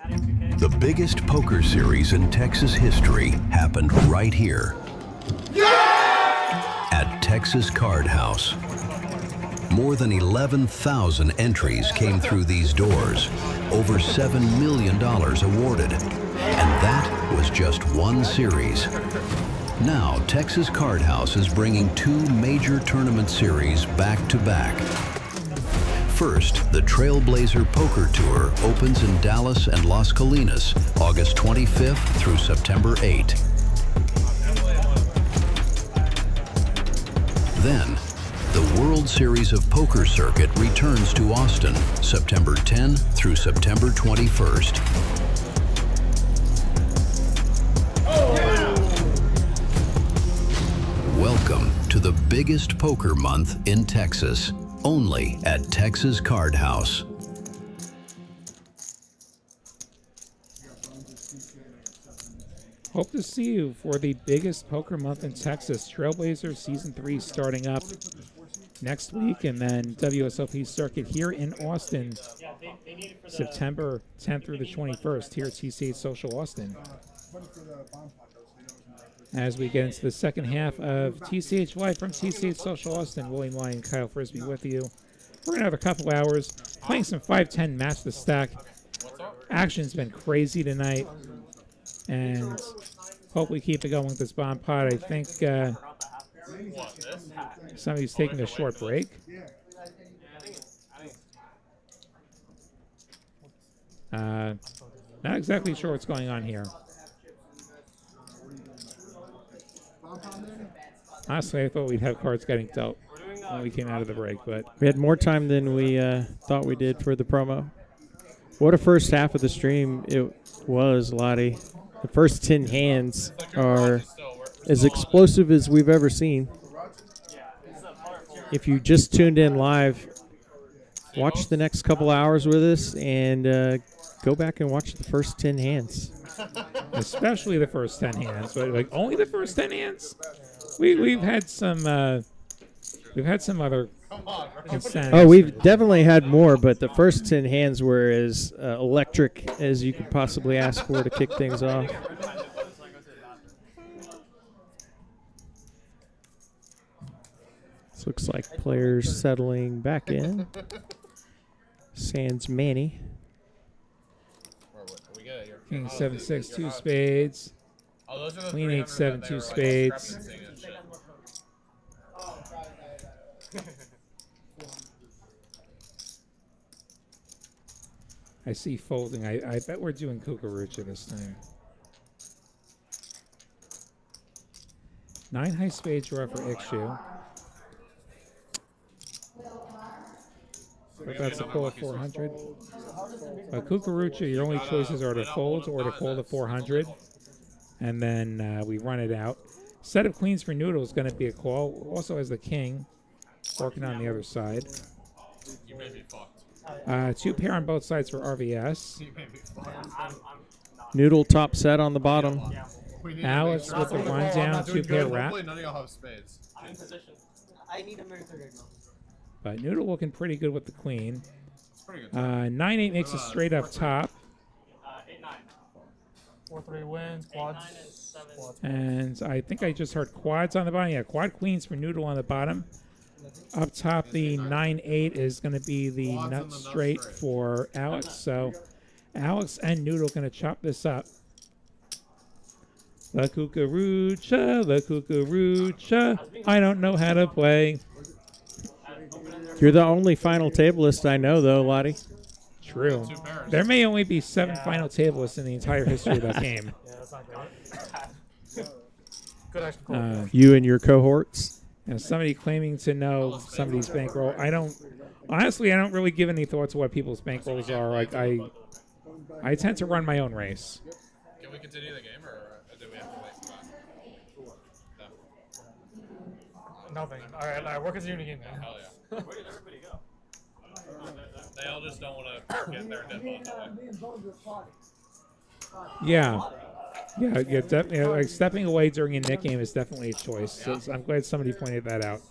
Adding 2K. The biggest poker series in Texas history happened right here at Texas Card House. More than 11,000 entries came through these doors, over $7 million awarded, and that was just one series. Now, Texas Card House is bringing 2 major tournament series back to back. First, the Trailblazer Poker Tour opens in Dallas and Las Colinas, August 25th through September 8. Then, the World Series of Poker Circuit returns to Austin, September 10 through September 21st. Welcome to the biggest poker month in Texas, only at Texas Card House. Hope to see you for the biggest poker month in Texas. Trailblazer Season 3 starting up next week, and then WSOP Circuit here in Austin, Yeah, they need it for the September 10th through the 21st here at TCH Social Austin. As we get into the second half of TCH Live from TCH Social Austin, William Lyon and Kyle Frisbee with you. We're going to have a couple hours playing some 5-10 Match the Stack. Action's been crazy tonight, and hope we keep it going with this bomb pot. I think somebody's taking a short break. Not exactly sure what's going on here. Honestly, I thought we'd have cards getting dealt when we came out of the break, but We had more time than we thought we did for the promo. What a first half of the stream it was, Lottie. The first 10 hands are as explosive as we've ever seen. If you just tuned in live, watch the next couple hours with us and go back and watch the first 10 hands. especially the first 10 hands. But like only the first 10 hands. We've had some other incentives. Oh, we've definitely had more, but the first 10 hands were as electric as you could possibly ask for to kick things off. This looks like players settling back in. Sans Manny. We get it here. King 7-6 2 spades. Oh, those are the Queen 300 8-7 that 2 they were, like, spades. discrepancy and shit. I see folding. I bet we're doing Cucaracha this time. 9 high spades draw for Ixu. But that's a pull of 400. Cucaracha, your only choices are to fold or to call the 400. And then we run it out. Set of queens for Noodle is going to be a call. Also has the king working on the other side. You may be fucked. 2 pair on both sides for RVS. You may be fucked. Noodle top set on the bottom. We need Alex to make with the sure. rundown, I'm not doing 2 pair good. wrap. Hopefully none of y'all have spades. I'm in position. I need America right now. But Noodle looking pretty good with the queen. It's pretty good. 9-8 makes it straight up top. 8-9. 4-3 wins, 8-9 quads. and 7. And I think I just heard quads on the bottom. Yeah, quad queens for Noodle on the bottom. Up top, the 9-8 is going to be the Quads nut and the nut straight straight. for Alex. So Alex and Noodle gonna chop this up. La cucaracha, la cucaracha. I don't know how to play. You're the only final tableist I know, though, Lottie. True. There may only be 7 final tablists in the entire history of that game. Yeah, that's not great. Good action call. You and your cohorts. Somebody claiming to know somebody's bankroll. I don't really give any thought to what people's bankrolls are. Like I tend to run my own race. Can we continue the game, or do we have to wait for that? No. Nothing. All right, we're continuing the game now. Hell yeah. Where did everybody go? They all just don't want to get their dead bone that way. Yeah. Definitely. Like stepping away during a net game is definitely a choice. So I'm glad somebody pointed that out.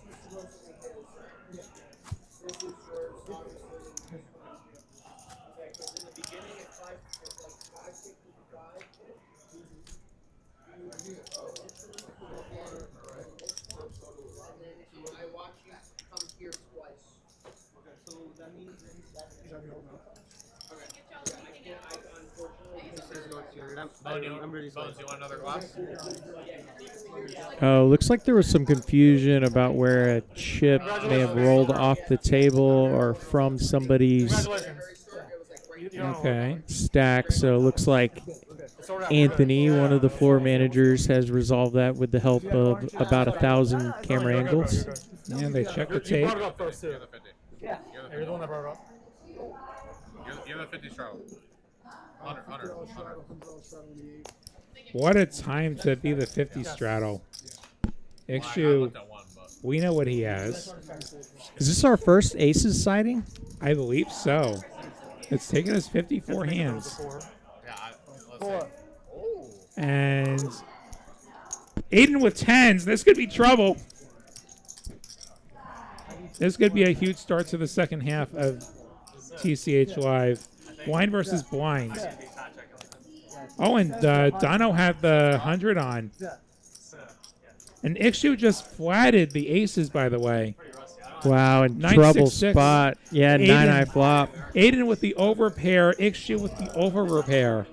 Bones, you want another glass? Oh, looks like there was some confusion about where a chip may have rolled off the table or from somebody's Okay. stack. So it looks like Anthony, one of the floor managers, has resolved that with the help of about 1,000 camera angles. And they check the You tape. brought it up first, too. You're the 50. Yeah. You're the one that brought it up. You're the 50 straddle. 100. What a time to be the 50 straddle. I Ixu, looked at one, but we know what he has. Is this our first aces sighting? I believe so. It's taken us 54 hands. yeah, let's see. And Aiden with 10s. This could be trouble. This could be a huge start to the second half of TCH Live. Blind versus blind. Oh, and Dono had the 100 on. And Ixu just flatted the aces, by the way. Wow, in 9, trouble 6, 6. spot. Yeah, Aiden. 9-eye flop. Aiden with the over pair. Ixu with the over repair.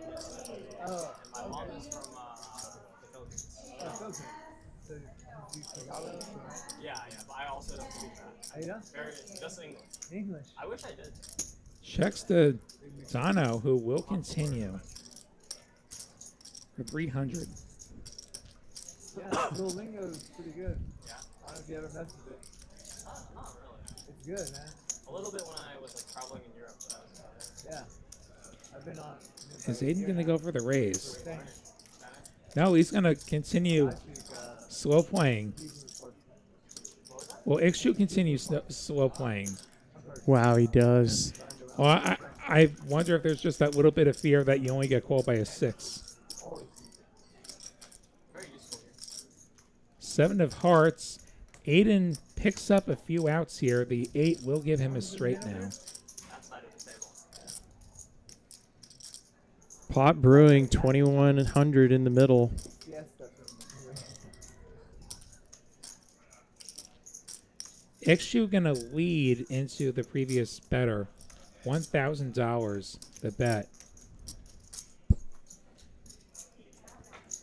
Yeah, but I also don't speak that. Are you done? Just English. I wish I did. Checks to Dono, who will continue for 300. Yeah, Duolingo is pretty good. Yeah. I don't know if you ever messed with it. Not really. It's good, man. A little bit when I was traveling in Europe, but that was about it. Yeah. I've been on. Is Aiden going to go for the raise? No, he's going to continue slow playing. Well, Ixu continues slow playing. Wow, he does. Well, I wonder if there's just that little bit of fear that you only get called by a 6. 7 of hearts. Aiden picks up a few outs here. The 8 will give him a straight now. Pot brewing, 2,100 in the middle. Yes, Ixu gonna lead into the previous better. $1,000 the bet.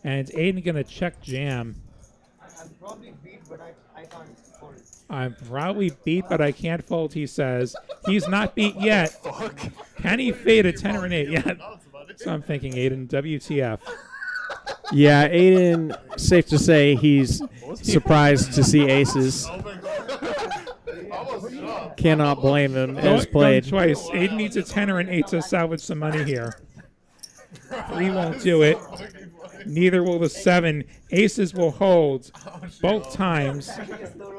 And Aiden gonna check jam. I'm probably beat, but I can't fold. I'm probably beat, but I can't fold, he says. He's not beat yet. Can he fade a 10 or an 8? Yeah. So I'm thinking, Aiden, WTF. Yeah, Aiden, safe to say he's surprised to see aces. Cannot blame him as played. Going twice. Aiden needs a 10 or an 8 to salvage some money here. 3 won't do it. Neither will the 7. Aces will hold both times.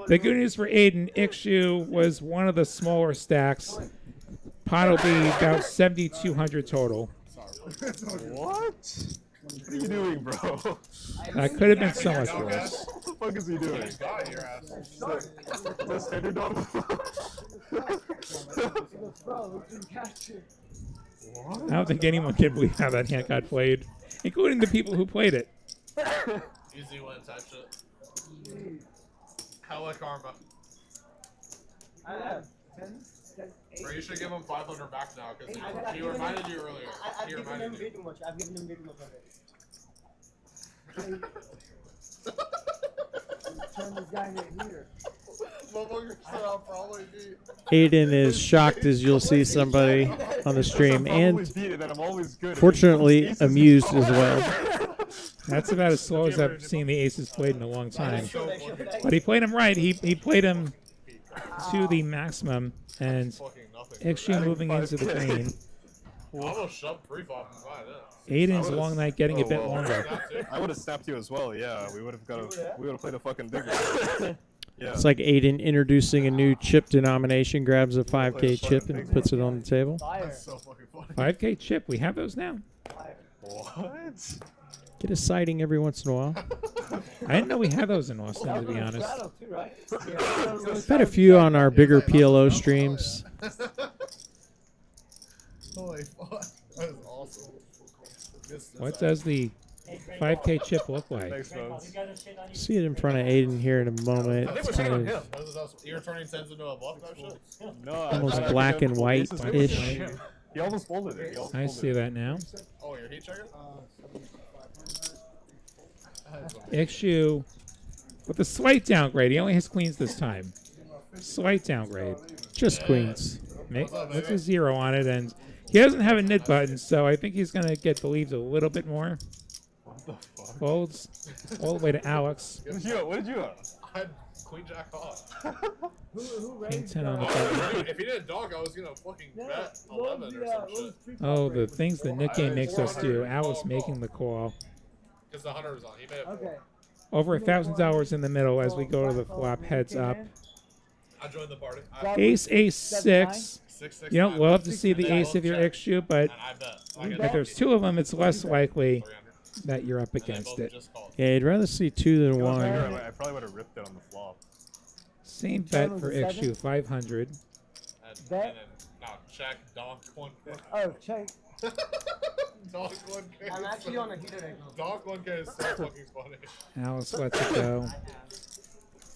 The good news for Aiden, Ixu was one of the smaller stacks. Pot will be about 7,200 total. What? What are you doing, bro? That could have been so much worse. What the fuck is he doing? That's standard dog. I don't think anyone can believe how that hand got played, including the people who played it. Easy one, touch it. Hella karma. I have 10. Bro, you should give him 500 back now because he reminded you earlier. I've He given reminded him you. way too much. I've given him way too much already. Turn this guy into a heater. Motherfucker said I'll probably be. Aiden is shocked as you'll see somebody on the stream, and I'm always good. fortunately amused as well. That's about as slow as I've seen the aces played in a long time. But he played him right. He played him to the maximum, and XG moving into the green. I almost shoved pre-flop and fine. Aiden's long night getting a bit longer. I would have snapped you as well. Yeah, we would have played a fucking bigger. Yeah. It's like Aiden introducing a new chip denomination, grabs a 5K chip and puts it on the table. That's so fucking funny. 5K chip. We have those now. What? Get a sighting every once in a while. I didn't know we had those in Austin, to be honest. We've had a few on our bigger PLO streams. Holy fuck. That is awesome. What does the 5K chip look like? Thanks, folks. See it in front of Aiden here in a moment. I think It's we're kind on of him. You're turning tens into a bluff type shit? No, almost I black think and I'm- white-ish. He almost folded it. I see that now. Oh, your heat checker? XU with a slight downgrade. He only has queens this time. Slight downgrade. just queens. That's a 0 on it, and he doesn't have a knit button, so I think he's going to get believed a little bit more. Folds all the way to Alex. What did you have? I had queen jack off. King 10 on the button. If he did a dog, I was gonna fucking bet 11 or some shit. Oh, the things the Nick game makes us do. Alex making the call. Because the 100 was on. He made it. Okay. Over $1,000 in the middle as we go to the flop heads up. I joined the party. Ace, ace, 6. You don't love to see the ace of your XU, but if there's two of them, it's less likely that you're up against it. Yeah, I'd rather see two than one. I probably would have ripped it on the flop. Same bet for XU, 500. And then, no, check, donk, 1K. Oh, check. Donk 1K. I'm actually on a heater right now. Donk 1K is so fucking funny. Alice lets it go.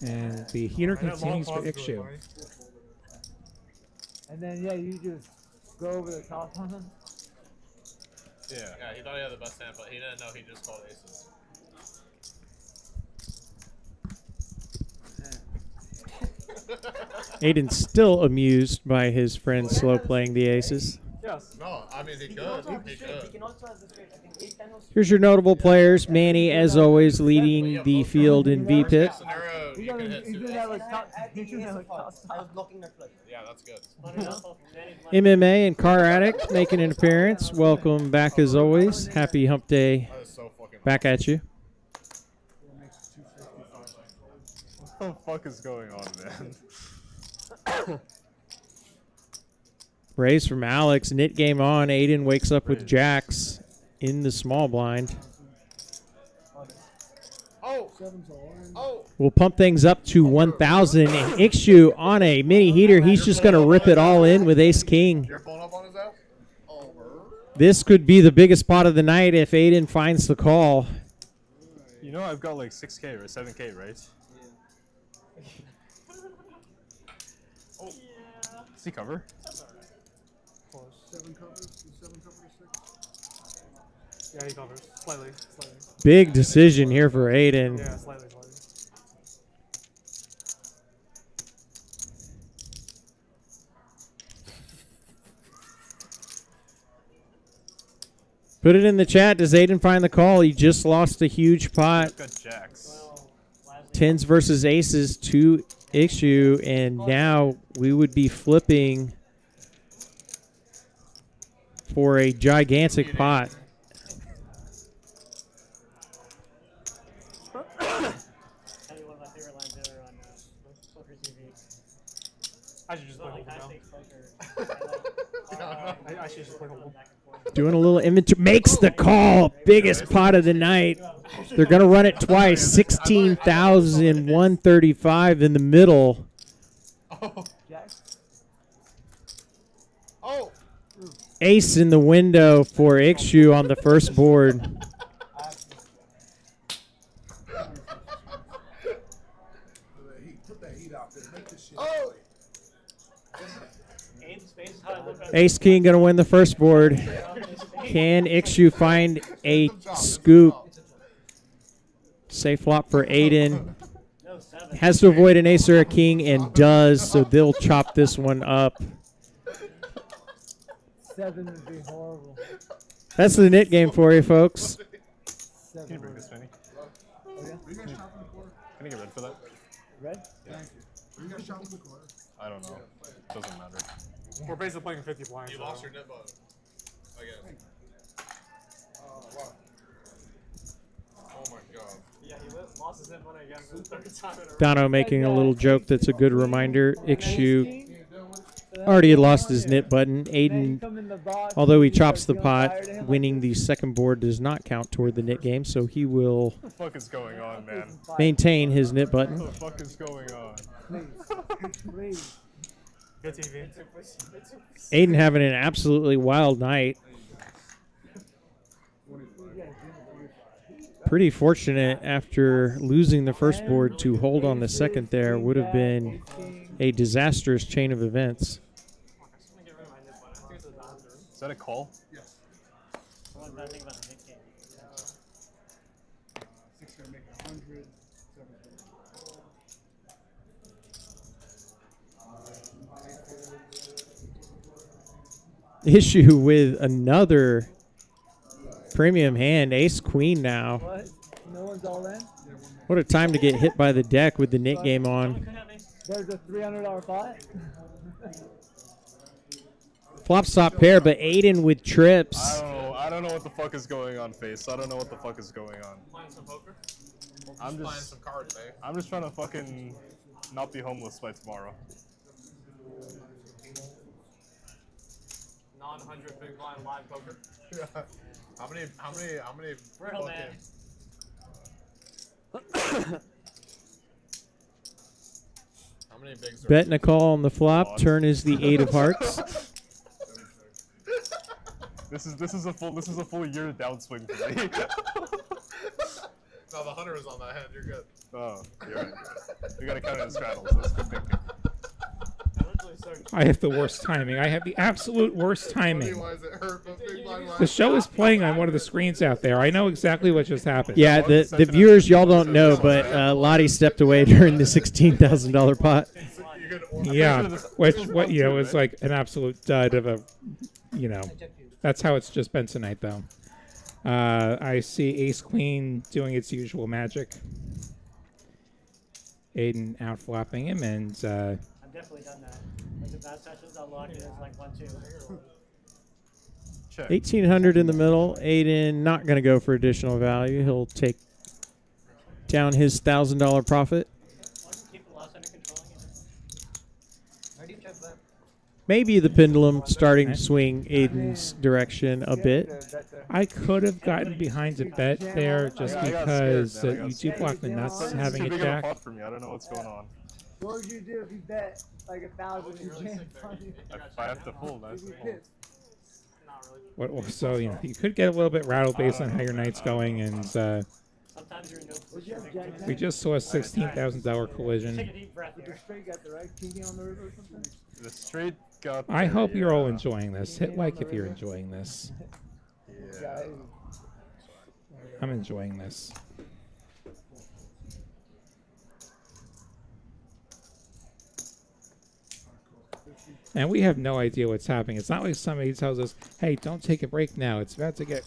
And the heater continues for XU. And then, yeah, you just go over the top on him. Yeah, he thought he had the best hand, but he didn't know he just called aces. Aiden's still amused by his friend slow playing the aces. Yes. No, I mean, he could. He could. He can also have the straight. I think 8, 10 was Here's your notable players. Manny, as always, leading the field in VPIP. Scenario, you can hit He's two. doing that like top. at the He's doing that like top. I was blocking that flush. Yeah, that's good. MMA and Car Addict making an appearance. Welcome back as always. Happy hump day That is so fucking back at you. What the fuck is going on, man? Raise from Alex. Knit game on. Aiden wakes up with jacks in the small blind. Oh! Oh! We'll pump things up to 1,000. And Ixu on a mini heater. He's just going to rip it all in with ace king. You're pulling up on his ass? Oh, This could be the biggest pot of the night if Aiden finds the call. You know I've got like 6K or 7K, right? Oh. Does he cover? 7 covers? 7 covers? 6? Yeah, he covers. Slightly. Big decision here for Aiden. Yeah, slightly. Put it in the chat. Does Aiden find the call? He just lost a huge pot. Got jacks. Tens versus aces to Ixu, and now we would be flipping for a gigantic pot. I should just play hold now. I should just play hold. Doing a little inventory. Makes the call. Biggest pot of the night. They're going to run it twice. 16,135 in the middle. Oh! Oh! Ace in the window for Ixu on the first board. Oh! Ace King going to win the first board. Can Ixu find a scoop? Safe flop for Aiden. Has to avoid an ace or a king and does, so they'll chop this one up. 7 would be horrible. That's the knit game for you, folks. Can you bring this, Fanny? Oh, yeah? Can you get red for that? Red? Thank you. You got shot in the corner. I don't know. Doesn't matter. We're basically playing 50 blinds. You lost your net button. Again. Wow. Oh my god. Yeah, he lost his net button again for the third time in a row. Dono making a little joke that's a good reminder. Ixu already had lost his knit button. Aiden, although he chops the pot, winning the second board does not count toward the knit game, so he will What the fuck is going on, man? maintain his knit button. What the fuck is going on? Please. Good TV. Aiden having an absolutely wild night. Pretty fortunate after losing the first board to hold on the second there. Would have been a disastrous chain of events. Is that a call? Yes. One bad thing about the Nick game. 6 gonna make 100. 7. Issue with another premium hand, ace queen now. What? No one's all in? What a time to get hit by the deck with the knit game on. There's a $300 pot. Flop stop pair, but Aiden with trips. I don't know what the fuck is going on, Face. I don't know what the fuck is going on. Playing some poker? I'm Playing just some cards, eh? I'm just trying to fucking not be homeless by tomorrow. Non-100 big blind live poker. How many Brittle, man. How many bigs are Betting a call on the flop. Turn is the 8 of hearts. This is a full year downswing for me. No, the 100 is on that hand. You're good. Oh, you're right. You gotta count it as straddles. That's good thinking. I have the worst timing. I have the absolute worst timing. Why does it hurt? But big blind The show is playing on one of the screens out there. I know exactly what just happened. Yeah, the viewers, y'all don't know, but Lottie stepped away during the $16,000 pot. Yeah, which was like an absolute dud of a, that's how it's just been tonight though. I see Ace Queen doing its usual magic. Aiden out flopping him, and I've definitely done that. Like the bad sessions, I'll lock it as like 1-2. Check. 1,800 in the middle. Aiden not going to go for additional value. He'll take down his $1,000 profit. Keep the loss under control. How do you check that? Maybe the pendulum starting to swing Aiden's direction a bit. I could have gotten behind a bet there just I got because scared, man. I you got do block the nuts It's having too it big of a jack. pot for me. I don't know what's going on. What would you do if you bet like 1,000 and jams on you? If I have to fold, I have to You'd be fold. pissed. So you could get a little bit rattled based on how your night's going, and Sometimes you're in no Would you position. have jack we 10? just saw a $16,000 collision. Take a deep breath With here. the straight got the right king on the river or something? The straight got. I hope you're all yeah. enjoying this. Hit like if you're enjoying this. Yeah. I'm enjoying this. And we have no idea what's happening. It's not like somebody tells us, hey, don't take a break now. It's about to get,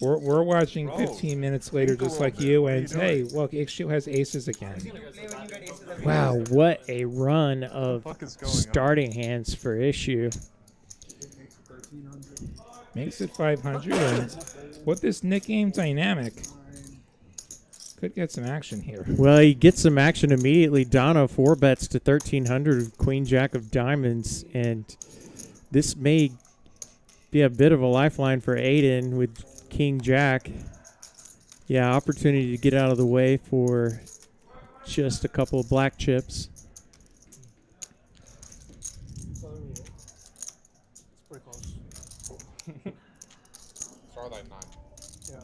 We're watching 15 minutes later just like you, and hey, look, Ixu has aces again. Wow, what a run of What the fuck is going starting hands for Issue. Makes it 500, and with this Nick game dynamic, could get some action here. Well, he gets some action immediately. Dono 4 bets to 1,300 with Queen Jack of Diamonds, and this may be a bit of a lifeline for Aiden with King Jack. Yeah, opportunity to get out of the way for just a couple of black chips. It's pretty close. Starlight 9. Yeah.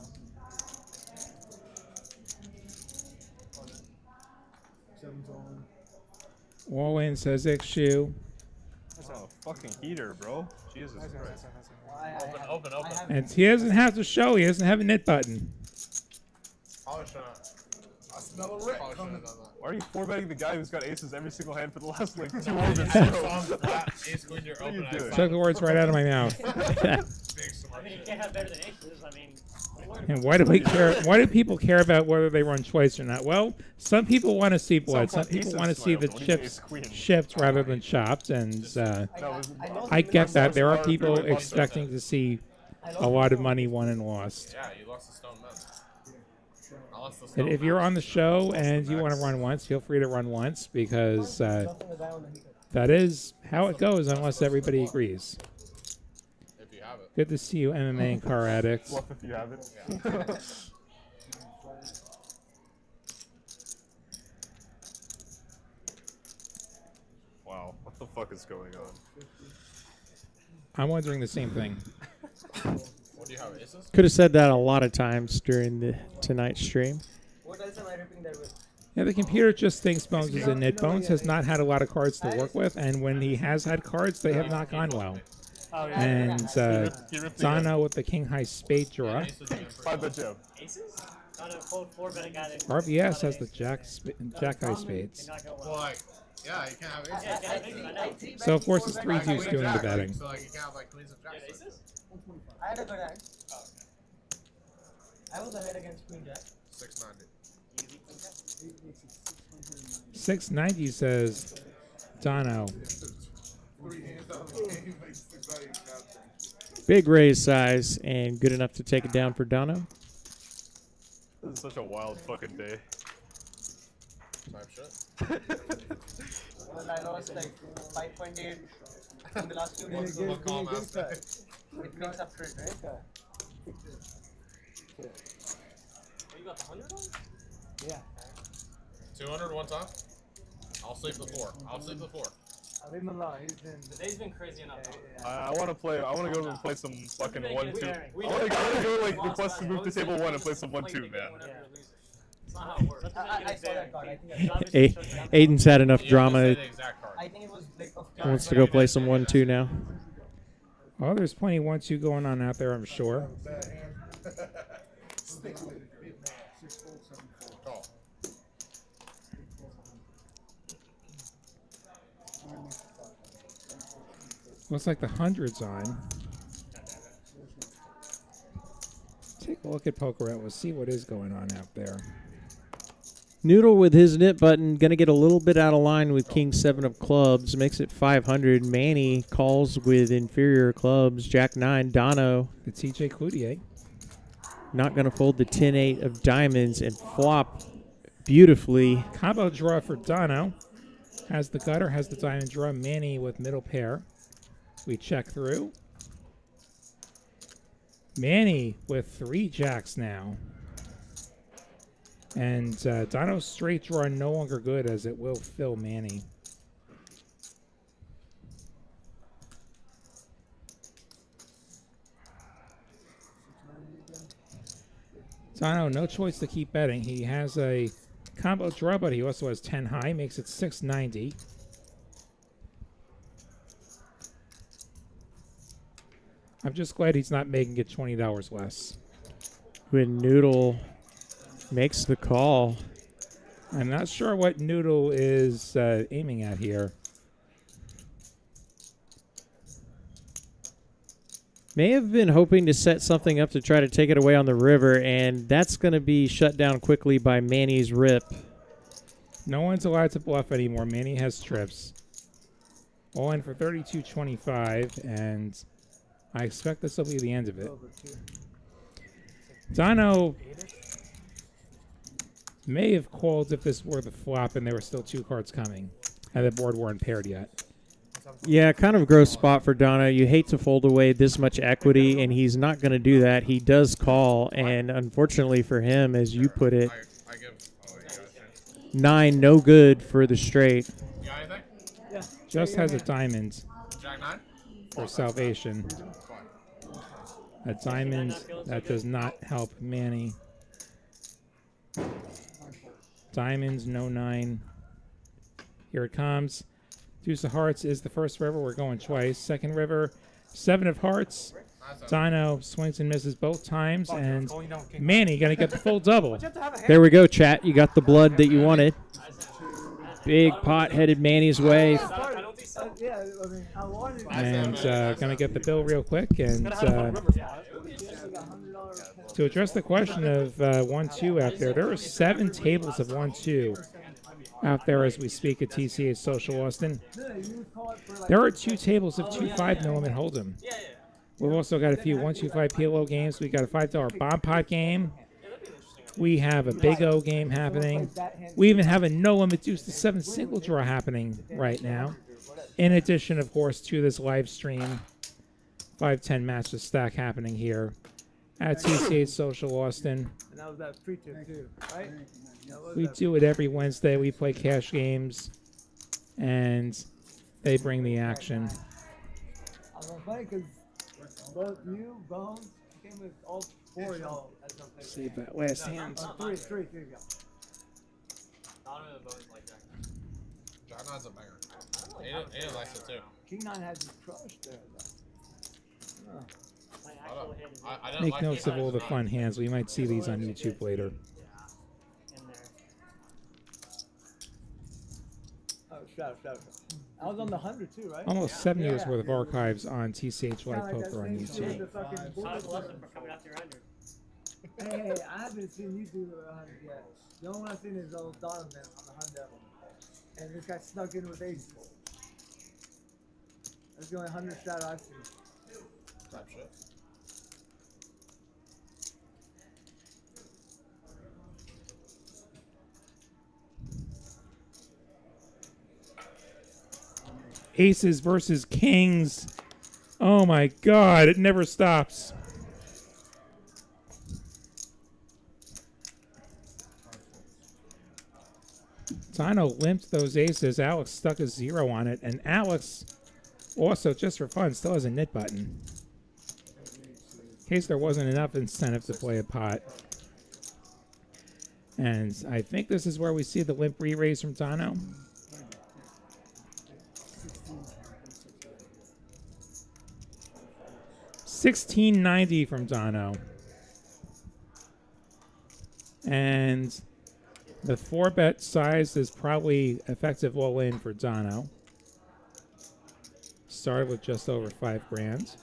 All in, says Ixu. That's how the fuck fucking heater, bro. Jesus Christ. Open. And he doesn't have to show. He doesn't have a knit button. I was trying to. I smell a wreck Probably shouldn't coming. have done that. Why are you 4-betting the guy who's got aces every single hand for the last like 2 holes in a I row? saw him flat, ace queen, you're open. I doing? Took the words right out of my mouth. Big I smart mean, you shit. can't have better than aces. I mean, And why do we care? Why do people care about whether they run twice or not? Well, some people want to see blood. Some people want to see the chips shipped rather than chopped, and I get that. There are people expecting to see a lot of money won and lost. Yeah, you lost the stone mess. I lost the And stone if you're mess. on the show and you want to run once, feel free to run once because that is how it goes unless everybody agrees. If you have it. Good to see you, MMA and Car Addicts. Bluff if you have it. Wow, what the fuck is going on? I'm wondering the same thing. What do you have, aces? Could have said that a lot of times during the tonight's stream. What else am I ripping there with? Yeah, the computer just thinks Bones is a nit. Bones has not had a lot of cards to work with, and when he has had cards, they have not gone well. oh yeah. And He ripped Zano with the king high spade draw. Aces again for 5-bet jam. Aces? Not a cold 4-bet guy that. RBS has the jack high spades. Did not go Well, well. like, yeah, you can't have aces. Yeah, get aces, I know. So of course it's 3 Like, deuce queen doing the jack, betting. So like, you can't have like queens and jacks. Aces? I had a good hand. I was ahead against Queen Jack. 690. 690 says Dono. 3 hands out of the game makes 690. Goddamn. Big raise size and good enough to take it down for Dono. This is such a wild fucking day. Type shit. Well, I lost like 5.8 in the last 2 days. Look calm aspect. It makes up for it, right? Oh, you got the 100 on? Yeah. 200 one time. I'll sleep the 4. I'll sleep the 4. I'll leave him alone. He's been. The day's been crazy enough. I want to play. I want to go and play some fucking Make it 1-2. daring. I want to go like request to move to table 1 and play some 1-2, man. It's not how it works. I saw that card. I think Aiden's had enough You drama. have to say the exact card. I think it was like He wants to go play some 1-2 now. Oh, there's plenty 1-2 going on out there, I'm sure. Bad hand. Stick with it. Big man. 6 4 7 4. Call. Looks like the 100's on. Take a look at Poker Out. We'll see what is going on out there. Noodle with his knit button, going to get a little bit out of line with King 7 of clubs, makes it 500. Manny calls with inferior clubs, Jack 9, Dono. The TJ Cloutier. Not going to fold the 10-8 of diamonds and flop beautifully. Combo draw for Dono. Has the gutter, has the diamond draw. Manny with middle pair. We check through. Manny with 3 jacks now. And Dono's straight draw no longer good as it will fill Manny. Dono, no choice to keep betting. He has a combo draw, but he also has 10 high, makes it 690. I'm just glad he's not making it $20 less. When Noodle makes the call. I'm not sure what Noodle is aiming at here. May have been hoping to set something up to try to take it away on the river, and that's going to be shut down quickly by Manny's rip. No one's allowed to bluff anymore. Manny has trips. All in for 32.25, and I expect this will be the end of it. Dono may have called if this were the flop and there were still 2 cards coming, and the board weren't paired yet. Yeah, kind of a gross spot for Dono. You hate to fold away this much equity, and he's not going to do that. He does call, and unfortunately for him, as you put it, I give. Oh, wait, you guys. 9 no good for the straight. You got anything? Yeah. Just has a diamond Jack 9? for salvation. Fine. A diamond that does not help Manny. Diamonds, no 9. Here it comes. Deuce of Hearts is the first river. We're going twice. Second river, 7 of Hearts. Dino swings and misses both times, and Manny gonna get the full double. There we go, chat. You got the blood that you wanted. Big pot headed Manny's way. And gonna get the bill real quick. And to address the question of 1-2 out there are 7 tables of 1-2 out there as we speak at TCH Social Austin. There are 2 tables of 2.5 no limit hold'em. We've also got a few 125 PLO games. We got a $5 bomb pot game. We have a Big O game happening. We even have a no limit deuce to 7 single draw happening right now. In addition, of course, to this live stream 5-10 matches stack happening here at TCH Social Austin. And that was that pre-tip too, right? We do it every Wednesday. We play cash games, and they bring the action. I'm gonna play because both you, Bones, came with all 4 of y'all. Save that last hand. Three, you go. John has a banger. He likes it too. King 9 has his crush there, though. Make notes of all the fun hands. We might see these on YouTube later. Oh, shout. I was on the 100 too, right? Almost 7 years worth of archives on TCH Live Like Poker on YouTube. Hey, I haven't seen you do the 100 yet. The only one I've seen is old Donovan on the 100. And this guy snuck in with aces. That's the only 100 shot I've seen. Type shit. Aces versus kings. Oh my God, it never stops. Dino limped those aces. Alex stuck a 0 on it. And Alex, also, just for fun, still has a knit button. In case there wasn't enough incentive to play a pot. And I think this is where we see the limp re-raise from Dino. $16.90 from Dino. And the 4-bet size is probably effective all-in for Dino. Started with just over 5 grand.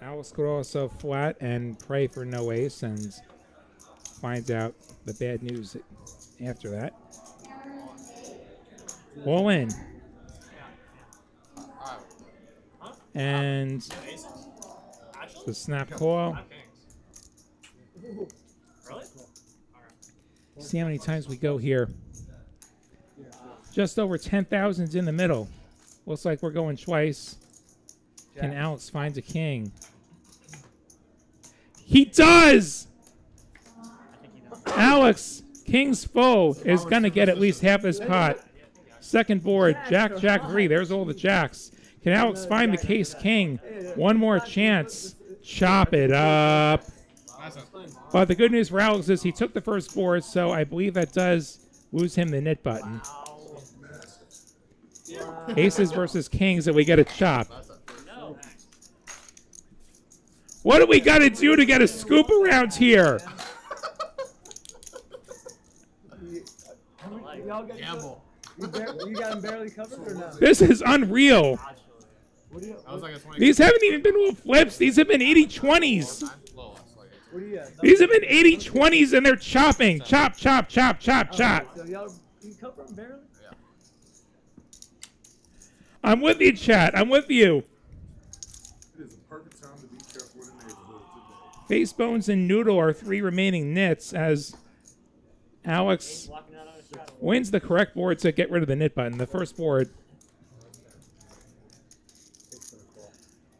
Alex could also flat and pray for no ace and find out the bad news after that. All in. And the snap call. See how many times we go here. Just over 10,000's in the middle. Looks like we're going twice. Can Alex find a king? He does! Alex, king's foe, is going to get at least half this pot. Second board, Jack, Jack 3. There's all the jacks. Can Alex find the case king? One more chance. Chop it up. But the good news for Alex is he took the first board, so I believe that does lose him the knit button. Aces versus kings, and we get a chop. What do we got to do to get a scoop around here? Gamble. You got him barely covered or no? This is unreal. These haven't even been all flips. These have been 80-20s. These have been 80-20s, and they're chopping. Chop, chop, chop, chop, chop. So y'all, you cover him barely? I'm with you, chat. I'm with you. It is a perfect time to be careful in the neighborhood today. Face Bones and Noodle are 3 remaining nits as Alex wins the correct board to get rid of the knit button. The first board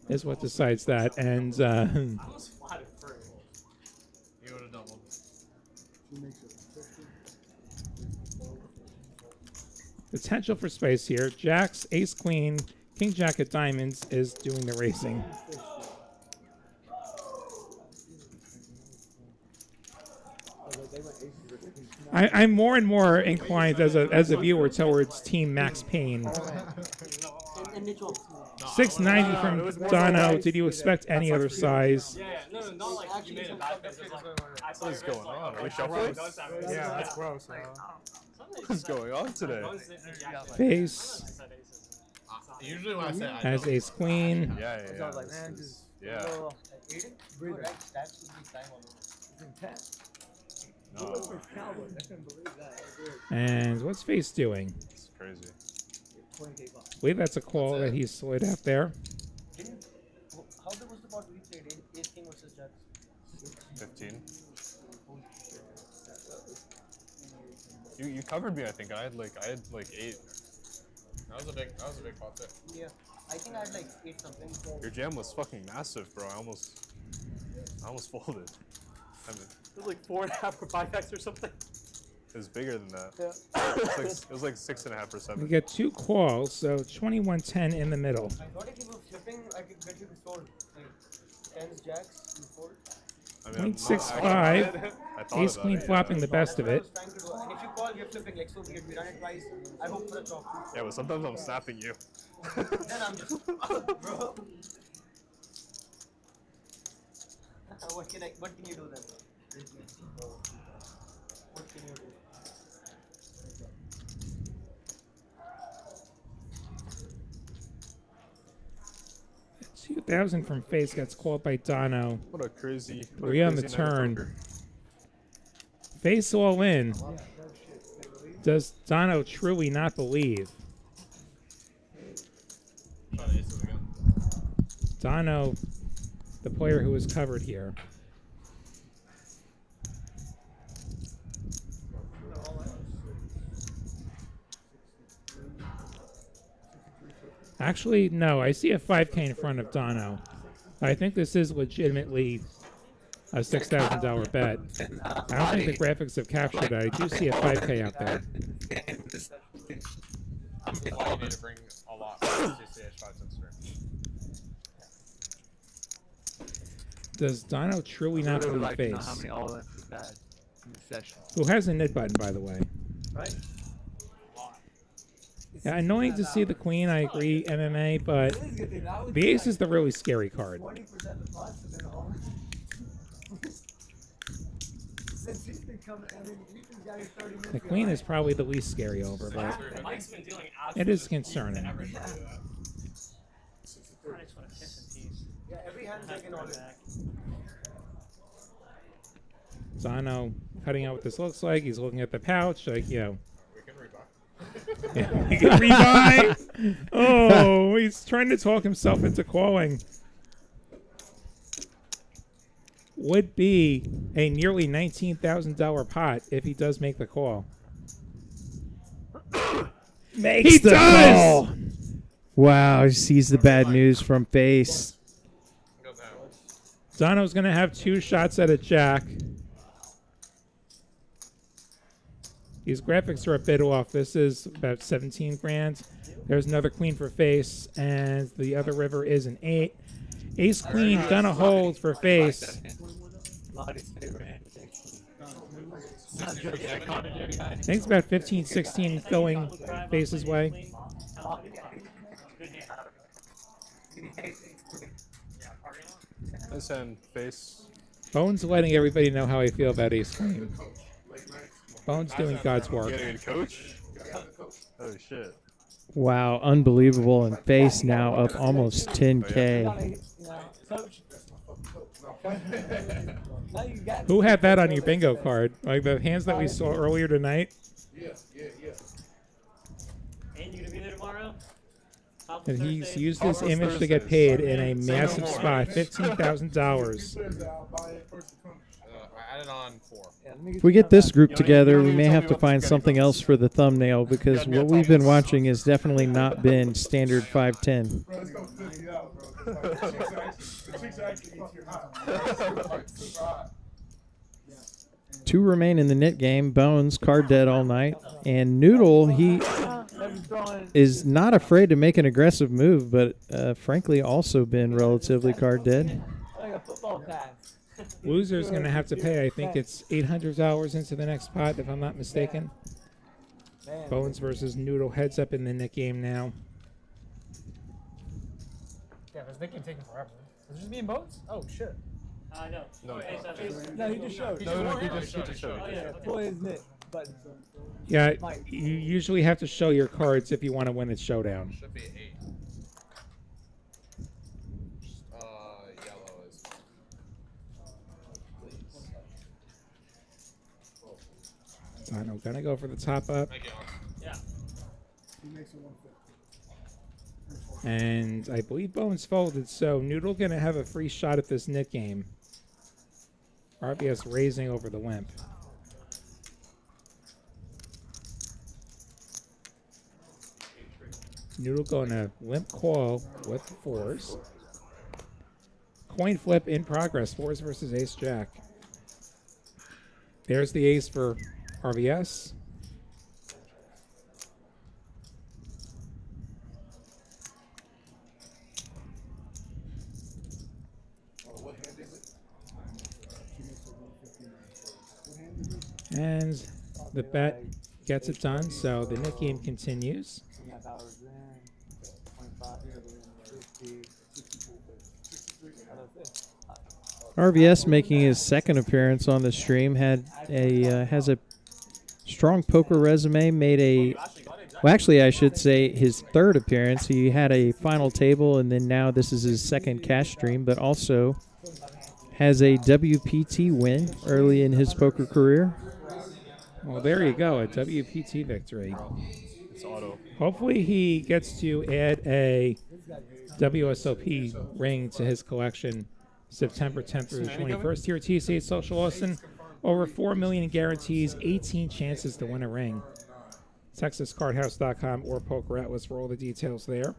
is what decides that. And potential for space here. Jacks, ace, queen, king, jack of diamonds is doing the racing. I'm more and more inclined as a viewer towards Team Max Payne. 690 from Dono. Did you expect any other size? Yeah, no, not like you made a bad pick. It's like, What is going on? Are we shuffling? Yeah, that's gross. What is going on today? Face Usually when I say I has don't, ace queen. Yeah. Yeah. No, And what's face doing? it's crazy. I believe that's a call that he slid out there. How big was the pot we played? Ace king versus jacks. 15. You covered me, I think. I had like 8. that was a big pot too. Yeah. I think I had like 8 something. Your jam was fucking massive, bro. I almost folded. I mean, It was like 4.5 or 5x or something. it was bigger than that. Yeah. It was like 6.5 or 7. We get 2 calls, so 2110 in the middle. I thought if you were flipping, I could get you to fold. Like 10s, jacks, you fold. I mean, I'm not 0.65. actually- I thought Ace about queen it, flopping the best of That's it. what I was trying to do. And if you call, you're flipping. Like, so be it. We run it twice. I hope for a chop. Yeah, but sometimes I'm snapping you. Then I'm just, bro. What can you do then? What can you do? 2000 from face gets called by Dono. What a crazy. 3 on the turn. Face all in. Does Dono truly not believe? Try the aces again. Dono, the player who was covered here. Actually, no. I see a 5K in front of Dono. I think this is legitimately a $6,000 bet. I don't think the graphics have captured it. I do see a 5K out there. I need to bring a lot for TCH 5 cents stream. Does Dono truly not believe Like to know face? how many all-ins is bad in the session. Who has a nit button, by the way? Right? Yeah, annoying to see the queen, I agree, MMA, but the ace is the really scary card. 20% of the pots have been all. Since he's been coming, I mean, Ethan's got his 30 minutes. The queen is probably the least scary over, but Mike's been dealing it is concerning. I just want to kiss in peace. Yeah, every hand's like an order. Dono cutting out what this looks like. He's looking at the pouch, like, you know. We can rebuy. Yeah, we can rebuy. Oh, he's trying to talk himself into calling. Would be a nearly $19,000 pot if he does make the call. Makes He the does! call. Wow, he sees the bad news from face. Go down. Dono's going to have 2 shots at a jack. These graphics are a bit off. This is about 17 grand. There's another queen for face, and the other river is an 8. Ace queen gonna hold for face. Lottie's favorite. I think it's about 15, 16 going face's way. This hand, face. Bones letting everybody know how I feel about ace queen. Bones doing God's work. Getting a coach? Oh shit. Wow, unbelievable. And face now up almost 10K. Who had that on your bingo card? Like the hands that we saw earlier tonight? And you gonna be there tomorrow? And he's used this image to get paid in a massive spot, $15,000. I added on 4. If we get this group together, we may have to find something else for the thumbnail because what we've been watching has definitely not been standard 510. Bro, let's go 50 out, bro. The chicks actually eat your house. 2 remain in the knit game. Bones, card dead all night. And Noodle, he is not afraid to make an aggressive move, but frankly also been relatively card dead. Like a football pass. Loser's going to have to pay. I think it's $800 into the next pot, if I'm not mistaken. Man. Bones versus Noodle heads up in the Nick game now. Yeah, this Nick game taking forever. Is it just me and Bones? Oh shit. No. No, No, he just showed. he just showed. Oh, yeah. Pull his knit button. Yeah, you usually have to show your cards if you want to win a showdown. Should be 8. Yellow is. I'm going to go for the top up. Thank you. Yeah. And I believe Bones folded, so Noodle going to have a free shot at this Nick game. RBS raising over the limp. Noodle going to limp call with the 4s. Coin flip in progress. 4s versus ace jack. There's the ace for RBS. And the bet gets it done, so the Nick game continues. 2.5 hours in. 25, 50, 60. RVS making his second appearance on the stream has a strong poker resume. Well, actually, I should say his third appearance. He had a final table, and then now this is his second cash stream, but also has a WPT win early in his poker career. Well, there you go, a WPT victory. It's auto. Hopefully he gets to add a WSOP ring to his collection September 10th through the 21st here at TCH Social Austin. Over 4 million guarantees, 18 chances to win a ring. TexasCardHouse.com or Poker Atlas for all the details there.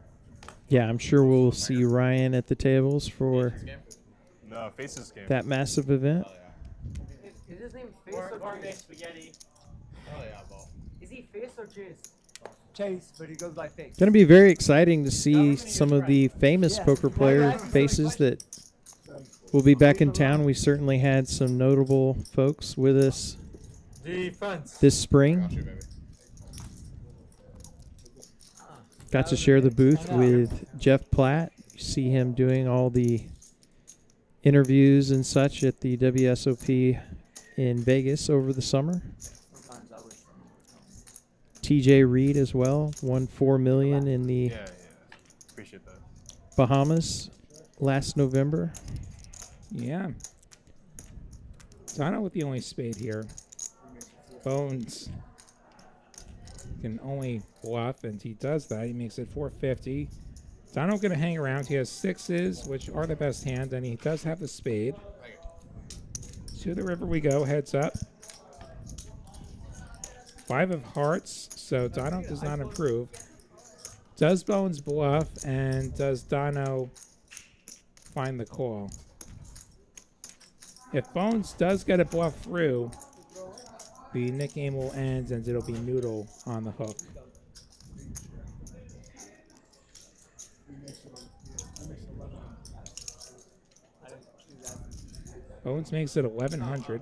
Yeah, I'm sure we'll see Ryan at the tables for No, Faces game. that massive event. Is his name Face Or or mixed Chase? spaghetti. Oh yeah, ball. Is he Face or Chase? Chase, but he goes by face. Going to be very exciting to see some of the famous poker player faces that will be back in town. We certainly had some notable folks with us Defense. this spring. Got you, baby. Got to share the booth with Jeff Platt. You see him doing all the interviews and such at the WSOP in Vegas over the summer. Sometimes I wish. TJ Reed as well, won $4 million in the Yeah. Appreciate that. Bahamas last November. Yeah. Dono with the only spade here. Bones can only bluff, and he does that. He makes it 450. Dono going to hang around. He has 6s, which are the best hand, and he does have the spade. To the river we go, heads up. 5 of hearts, so Dono does not improve. Does Bones bluff, and does Dono find the call? If Bones does get a bluff through, the Nick game will end, and it'll be Noodle on the hook. Bones makes it 1,100.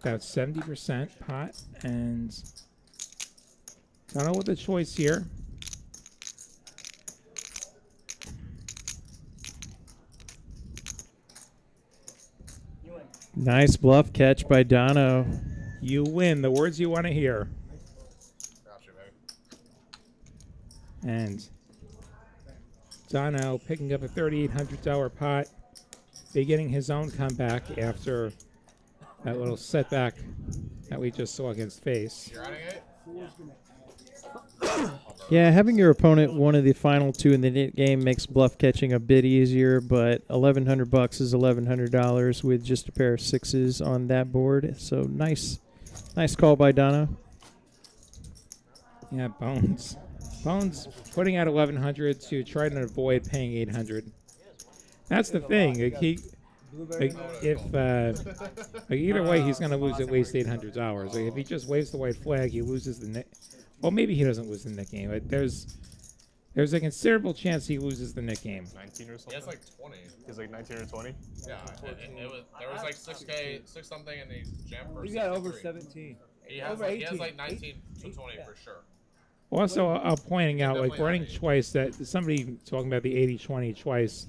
About 70% pot, and I don't know what the choice here. Nice bluff catch by Dono. You win. The words you want to hear. Got you, baby. And Dono picking up a $3,800 pot, beginning his own comeback after that little setback that we just saw against Face. You're adding 8? Yeah, having your opponent one of the final 2 in the Nick game makes bluff catching a bit easier, but $1,100 is $1,100 with just a pair of 6s on that board. So nice call by Dono. Yeah, Bones putting out 1,100 to try to avoid paying 800. That's the thing. Either way, he's going to lose at least $800. Like, if he just waves the white flag, he loses the Nick. Well, maybe he doesn't lose the Nick game. But there's There's a considerable chance he loses the Nick game. 19 or something. He has like 20. He's like 19 or 20. Yeah, it was there was like 6K, 6 something, and he jammed for He's got over 63. 17. He has over like, 18. he has like 19 to 20 for sure. Also, I'll pointing out, like, definitely running not 80. twice, that somebody talking about the 80-20 twice,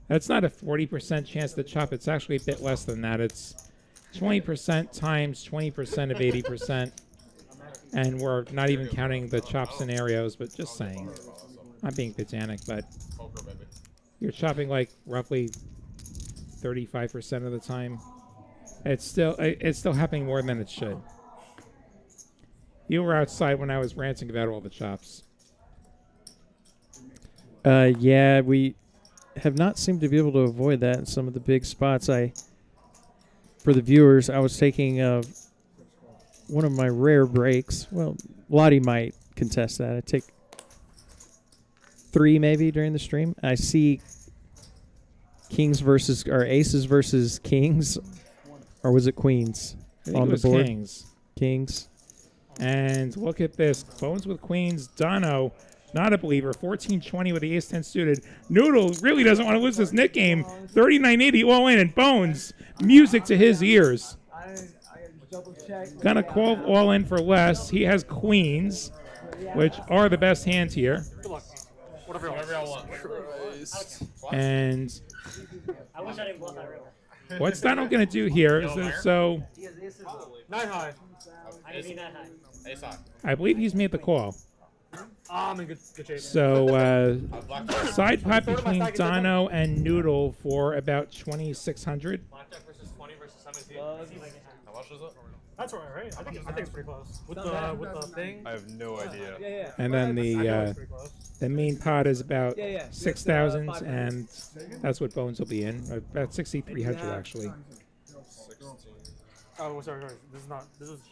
that's not a 40% chance to chop. It's actually a bit less than that. It's 20% times 20% of 80%. And we're not even counting the chop scenarios, but just saying. I'm being pedantic, but Poker, baby. you're chopping like roughly 35% of the time. It's still happening more than it should. You were outside when I was ranting about all the chops. Yeah, we have not seemed to be able to avoid that in some of the big spots. For the viewers, I was taking one of my rare breaks. Well, Lottie might contest that. I take 3 maybe during the stream. I see kings versus, or aces versus kings, or was it queens I think on it was the board? kings. Kings. And look at this. Bones with queens. Dono, not a believer. 14-20 with the ace-10 suited. Noodle really doesn't want to lose this Nick game. 39-80 all in. And Bones, music to his ears. I gotta double check. Gonna call all in for less. He has queens, which are the best hand here. Good luck. Whatever Whatever you want. y'all want. And I wish I didn't bluff that river. what's Dono gonna do here is that, so 9 high. I didn't mean that high. Ace high. I believe he's made the call. I'm in good shape. So Black side pot Throw it in my between stack, is that Dono and Noodle for about 2,600. Blackjack versus 20 versus 17. How much is it? That's right? I think it's pretty close. With the thing. I have no idea. Yeah, yeah. And then I know the it's pretty close. main pot is about Yeah, yeah. 6,000, 500. and that's what Bones will be in. About 6,300 actually. Oh, sorry. This is not.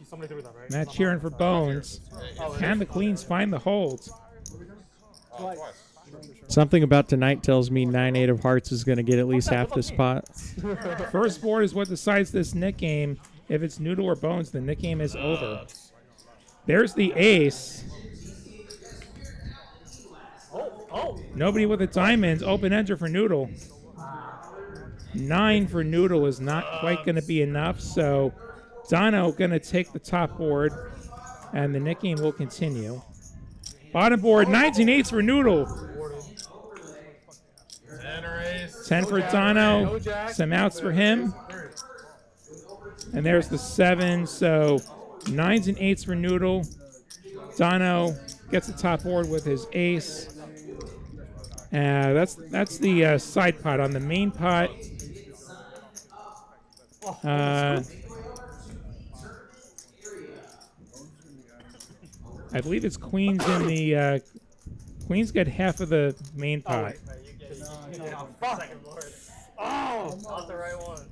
Somebody threw that, right? Not cheering for Bones. Can the queens find the hold? Twice. Something about tonight tells me 9-8 of hearts is going to get at least half this pot. First board is what decides this Nick game. If it's Noodle or Bones, the Nick game is over. There's the ace. Nobody with a diamond. Open ender for Noodle. 9 for Noodle is not quite going to be enough, so Dono going to take the top board, and the Nick game will continue. Bottom board, 19-8s for Noodle. 10 or ace. 10 for Dono. Some outs for him. And there's the 7, so 9s and 8s for Noodle. Dono gets the top board with his ace. That's the side pot. On the main pot, I believe it's queens in the queens get half of the main pot. Not the right one.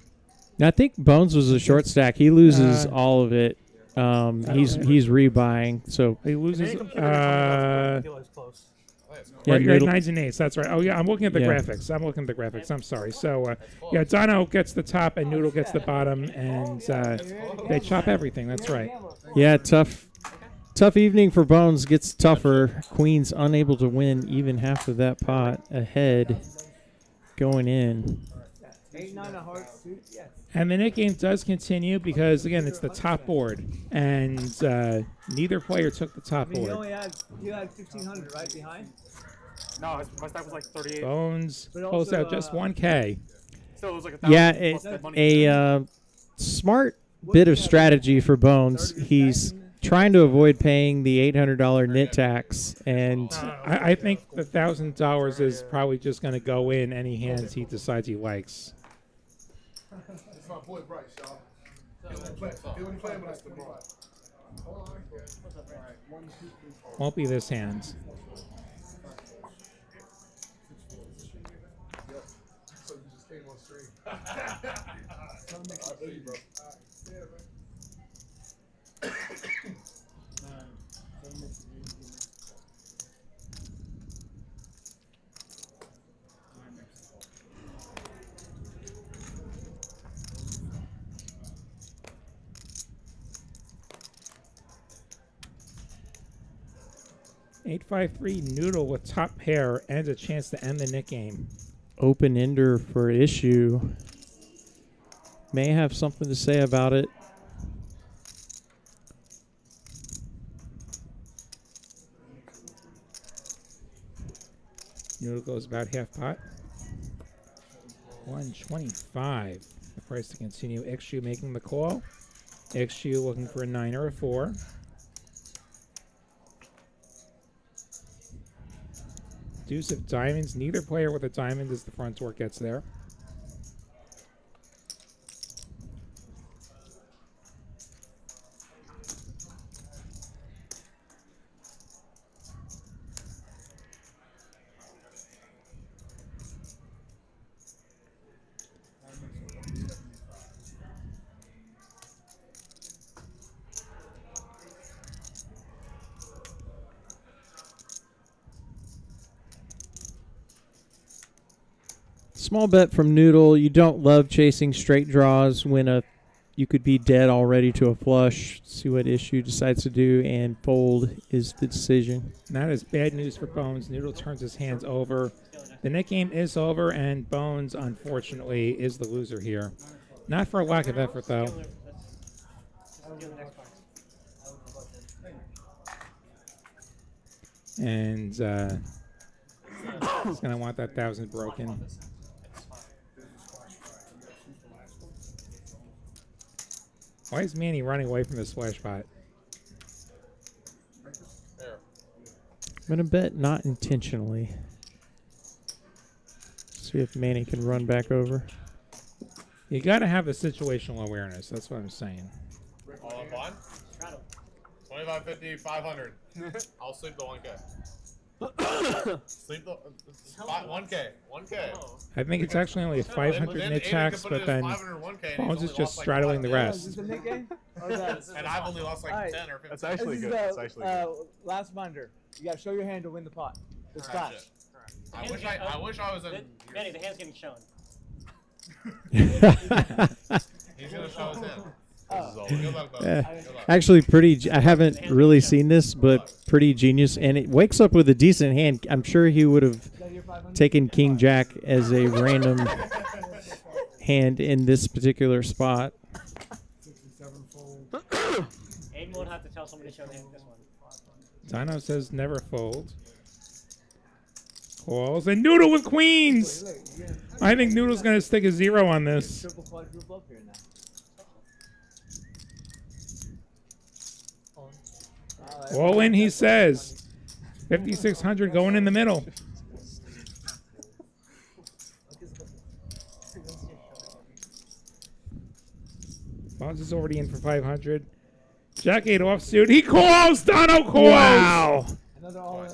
I think Bones was a short stack. He loses all of it. He's rebuying. So He loses. I feel like it's close. yeah, Right, Noodle- 9s and 8s. That's right. Oh yeah, I'm looking at the Yeah. graphics. I'm sorry. So yeah, Dono gets the top and Noodle gets the bottom, and they chop everything. That's right. yeah, tough evening for Bones. Gets tougher. Queen's unable to win even half of that pot ahead going in. 8, 9 of hearts, suit, yes. And the Nick game does continue because again it's the top board, and neither player took the top I mean, board. you had 1,500 right behind. No, my stack was like 38. Bones But pulls also, out just 1K. Still, it was like 1,000 Yeah, plus the money. a smart bit of strategy for Bones. He's trying to avoid paying the $800 knit tax, and I think the $1,000 is probably just going to go in any hands he decides he likes. It's my boy Bryce, y'all. He wasn't playing with us tomorrow. Won't be this hand. So you just came on stream. I feel you, bro. 853 Noodle with top pair and a chance to end the Nick game. Open ender for issue. May have something to say about it. Noodle goes about half pot. 125. The price to continue. XU making the call. XU looking for a 9 or a 4. Deuce of diamonds. Neither player with a diamond as the front door gets there. Small bet from Noodle. You don't love chasing straight draws when you could be dead already to a flush. See what issue decides to do, and fold is the decision. That is bad news for Bones. Noodle turns his hands over. The Nick game is over, and Bones, unfortunately, is the loser here. Not for a lack of effort, though. And he's going to want that 1,000 broken. Why is Manny running away from this flash pot? I'm going to bet not intentionally. See if Manny can run back over. You got to have the situational awareness. That's what I'm saying. All up on? 25, 50, 500. I'll sleep the 1K. Sleep the 1K. 1K. I think it's actually only a 500 mid tax, but then Bones is just straddling the rest. Is this the Nick game? And I've only lost like 10 or 15. That's actually This good. is That's actually good. last binder. You got to show your hand to win the pot. The splash. I wish I was in. Manny, the hand's getting shown. He's gonna show his hand. Good luck, Bo. Good luck. Actually, I haven't really seen this, but pretty genius. And it wakes up with a decent hand. I'm sure he would have taken King Jack as a random hand in this particular spot. Aiden won't have to tell somebody to show him this one. Dino says never fold. Calls, and Noodle with queens! I think Noodle's going to stick a 0 on this. Triple quadruple up here now. All in, he says. 5,600 going in the middle. Bones is already in for 500. Jack 8 offsuit. He calls! Dono calls! Wow! Another all in.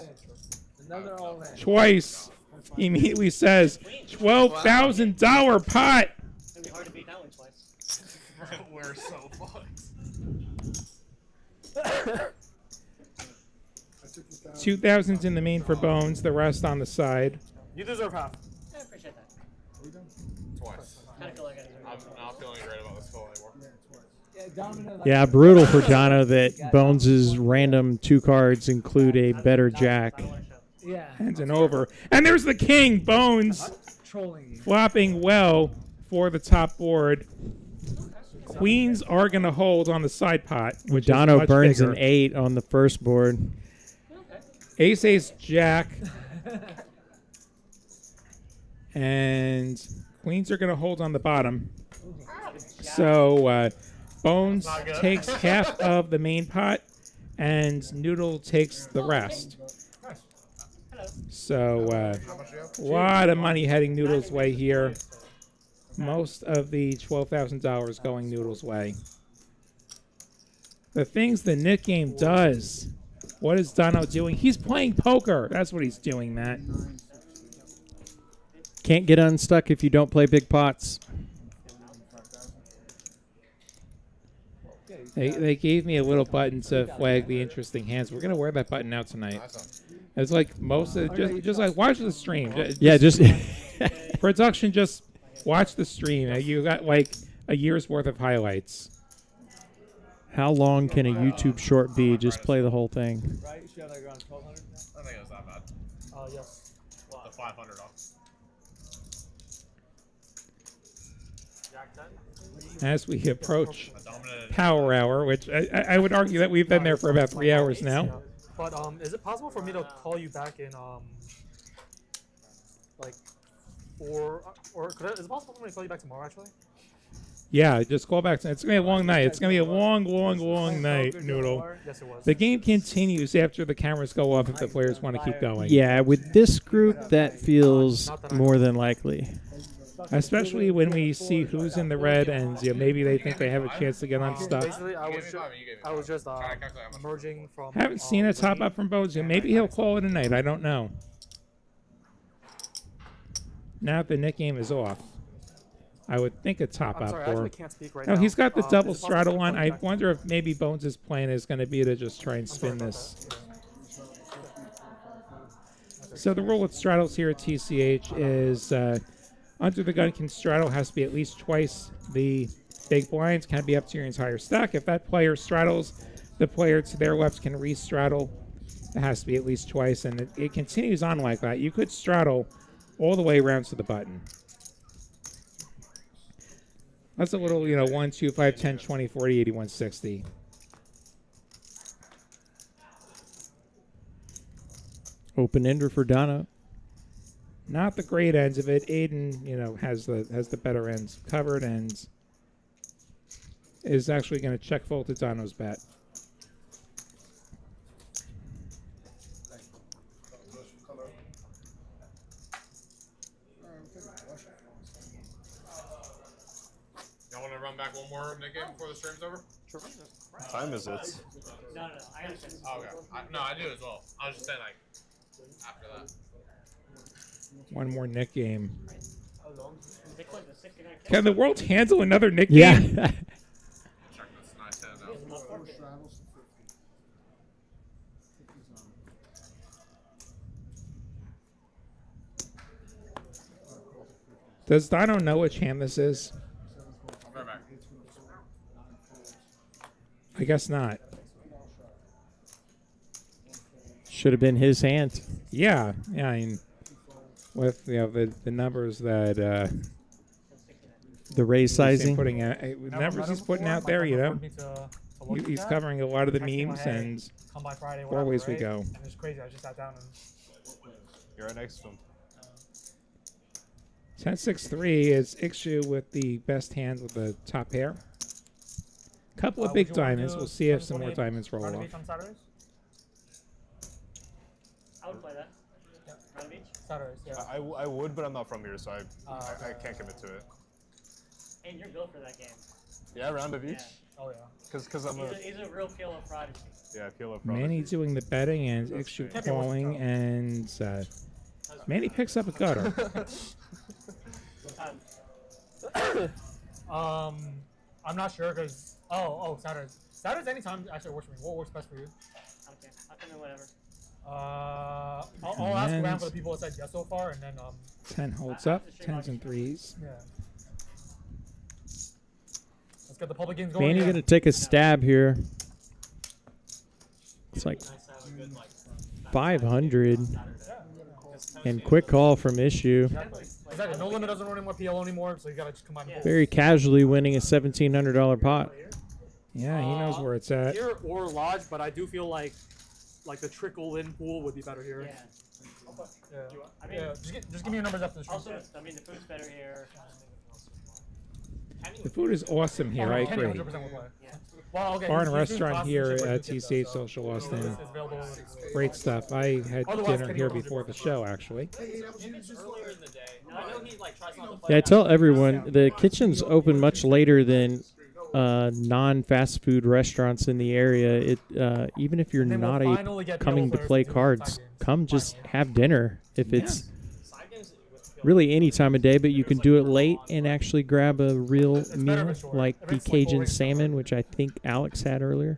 Another all in. Twice. He immediately says, $12,000 pot. It's going to be hard to beat that one twice. We're so fucked. 2,000's in the main for Bones, the rest on the side. You deserve half. I appreciate that. Twice. Kind of feel like I deserve I'm not feeling great about this call anymore. Yeah, brutal for Dono that Bones' random 2 cards include a better Jack. Yeah. Hands and over. And there's the king, Bones, Trolling you. flopping well for the top board. Queens are going to hold on the side pot, which Dono is much burns bigger. an 8 on the first board. Ace, ace, jack. And queens are going to hold on the bottom. So Bones takes half of the main pot, and Noodle takes the rest. So a lot of money heading Noodle's way here. Most of the $12,000 going Noodle's way. The things the Nick game does. What is Dono doing? He's playing poker. That's what he's doing, Matt. Can't get unstuck if you don't play big pots. They gave me a little button to flag the interesting hands. We're gonna wear that button out tonight. It's like most of just like watch the stream. Just Production. Just watch the stream. You got like a year's worth of highlights. How long can a YouTube short be? Just play the whole thing. Right? You should have like around 1,200 now. I think it was that bad. Yes. The 500 off. Jack 10. As we approach Power Hour, which I would argue that we've been there for about 3 hours now. But is it possible for me to call you back in like 4 or is it possible for me to call you back tomorrow actually? Yeah, just call back. It's going to be a long night. It's going to be a long, long, long night, Noodle. Yes, it was. The game continues after the cameras go off if the players want to keep going. Yeah, with this group, that feels more than likely. Especially when we see who's in the red and maybe they think they have a chance to get unstuck. Basically, I was just merging from. Haven't seen a top up from Bones yet. Maybe he'll call it a night. I don't know. Now that the Nick game is off, I would think a top up. Sorry, I Or actually can't speak right no, now. he's got the double is it possible straddle to on. call I you back? wonder if maybe Bones' plan is going to be to just try and spin this. So the rule with straddles here at TCH is under the gun can straddle has to be at least twice the big blinds. Can be up to your entire stack. If that player straddles, the player to their left can re-straddle. It has to be at least twice, and it continues on like that. You could straddle all the way around to the button. That's a little, 1, 2, 5, 10, 20, 40, 80, 160. Open ender for Donna. Not the great ends of it. Aiden, has the better ends covered and is actually going to check fold to Dono's bet. Y'all want to run back one more Nick game before the stream's over? Sure. What time is it? No, I understand. Oh, okay. No, I do as well. I was just saying, like, after that. One more Nick game. Bitcoin's a 69K. Can the world handle another Nick Yeah. game? Check this nice hand out. Does Dino know which hand this is? I'll be right back. I guess not. Should have been his hand. Yeah. I mean, with the numbers that The raise he's sizing. putting out, numbers he's putting out there, he's covering a lot of the memes, and Come by Friday, always we right? go. And it's crazy. I just sat down and. You're right next to him. 10-6-3 is Ixu with the best hand with the top pair. Couple of big would you wanna diamonds. do We'll see if some 10-28 more diamonds roll round of off. each on Saturdays? I would play that. Round of each. Saturdays, yeah. I would, but I'm not from here, so I can't commit to it. And you're built for that game. Yeah, round of each? Yeah. Oh yeah. Because I'm a... He's a real PLO prodigy. Yeah, PLO prodigy. Manny doing the betting and Ixu calling, and Manny picks up a gutter. I'm not sure because Saturdays. Saturdays anytime actually works for me. What works best for you? Okay, I'll come in whatever. I'll ask around for the people that said yes so far, and then 10 holds up, 10s and 3s. yeah. Let's get the public games going. Manny again. gonna take a stab here. It's like 500. And quick call from Issue. Exactly. No Limit doesn't run anymore PLO anymore, so you gotta just combine both. Very casually winning a $1,700 pot. Yeah, he knows where it's at. Here or Lodge, but I do feel like the trickle-in pool would be better here. Yeah. Yeah. I mean, Just give me your numbers after the stream. Also, I mean, the food's better here. The food is awesome here, I Kenny agree. 100% will play. Well, okay, Bar and he's doing restaurant classes here and shit, at but he did TCH that, Social so Austin. it's available. Great stuff. I had Otherwise, dinner Kenny here will do before the it. show, actually. Yeah, I tell everyone the kitchen's open much later than non-fast food restaurants in the area. It even if you're And then we'll not finally get coming to players play do cards, side games. come just have dinner. If it's really any time of day, but you can do it late and actually grab a real It's better meal if it's short. like If the it's like Cajun 4 weeks, salmon, which I think Alex had earlier.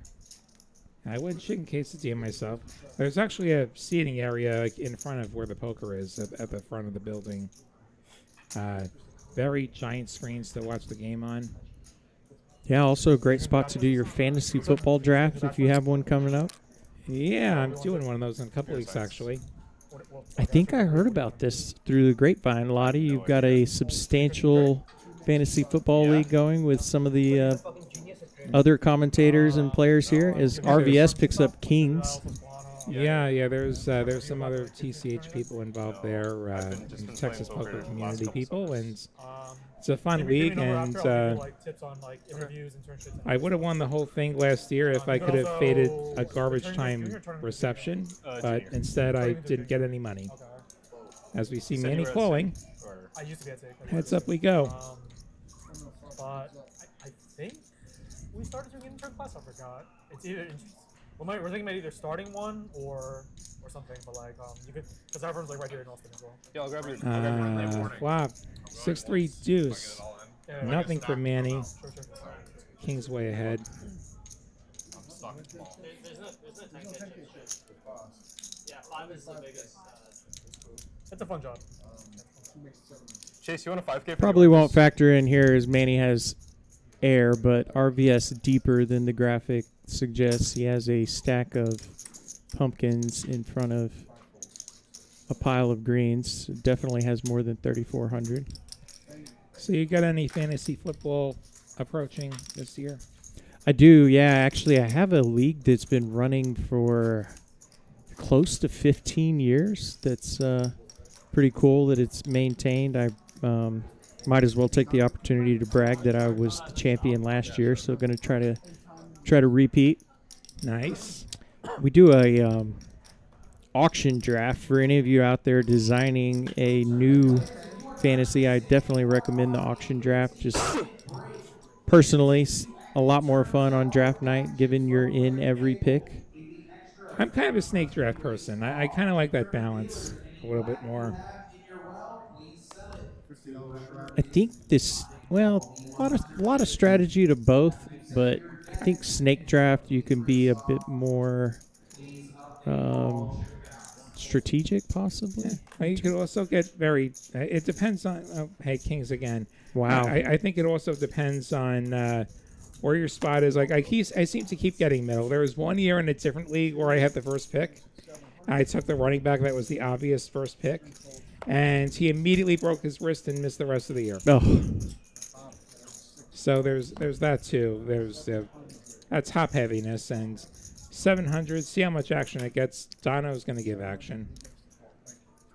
I wouldn't chicken quesadilla myself. There's actually a seating area in front of where the poker is at the front of the building. Very giant screens to watch the game on. Yeah, also a great spot to do your fantasy football draft if you have one coming up. Yeah, I'm doing one of those in a couple weeks, actually. I think I heard about this through the grapevine, Lottie. You've got a substantial fantasy football league going with some of the other commentators and players here as RVS picks up Kings. Yeah, there's some other TCH people involved there, and Texas Poker community people, and it's a fun league, and I would have won the whole thing last year if I could have faded a garbage time reception, but instead I didn't get any money. As we see Manny calling, heads up we go. But I think we started doing intern class. I forgot. It's either we're thinking about either starting one or something. But like you could because everyone's like right here in Austin as well. Yeah, I'll grab your Flop 6-3 deuce. Nothing for Manny. King's way ahead. I'm stuck. There's no yeah, 5 is the biggest. It's a fun job. Chase, you want a 5K? Probably won't factor in here as Manny has air, but RVS deeper than the graphic suggests. He has a stack of pumpkins in front of a pile of greens. Definitely has more than 3,400. So you got any fantasy football approaching this year? I do, yeah. Actually, I have a league that's been running for close to 15 years. That's pretty cool that it's maintained. I might as well take the opportunity to brag that I was the champion last year, so going to try to repeat. Nice. We do a auction draft for any of you out there designing a new fantasy. I definitely recommend the auction draft. Just personally, a lot more fun on draft night, given you're in every pick. I'm kind of a snake draft person. I kind of like that balance a little bit more. I think a lot of strategy to both, but I think snake draft you can be a bit more strategic, possibly. Yeah. You could also get very. It depends on. Hey, Kings again. Wow. I think it also depends on where your spot is. Like I seem to keep getting middle. There was one year in a different league where I had the first pick. I took the running back that was the obvious first pick, and he immediately broke his wrist and missed the rest of the year. Oh. So there's that too. There's that top heaviness and 700. See how much action it gets. Dono's going to give action.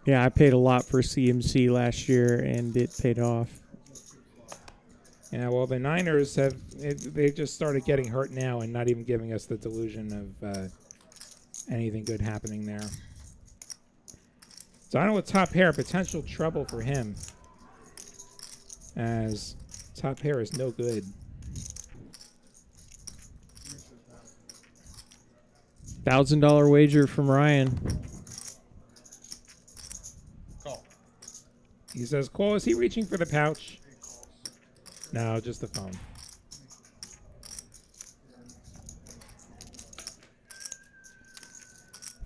Yeah, I paid a lot for CMC last year, and it paid off. Yeah, well, the Niners they just started getting hurt now and not even giving us the delusion of anything good happening there. Dono with top pair, potential trouble for him, as top pair is no good. $1,000 wager from Ryan. Call. He says, call. Is he reaching for the pouch? No, just the phone.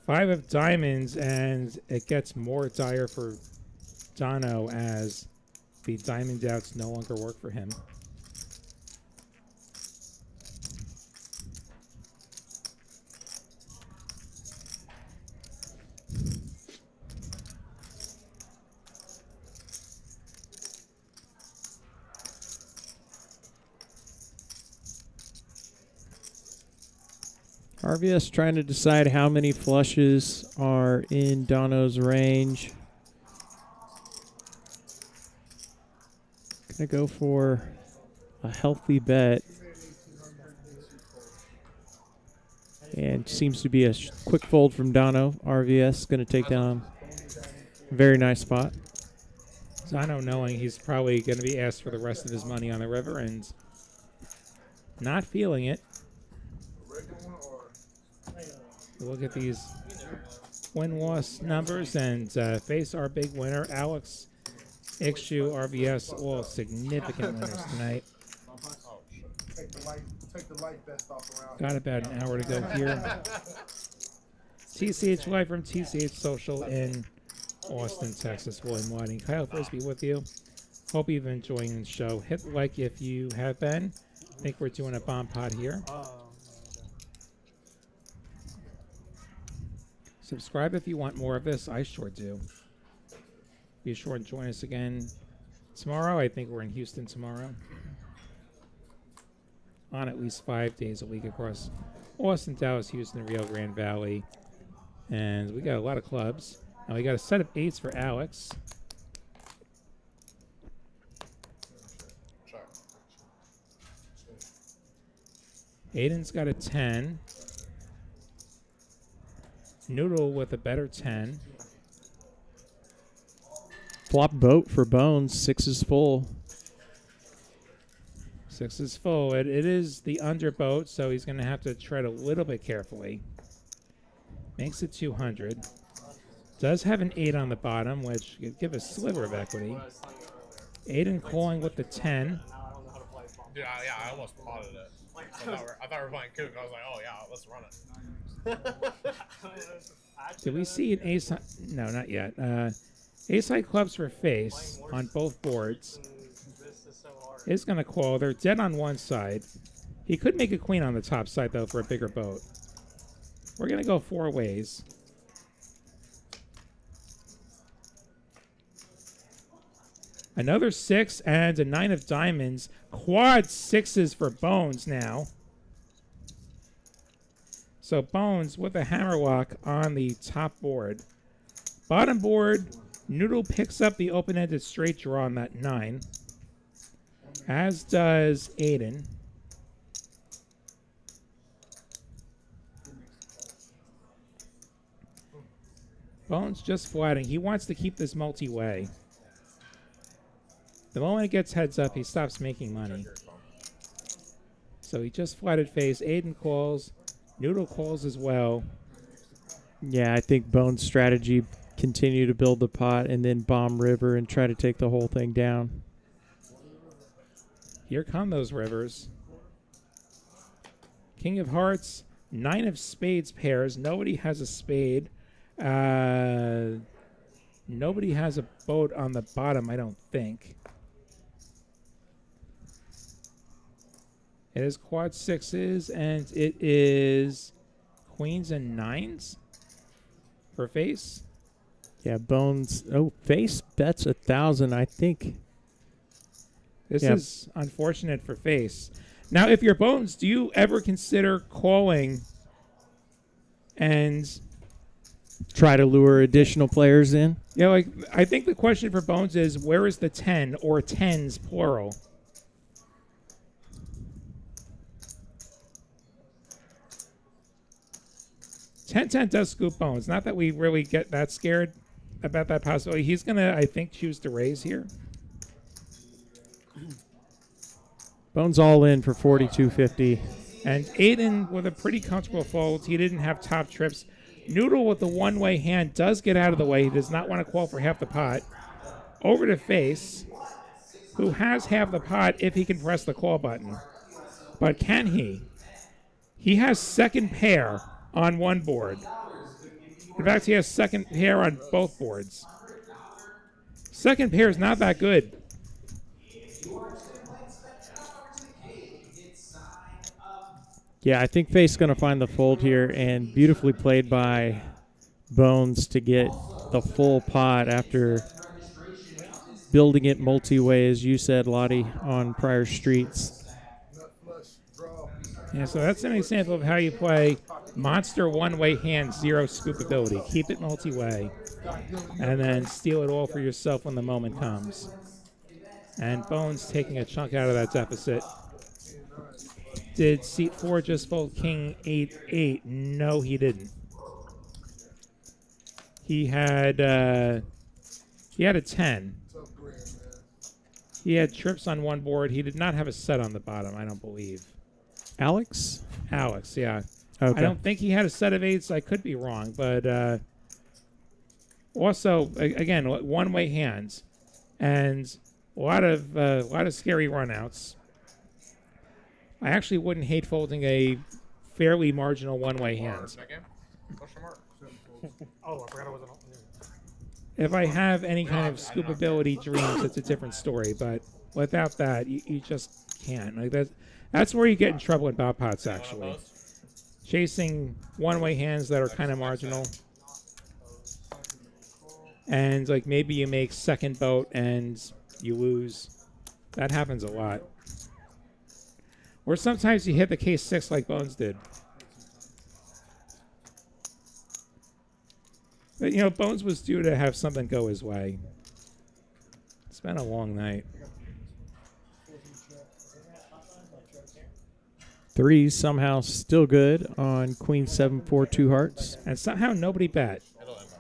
Five of diamonds, and it gets more dire for Dono as the diamond outs no longer work for him. RVS trying to decide how many flushes are in Dono's range. Gonna go for a healthy bet. And seems to be a quick fold from Dono. RVS gonna take down a very nice spot. Dono knowing he's probably going to be asked for the rest of his money on the river and not feeling it. Look at these win-loss numbers and face our big winner, Alex, Ixchu, RVS, all significant winners tonight. Got about an hour to go here. TCH Live from TCH Social in Austin, Texas. William Whiting, Kyle Frisbee with you. Hope you've been enjoying the show. Hit like if you have been. I think we're doing a bomb pot here. Subscribe if you want more of this. I sure do. Be sure and join us again tomorrow. I think we're in Houston tomorrow. On at least 5 days a week across Austin, Dallas, Houston, Rio Grande Valley. And we got a lot of clubs. And we got a set of 8s for Alex. Aiden's got a 10. Noodle with a better 10. Flop boat for Bones. 6 is full. 6 is full. It is the under boat, so he's going to have to tread a little bit carefully. Makes it 200. Does have an 8 on the bottom, which could give a sliver of equity. Aiden calling with the 10. Dude, yeah, I almost potted it. I thought we were playing kook. I was like, oh yeah, let's run it. Did we see an ace? No, not yet. Ace-high clubs for face on both boards. Is going to call. They're dead on one side. He could make a queen on the top side, though, for a bigger boat. We're going to go 4 ways. Another 6 and a 9 of diamonds. Quad 6s for Bones now. So Bones with a hammerlock on the top board. Bottom board, Noodle picks up the open-ended straight draw on that 9. As does Aiden. Bones just flatting. He wants to keep this multi-way. The moment it gets heads up, he stops making money. So he just flatted face. Aiden calls. Noodle calls as well. Yeah, I think Bones' strategy, continue to build the pot and then bomb river and try to take the whole thing down. Here come those rivers. King of Hearts, 9 of Spades pairs. Nobody has a spade. Nobody has a boat on the bottom, I don't think. It is quad 6s, and it is queens and 9s for face. Yeah, Bones. Oh, face bets 1,000, I think. This is unfortunate for face. Now, if you're Bones, do you ever consider calling and try to lure additional players in? Yeah, like I think the question for Bones is where is the 10 or 10s plural? Ten does scoop Bones. Not that we really get that scared about that possibility. He's gonna, I think, choose to raise here. Bones all in for 42.50. And Aiden with a pretty comfortable fold. He didn't have top trips. Noodle with the one-way hand does get out of the way. He does not want to call for half the pot. Over to face, who has half the pot if he can press the call button. But can he? He has second pair on one board. In fact, he has second pair on both boards. Second pair is not that good. Yeah, I think Face is going to find the fold here, and beautifully played by Bones to get the full pot after building it multi-way, as you said, Lottie, on prior streets. Yeah, so that's an example of how you play monster one-way hand, 0 scoopability. Keep it multi-way, and then steal it all for yourself when the moment comes. And Bones taking a chunk out of that deficit. Did seat 4 just fold king 8-8? No, he didn't. He had a 10. He had trips on one board. He did not have a set on the bottom, I don't believe. Alex, yeah. Okay. I don't think he had a set of 8s. I could be wrong, but also again, one-way hands and a lot of scary runouts. I actually wouldn't hate folding a fairly marginal one-way hand. Oh, I forgot it wasn't. If I have any kind of scoopability dreams, it's a different story. But without that, you just can't. Like That's where you get in trouble in bout pots, actually. Chasing one-way hands that are kind of marginal. And, like, maybe you make second boat and you lose. That happens a lot. Or sometimes you hit the case 6 like Bones did. But, you know, Bones was due to have something go his way. It's been a long night. Threes somehow still good on Queen 7, 4, 2 hearts. And somehow nobody bet. It'll end up.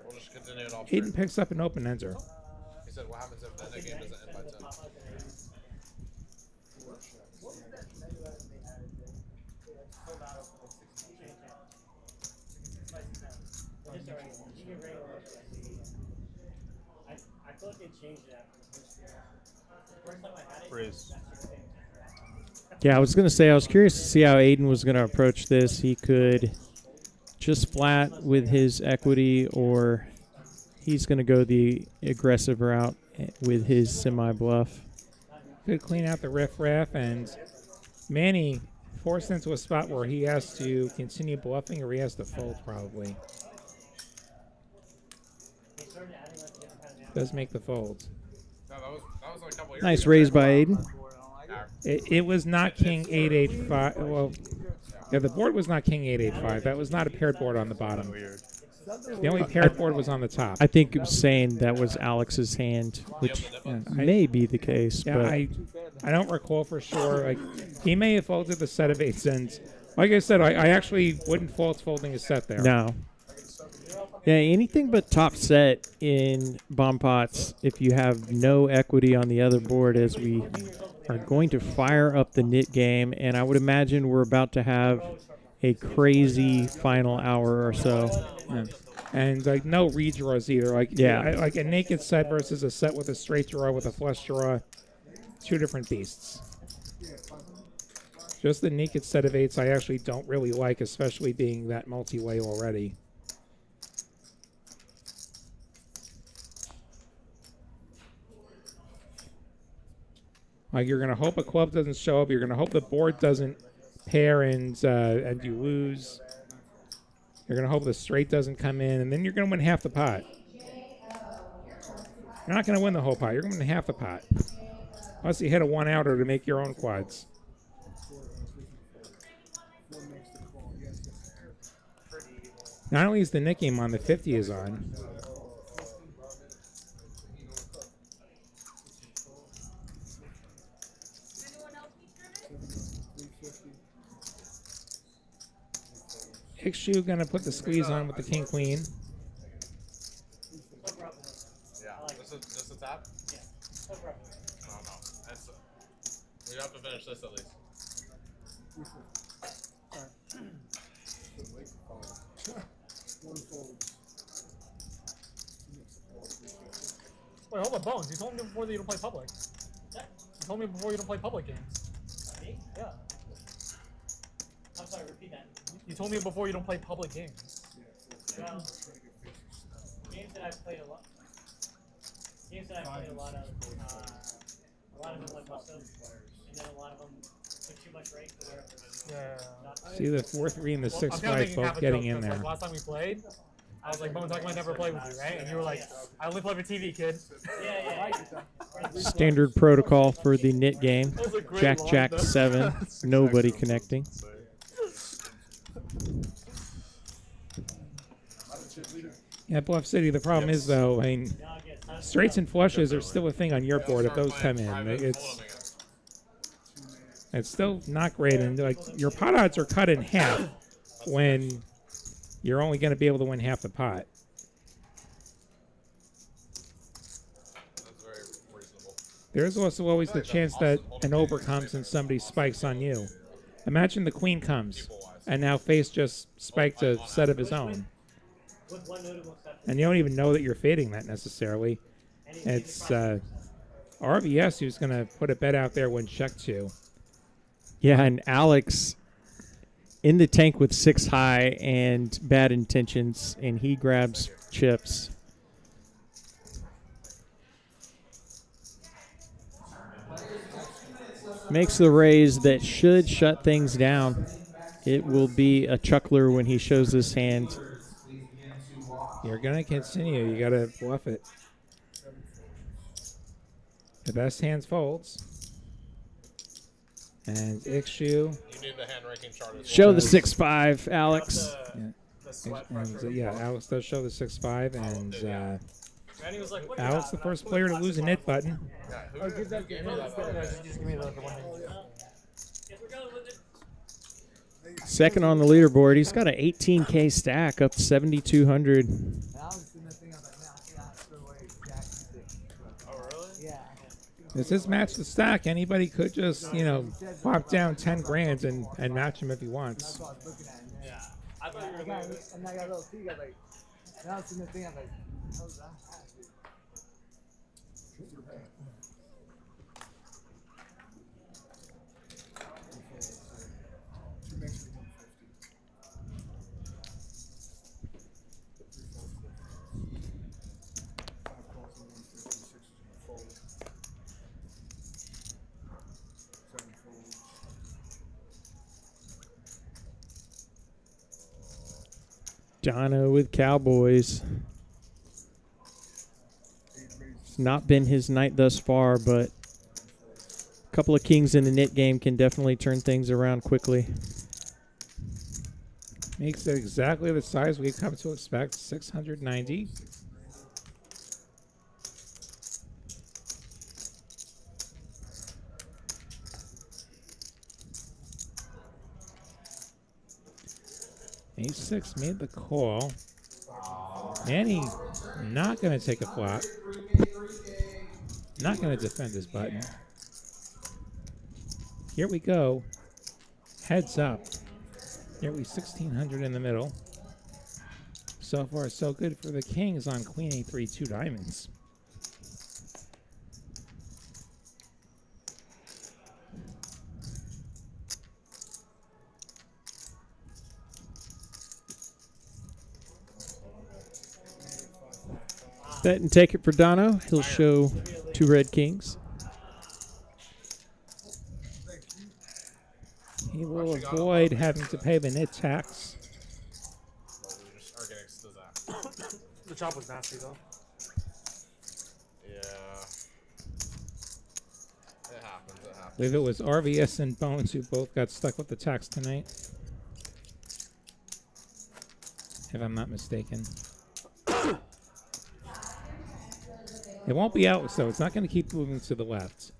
We'll just continue it off. Hayden picks up an open ender. He said, what happens if the game doesn't end by 10? I feel like they changed it after the first time I had it. Freeze. Yeah, I was going to say, I was curious to see how Aiden was going to approach this. He could just flat with his equity, or he's going to go the aggressive route with his semi-bluff. Could clean out the riff-raff, and Manny forced into a spot where he has to continue bluffing or he has to fold, probably. Does make the folds. No, that was like a couple years Nice ago. raise by Aiden. It was not King 885. Well, yeah, the board was not King 885. That was not a paired board on the bottom. The only paired board was on the top. I think it was saying that was Alex's hand, which may be the case. Yeah, but I don't recall for sure. Like, he may have folded the set of 8s, and like I said, I actually wouldn't fault folding a set there. no. Yeah, anything but top set in bomb pots if you have no equity on the other board, as we are going to fire up the knit game, and I would imagine we're about to have a crazy final hour or so. Yeah. And like no redraws either. Like like a naked set versus a set with a straight draw with a flush draw, two different beasts. Just the naked set of 8s I actually don't really like, especially being that multi-way already. Like, you're gonna hope a club doesn't show up. You're gonna hope the board doesn't pair and you lose. You're gonna hope the straight doesn't come in, and then you're gonna win half the pot. You're not gonna win the whole pot. You're gonna win half the pot, unless you hit a one-outer to make your own quads. Not only is the Nick game on, the 50 is on. Ixu gonna put the squeeze on with the king queen. Yeah, this is the top? Yeah. No. That's, we have to finish this at least. Wait, hold on, Bones. You told me before that you don't play public. You told me before you don't play public games. Me? Yeah. I'm sorry, repeat that. You told me before you don't play public games. Well, games that I've played a lot. Games that I've played a lot of them went custom, and then a lot of them took too much rate for Yeah. See the 4-3 and the Well, 6-5 I'm kinda thinking both half a getting joke, in 'cause, there. like, last time we played, I was like, Bones, I might never play with you, right? And you were like, I only play for TV, kid. Yeah. Standard protocol for the knit game. That was a great Jack, line, Jack, though. 7. Nobody connecting. Yeah, Bluff City. The problem is, though, I mean, straights and flushes are still a thing on your board if those come in. It's still not great, and like your pot odds are cut in half when you're only going to be able to win half the pot. That's very reasonable. There's also always the chance that an over comes and somebody spikes on you. Imagine the queen comes, and now Face just spiked a set of his own. And you don't even know that you're fading that necessarily. It's RVS who's going to put a bet out there when check 2. Yeah, and Alex in the tank with 6 high and bad intentions, and he grabs chips. Makes the raise that should shut things down. It will be a chuckler when he shows his hand. You're going to continue. You got to bluff it. The best hands folds. And Ixu. You need the hand ranking chart as Show well. the 6-5, Alex. Alex does show the 6-5, and Manny was like, what do you Alex, got? the first player to lose a knit button. Oh, give that to him. Just give me the one. Second on the leaderboard. He's got an 18K stack up to 7,200. This is match the stack. Anybody could just, pop down 10 grand and match him if he wants. Yeah. I thought you were going to. And I got a little tea. I was like, now it's in the thing. I'm like, how's that? Dono with Cowboys. It's not been his night thus far, but a couple of kings in the knit game can definitely turn things around quickly. Makes it exactly the size we've come to expect, 690. A6 made the call. Manny not going to take a flop. Not going to defend his button. Here we go. Heads up. Nearly 1,600 in the middle. So far, so good for the Kings on Queen A3, 2 diamonds. Bet and take it for Dono. He'll show 2 red kings. He will avoid having to pay the knit tax. The chop was nasty, though. Yeah. It happens. I believe it was RVS and Bones who both got stuck with the tax tonight. If I'm not mistaken. It won't be out, so it's not going to keep moving to the left.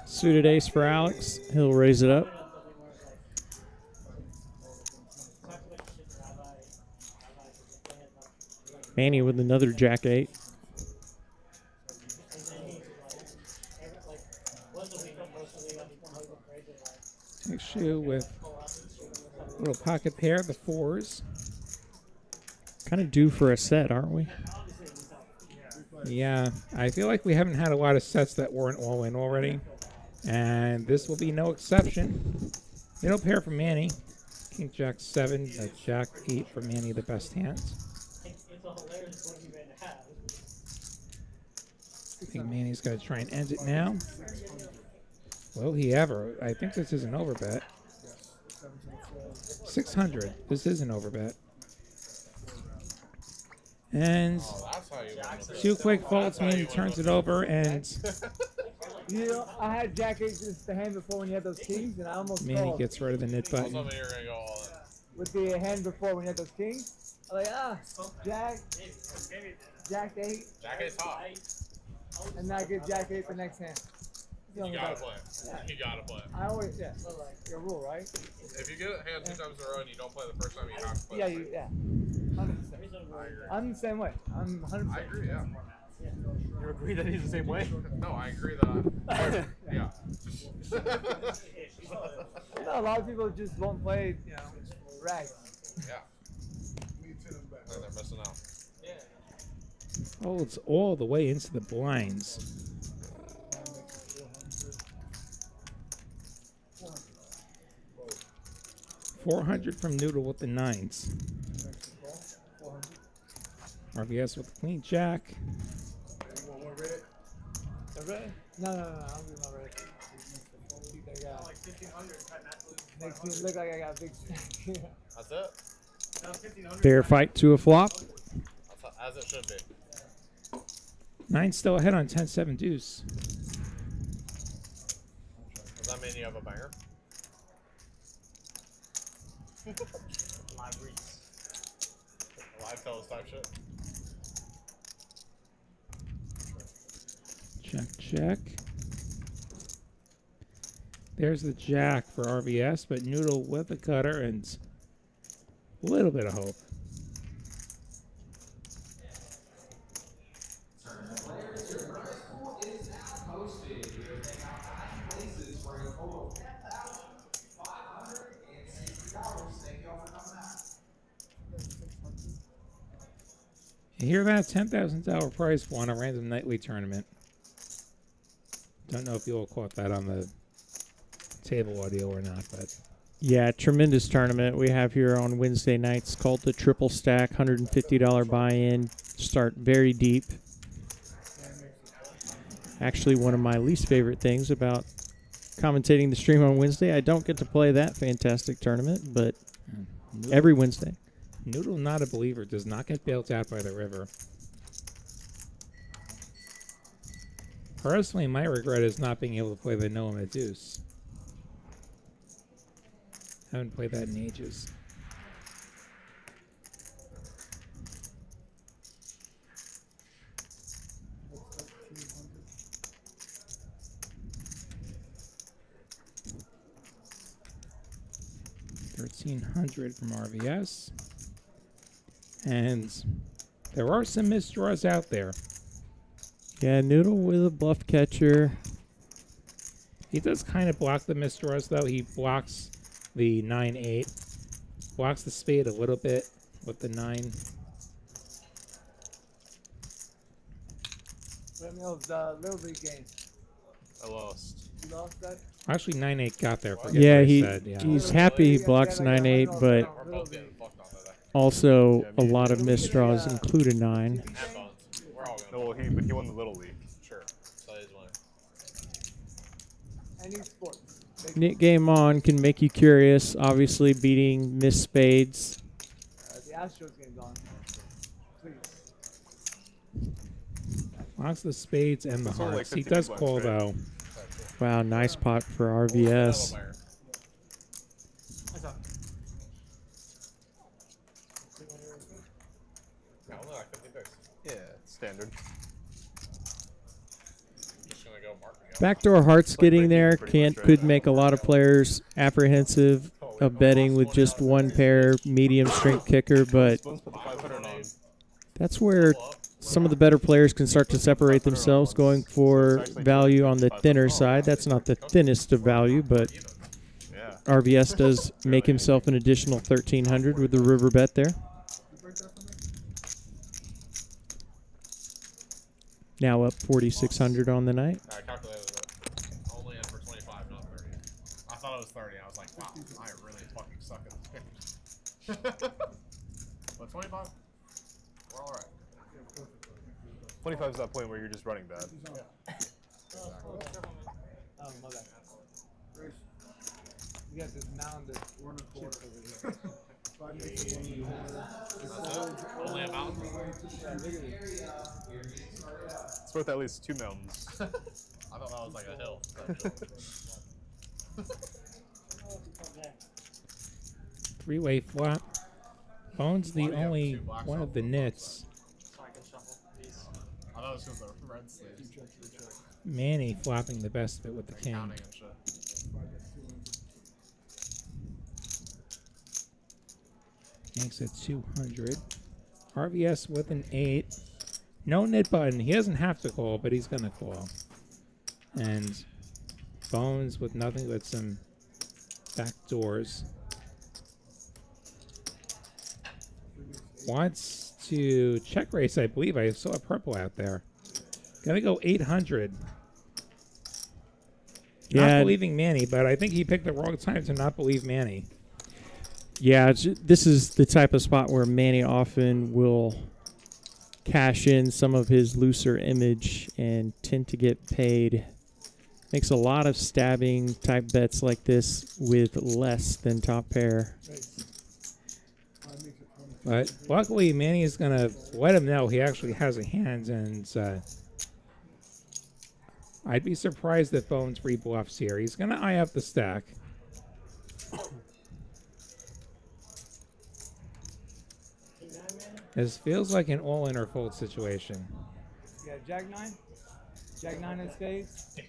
Suited ace for Alex. He'll raise it up. Manny with another jack 8. Issue with a little pocket pair, the 4s. Kind of due for a set, aren't we? Yeah, I feel like we haven't had a lot of sets that weren't all in already. And this will be no exception. Middle pair for Manny. King Jack 7, Jack 8 for Manny, the best hand. I think Manny's got to try and end it now. Will he ever? I think this is an overbet. 600. This is an overbet. And 2 quick folds mean he turns it over, and You know, I had Jack 8 just the hand before when you had those kings, and I almost Manny called. gets rid of the knit button. With the hand before when you had those kings. I'm like, Jack 8. Jack 8's hot. And now I get Jack 8 the next hand. You gotta play it. Yeah. You gotta play it. I always, your rule, right? If you get a hand 2 times in a row and you don't play the first time, you have to play Yeah, the yeah. 100%. I'm the same way. I'm 100%. I agree, yeah. You agree that he's the same way? No, I agree that. Yeah. You know, a lot of people just won't play, rags. Yeah. And they're missing out. Folds all the way into the blinds. 400 from Noodle with the nines. RBS with the queen jack. No, I'm doing my red. Makes me look like I got a big stack. That's it. Fair fight to a flop. As it should be. Nine still ahead on 10-7 deuce. Does that mean you have a banger? Live reads. Live tells type shit. Check. There's the jack for RBS, but Noodle with the cutter and a little bit of hope. You hear that? $10,000 prize on a random nightly tournament. Don't know if you all caught that on the table audio or not, but Yeah, tremendous tournament we have here on Wednesday nights called the Triple Stack, $150 buy-in. Start very deep. Actually, one of my least favorite things about commentating the stream on Wednesday, I don't get to play that fantastic tournament, but every Wednesday. Noodle, not a believer, does not get bailed out by the river. Personally, my regret is not being able to play the no limit deuce. Haven't played that in ages. $1,300 from RVS. And there are some misdraws out there. Yeah, Noodle with a bluff catcher. He does kind of block the misdraws, though. He blocks the 9-8. Blocks the spade a little bit with the 9. Mills, Little League game. I lost. You lost that? Actually, 9-8 got there. Yeah, Yeah. he's happy he blocks 9-8, but We're both getting fucked on today. also a lot of misdraws include a 9. And bones. We're all No, going well, but he won the Little League. Sure. So he's winning. Any sport. Nick Game On can make you curious, obviously beating Miss Spades. The Astros game's on. Please. Blocks the spades and the It's only like hearts. He 50 does big call, blinds, right? though. Wow, nice pot for RVS. What's up? Yeah, only like 50 bucks. Yeah, standard. Just gonna go mark me up. Backdoor hearts like getting breaking there pretty much right could now. make a lot of players apprehensive of betting with just one pair medium strength kicker, but Bones put the 500 on. that's where some of the better players can start to separate themselves, going for value on the thinner side. That's not the thinnest of value, but Yeah. RVS does make himself an additional 1,300 with the river bet there. Now up 4,600 on the night. I calculated it. Only in for 25, not 30. I thought it was 30. I was like, wow, I really fucking suck at this game. But 25? We're alright. 25 is that point where you're just running bad. Oh, my bad. You got this mound of chips over here. Only a mountain. Yeah, look at this. It's worth at least 2 mountains. I thought that was like a hill. Three-way flop. Bones the Why do you have only two blacks one off of the the nits. So I can shuffle these. I thought it was because the red sleeves. Manny flopping the best of it with the king. Counting and shit. Makes it 200. RVS with an 8. No nit button. He doesn't have to call, but he's going to call. And Bones with nothing but some back doors. Wants to check race, I believe. I saw a purple out there. Gonna go 800. Not Yeah. believing Manny, but I think he picked the wrong time to not believe Manny. Yeah, this is the type of spot where Manny often will cash in some of his looser image and tend to get paid. Makes a lot of stabbing type bets like this with less than top pair. But luckily, Manny is going to let him know he actually has a hand, and I'd be surprised if Bones rebluffs here. He's going to eye up the stack. This feels like an all-in or fold situation. You got Jack 9? Jack 9 in spades?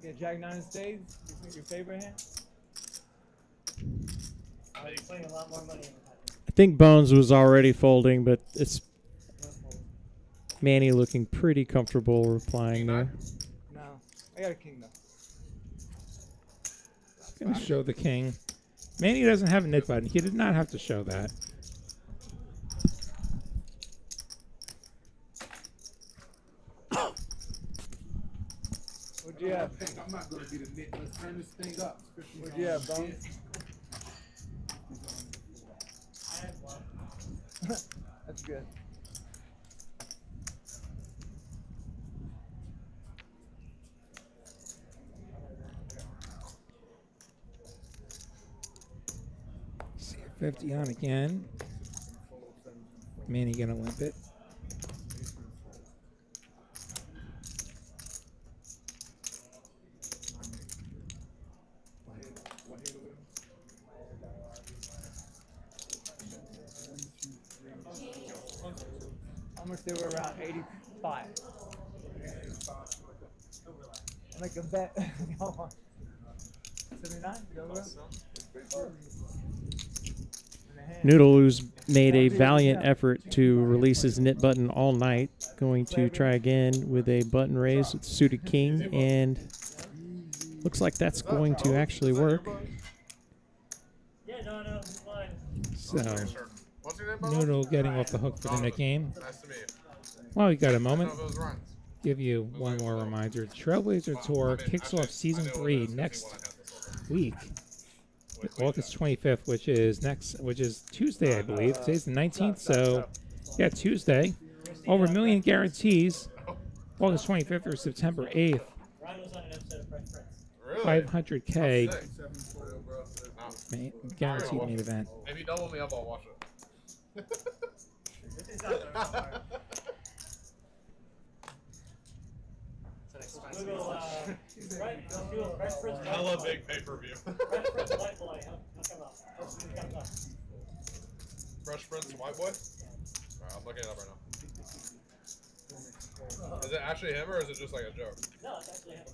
You got Jack 9 in spades? Your favorite hand? You're putting a lot more money in the pocket. I think Bones was already folding, but it's Manny looking pretty comfortable replying there. No. I got a king, though. Going to show the king. Manny doesn't have a knit button. He did not have to show that. What'd you have? I'm not going to be the knit. Let's turn this thing up. What'd you have, Bones? I have one. That's good. See, 50 on again. Manny going to limp it. How much they were around 85. I make a bet. 79? Noodle, who's made a valiant effort to release his knit button all night, going to try again with a button raise with suited king, and looks like that's going to actually work. Yeah, no, it's fine. So, What's your name, brother? Noodle getting off the hook for the knit game. Nice to meet you. Well, we got a moment. I don't know if it was Ryan's. Give you one more reminder. Trailblazer Tour kicks off season 3 next week, August 25th, which is Tuesday, I believe. Today's the 19th, so yeah, Tuesday. Over $1 million guarantees. August 25th or September 8th. Ryan was on an episode of Fresh Prince. Really? 500K Sick. guaranteed main event. If you double me up, I'll watch it. Google, right, do a Fresh Prince. I love big pay-per-view. Fresh Prince White Boy. He'll come up. He'll come up. Fresh Prince and White Boy? Alright, I'm looking it up right now. Is it actually him or is it just like a joke? No, it's actually him.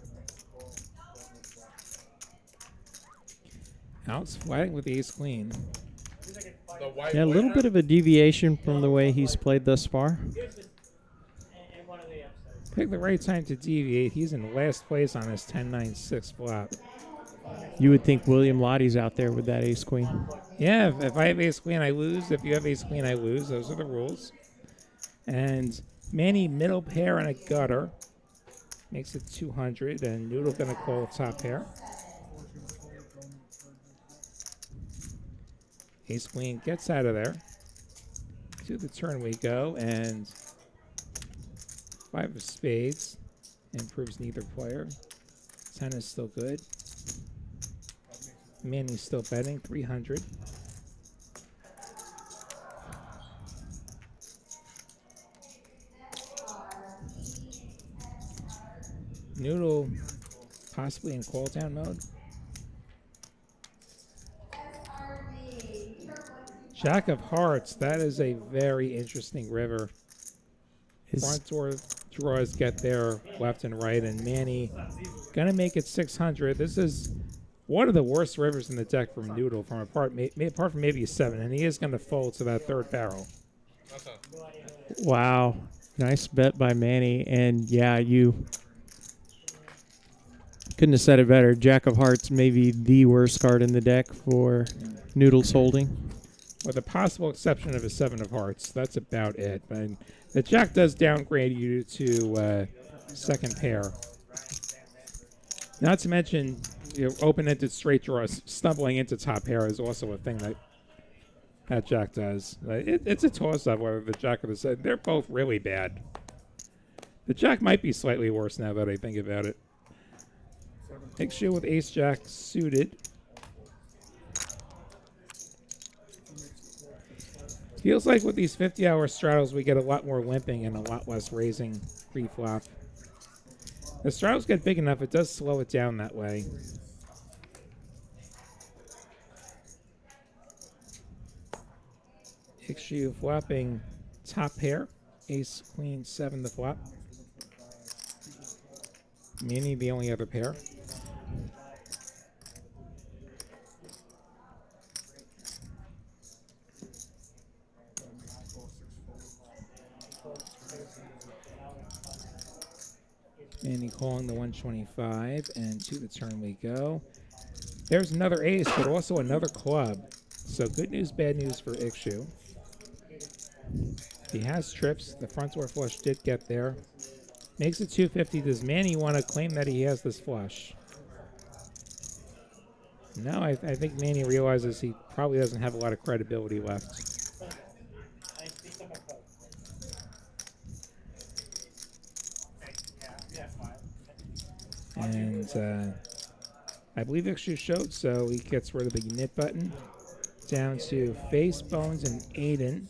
Alex flatting with the ace queen. The white Yeah, a little bit of a deviation from the way he's played thus far. In one of the episodes. Pick the right time to deviate. He's in last place on his 10-9-6 flop. You would think William Lottie's out there with that ace queen. Yeah, if I have ace queen, I lose. If you have ace queen, I lose. Those are the rules. And Manny middle pair and a gutter makes it 200, and Noodle gonna call top pair. Ace queen gets out of there. To the turn we go, and 5 of spades improves neither player. 10 is still good. Manny's still betting 300. Noodle possibly in call down mode. Jack of Hearts, that is a very interesting river. Front door draws get there left and right, and Manny gonna make it 600. This is one of the worst rivers in the deck from Noodle, from apart from maybe a 7, and he is gonna fold to that third barrel. Wow. Nice bet by Manny, and yeah, you couldn't have said it better. Jack of Hearts may be the worst card in the deck for Noodle's holding. With a possible exception of a 7 of Hearts, that's about it. But the Jack does downgrade you to second pair. Not to mention, open-ended straight draws, stumbling into top pair is also a thing that That jack does. It's a toss-up whether the jack or the 7. They're both really bad. The jack might be slightly worse now that I think about it. Ixu with ace jack suited. Feels like with these 50-hour straddles, we get a lot more limping and a lot less raising pre-flop. The straddles get big enough, it does slow it down that way. Ixu flopping top pair. Ace, queen, 7 to flop. Manny the only other pair. Manny calling the 125, and to the turn we go. There's another ace, but also another club. So good news, bad news for Ixu. He has trips. The front door flush did get there. Makes it 250. Does Manny want to claim that he has this flush? No, I think Manny realizes he probably doesn't have a lot of credibility left. And I believe Ixu showed, so he gets rid of the knit button. Down to Face, Bones, and Aiden.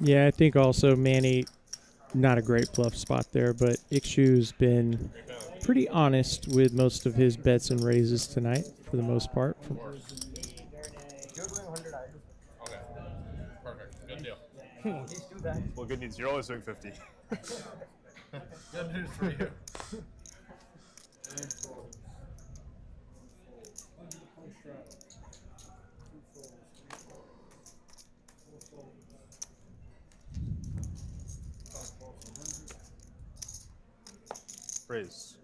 Yeah, I think also Manny, not a great bluff spot there, but Ixu's been pretty honest with most of his bets and raises tonight, for the most part. You're doing 100 items. Okay. Perfect. Good deal. Well, good news. You're always doing 50. Good news for you. Raise.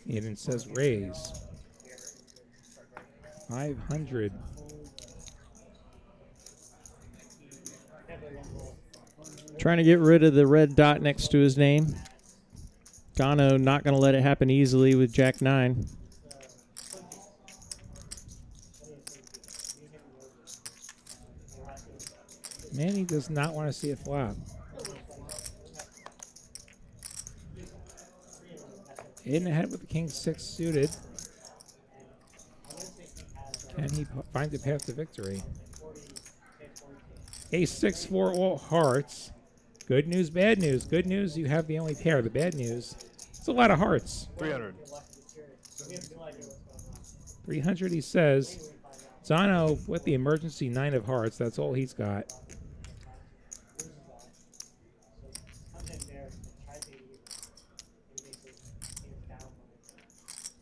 Aiden says raise. 500. Trying to get rid of the red dot next to his name. Gano not going to let it happen easily with Jack 9. Manny does not want to see it flop. Aiden ahead with the king 6 suited. Can he find the path to victory? Ace 6 for all hearts. Good news, bad news. Good news, you have the only pair. The bad news, it's a lot of hearts. 300. 300, he says. Zano with the emergency 9 of hearts. That's all he's got.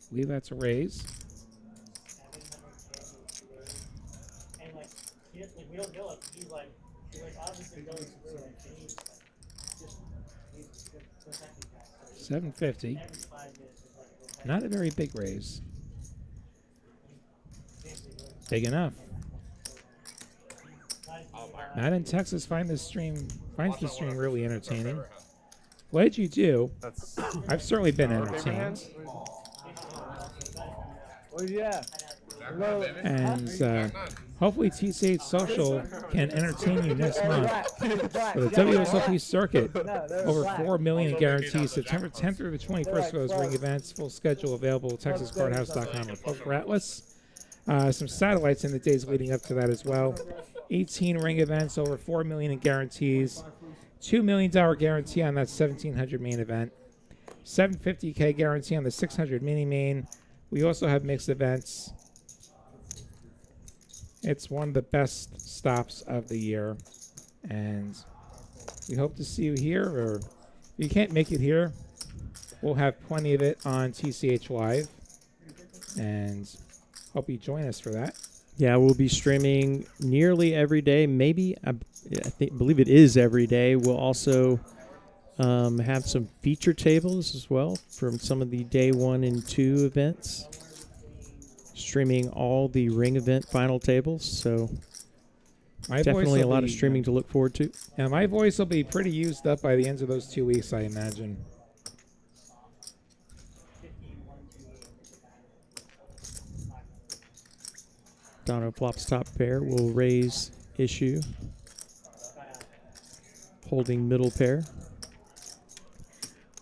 I believe that's a raise. And like, we don't know if he's like obviously going through it. And he's just 750. Not a very big raise. Big enough. Matt in Texas finds the stream really entertaining. Glad you do. I've certainly been entertained. Oh yeah. And hopefully TCH Social can entertain you next month for the WSOP circuit. Over 4 million guarantees. September 10th through the 21st for those ring events. Full schedule available at TexasCardHouse.com or Poker Atlas. Some satellites in the days leading up to that as well. 18 ring events, over 4 million in guarantees. $2 million guarantee on that 1700 main event. $750K guarantee on the 600 mini main. We also have mixed events. It's one of the best stops of the year. And we hope to see you here. Or if you can't make it here, we'll have plenty of it on TCH Live. And hope you join us for that. Yeah, we'll be streaming nearly every day. Maybe, believe it is every day. We'll also have some feature tables as well from some of the day 1 and 2 events. Streaming all the ring event final tables. So definitely a lot of streaming to look forward to. Yeah, my voice will be pretty used up by the end of those 2 weeks, I imagine. Dono flops top pair. Will raise issue. Holding middle pair.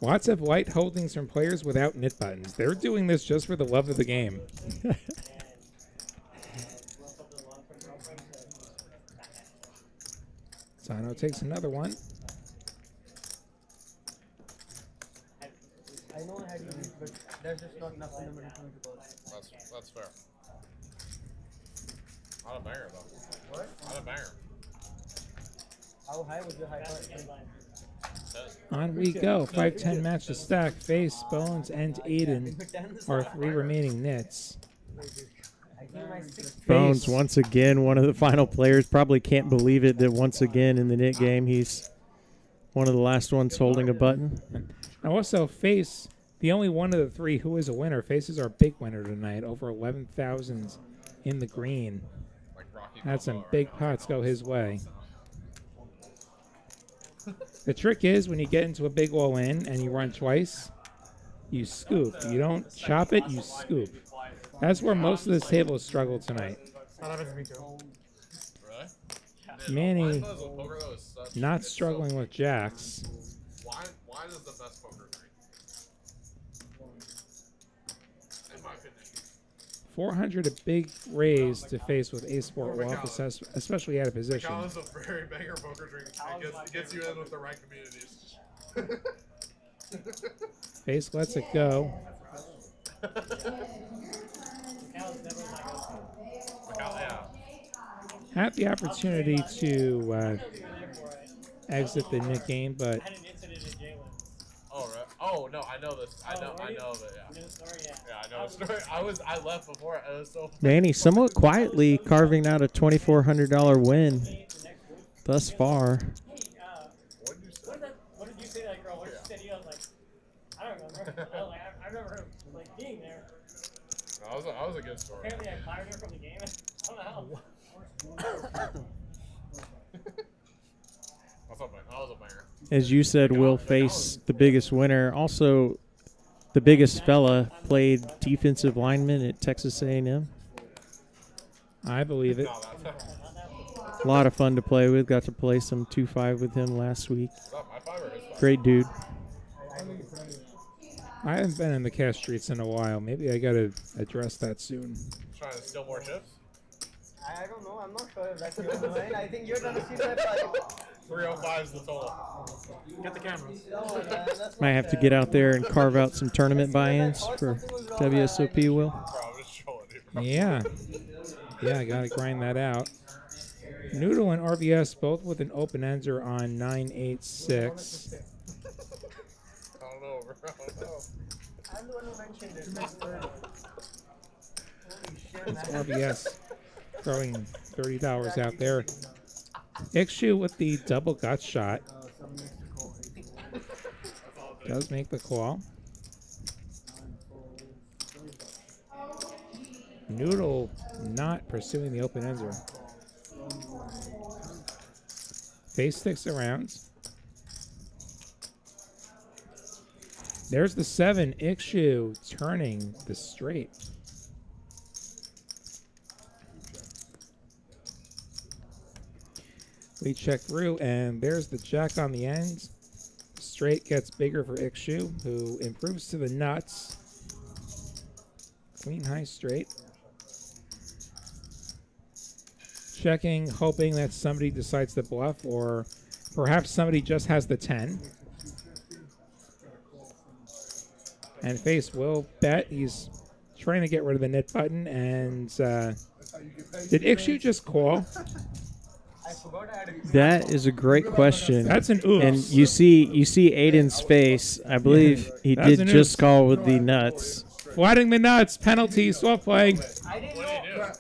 Lots of light holdings from players without knit buttons. They're doing this just for the love of the game. Sano takes another one. I know I had used, but there's just not enough in the middle for me to go. That's fair. Not a banger though. What? Not a banger. How high was your high card? On we go. 5-10 match to stack. Face, Bones, and Aiden are 3 remaining nits. Bones, once again, one of the final players. Probably can't believe it that once again in the knit game, he's one of the last ones holding a button. And also, Face, the only one of the 3 who is a winner. Face is our big winner tonight. Over 11,000 in the green. Had some big pots go his way. The trick is when you get into a big all-in and you run twice, you scoop. You don't chop it, you scoop. That's where most of this table struggled tonight. That happens to me too. Manny not struggling with jacks. Why is the best poker drink? In my opinion. 400 a big raise to Face with ace-4 off, especially out of position. Macau is a very banger poker drink. It gets you in with the right communities. Face lets it go. Had the opportunity to exit the Nick game, but Oh, right. Oh no, I know this. I know that. Yeah, I know the story. I left before. It was so. Manny somewhat quietly carving out a $2,400 win thus far. What did you say to that girl? What did she say to you? I was like, I don't remember. I remember her like being there. No, that was a good story. Apparently, I fired her from the game. I don't know. That was a banger. As you said, will Face the biggest winner. Also, the biggest fella played defensive lineman at Texas A&M. I believe it. A lot of fun to play with. Got to play some 2-5 with him last week. Great dude. I haven't been in the cash streets in a while. Maybe I got to address that soon. Trying to steal more chips? I don't know. I'm not sure if that's your mind. I think you're gonna see that 305 is the total. Get the cameras. Might have to get out there and carve out some tournament buy-ins for WSOP, Will. Yeah. Yeah, I got to grind that out. Noodle and RVS both with an open ender on 986. I don't know, bro. I don't know. I'm the one who mentioned it. It's RVS throwing $30 out there. Ikshu with the double gut shot. Does make the call. Noodle not pursuing the open ender. Face sticks around. There's the 7. Ikshu turning the straight. We check through, and there's the jack on the end. Straight gets bigger for Ikshu, who improves to the nuts. Queen high straight. Checking, hoping that somebody decides to bluff, or perhaps somebody just has the 10. And Face will bet. He's trying to get rid of the knit button, and did Ikshu just call? That is a great question. That's an oops. And you see Aiden's face. I believe he did just oops. call with the nuts. Flatting the nuts, penalty, swap playing. I didn't know.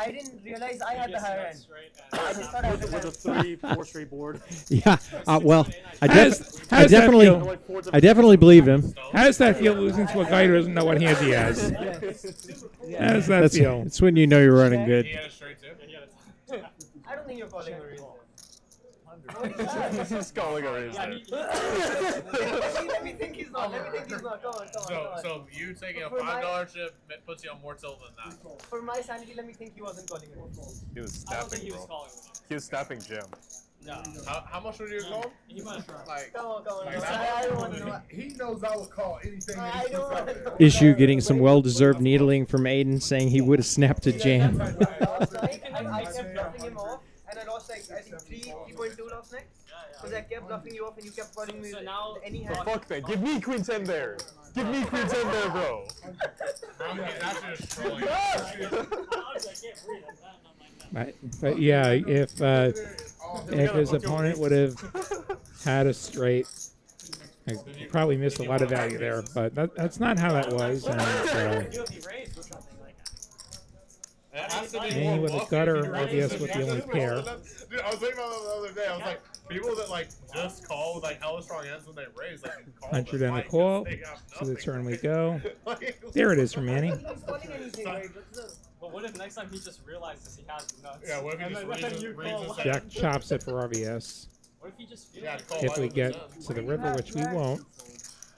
I didn't realize I had the higher end. I just thought I was With a 3-4 straight board. Yeah. Well, I How does that definitely believe him. How does that feel losing to a guy who doesn't know what hand he has? How does that feel? It's when you know you're running good. He had a straight too? I don't think you're calling a reason. He's just calling a raise there. Let me think he's not. Let me think he's not. Come on, come on. So, come on. so you taking a For my- $5 chip puts you on more tilt than that. For my sanity, let me think he wasn't calling it. He was I don't think snapping, he was bro. calling it. He was snapping Jim. No. How much would you call? He must try. Like, Come on, come on. Like, I don't want to know. He knows I would call anything that I he don't puts out want to there. know. Issue getting some well-deserved needling from Aiden, saying he would have snapped a jam. Last night, I kept bluffing him off, and I lost like I think 3.2 last night. Because I kept bluffing you off, and you kept calling me So now, any For hand. fuck that. Give me queen 10 there. Give me queen 10 there, bro. bro, he's actually just trolling. honestly, I can't breathe. I'm not like that. But yeah, if his opponent would have had a straight, I probably missed a lot of value there. But that's not how that was. And, Do if he raised or something like that. It has to be And more with a bluffing gutter, if you raise RBS it. with the only pair. Dude, I was thinking about that the other day. I was like, people that like just call with like hella strong hands when they raise, like you call 100 them, and a like, call. they have To the nothing. turn we go. Like, There it is from Manny. He's calling anything, right? But what if next time he just realizes he has the nuts? Yeah, what if he And just then raises- you raises call it? Jack chops it for RBS. What if he just feels Yeah, like call If live we with get the Zen. to the river, which we won't.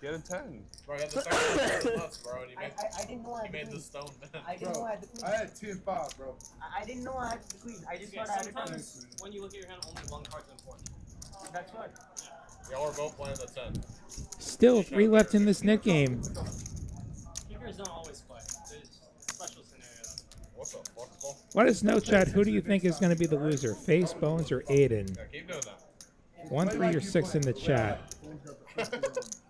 Get a 10. Bro, you had the second nuts, bro, and you made, I didn't know I you had made the the queen. stone man. I didn't know I had the queen. I had 10-5, bro. I didn't know I had the queen. I just Yeah, thought I had it. sometimes when you look at your hand, only one card's important. That's what. Y'all were both playing the 10. Still 3 left in this net game. Keepers don't always play. There's special scenarios. What the fuck, bro? Let us know, chat. Who do you think is going to be the loser? Face, Bones, or Aiden? Yeah, keep doing that. 1, 3, or 6 in the chat. If this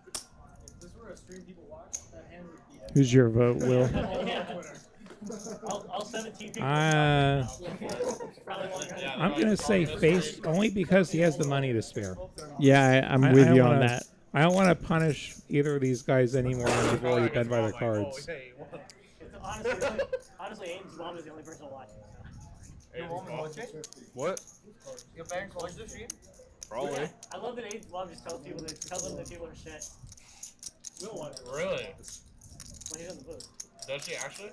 were a stream people watch, that hand would be. Who's your vote, Will? I'll send it to you. Probably one. Yeah, I'm going to say face only because he has the money to spare. Yeah, I'm I with don't you on wanna- that. I don't want to punish either of these guys anymore than they've already been by their cards. Honestly, Aiden's mom is the only person watching. Your mom is watching? What? Your parents watch the stream? Probably. I love that Aiden's mom just tells them that people are shit. Will watch it Really? when he's in the booth. Does she actually?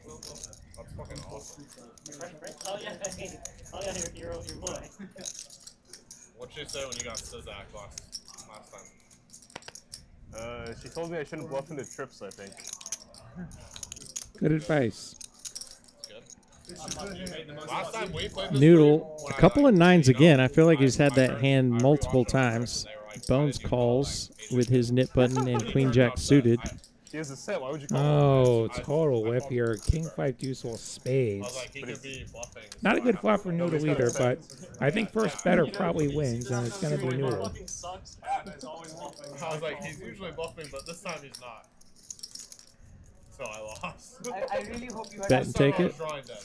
That's fucking awesome. Oh yeah, oh yeah, your boy. What'd she say when you got Sizak last time? She told me I shouldn't bluff into trips, I think. Good advice. Last time we played this Noodle, game, a when I, couple like, of nines you know, again. I feel like he's had my that friends- hand I multiple rewatched our times. friends and they were like, Bones why did you call, calls like, with his nit button and queen jack suited. He has a set. Why would you call Oh, I- total I whip thought- here. King 5 deuce full I was spades. like, he could be bluffing. Not a so good I flop for have to- Noodle either, but I think first better probably wins, and it's going to be Noodle. Fucking sucks. It's always bluffing. I was like, he's usually bluffing, but this time he's not. So I lost. I really hope you had Bet that. and take I it. was drawing dead.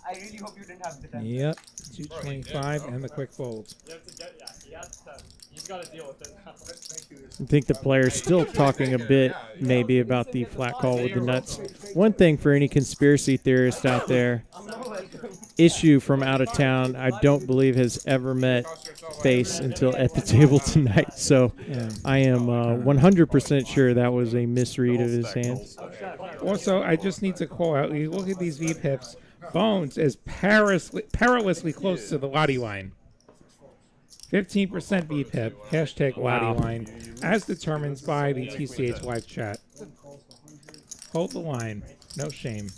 I really hope you didn't have the time. Yep, 225 and the quick fold. You have to get, yeah, you have to. You've got to deal with it now. I think the player's still talking a bit, maybe, about the flat call with the nuts. One thing for any conspiracy theorist out there, Issue from out of town, I don't believe has ever met Face until at the table tonight. So Yeah. I am 100% sure that was a misread of his hands. Also, I just need to call out, you look at these V-pips, Bones is perilously close to the Lottie line. 15% V-pip, hashtag Lottie line, as determined by the TCH live chat. Hold the line, no shame.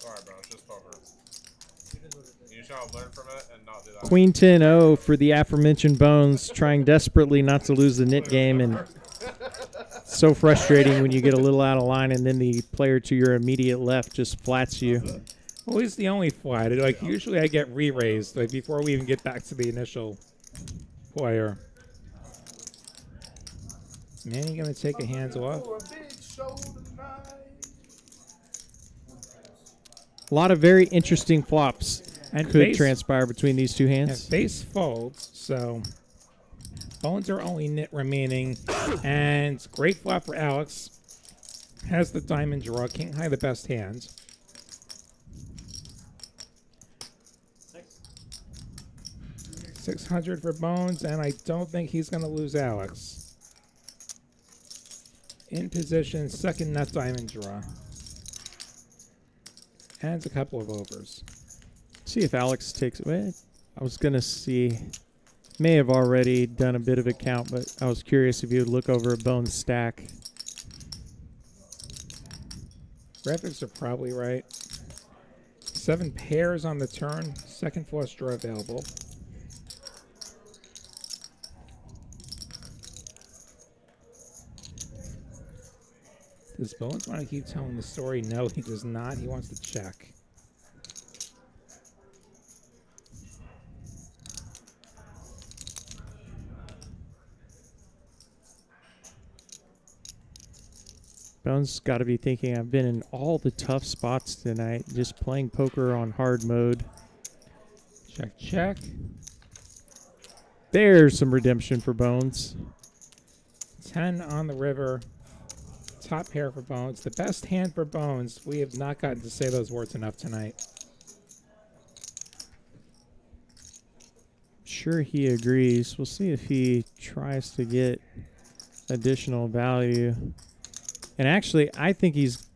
Alright, bro, it's just poker. You shall learn from it and not do that. Queen 10-0 for the aforementioned Bones, trying desperately not to lose the nit game, and so frustrating when you get a little out of line and then the player to your immediate left just flats you. Well, he's the only flat. Like, usually I get re-raised, like, before we even get back to the initial player. Man, you gonna take a hands off? For a big show tonight. A lot of very interesting flops And could face, transpire between these two and hands. face folds, so Bones are only nit remaining. And great flop for Alex. Has the diamond draw. King high the best hand. 600 for Bones, and I don't think he's going to lose Alex. In position, second nut diamond draw. And a couple of overs. See if Alex takes it. Well, I was going to see. May have already done a bit of a count, but I was curious if you would look over a bone stack. Graphics are probably right. 7 pairs on the turn. Second flush draw available. Does Bones want to keep telling the story? No, he does not. He wants to check. Bones got to be thinking, I've been in all the tough spots tonight, just playing poker on hard mode. Check, check. There's some redemption for Bones. 10 on the river. Top pair for Bones. The best hand for Bones. We have not gotten to say those words enough tonight. Sure, he agrees. We'll see if he tries to get additional value. And actually, I think he's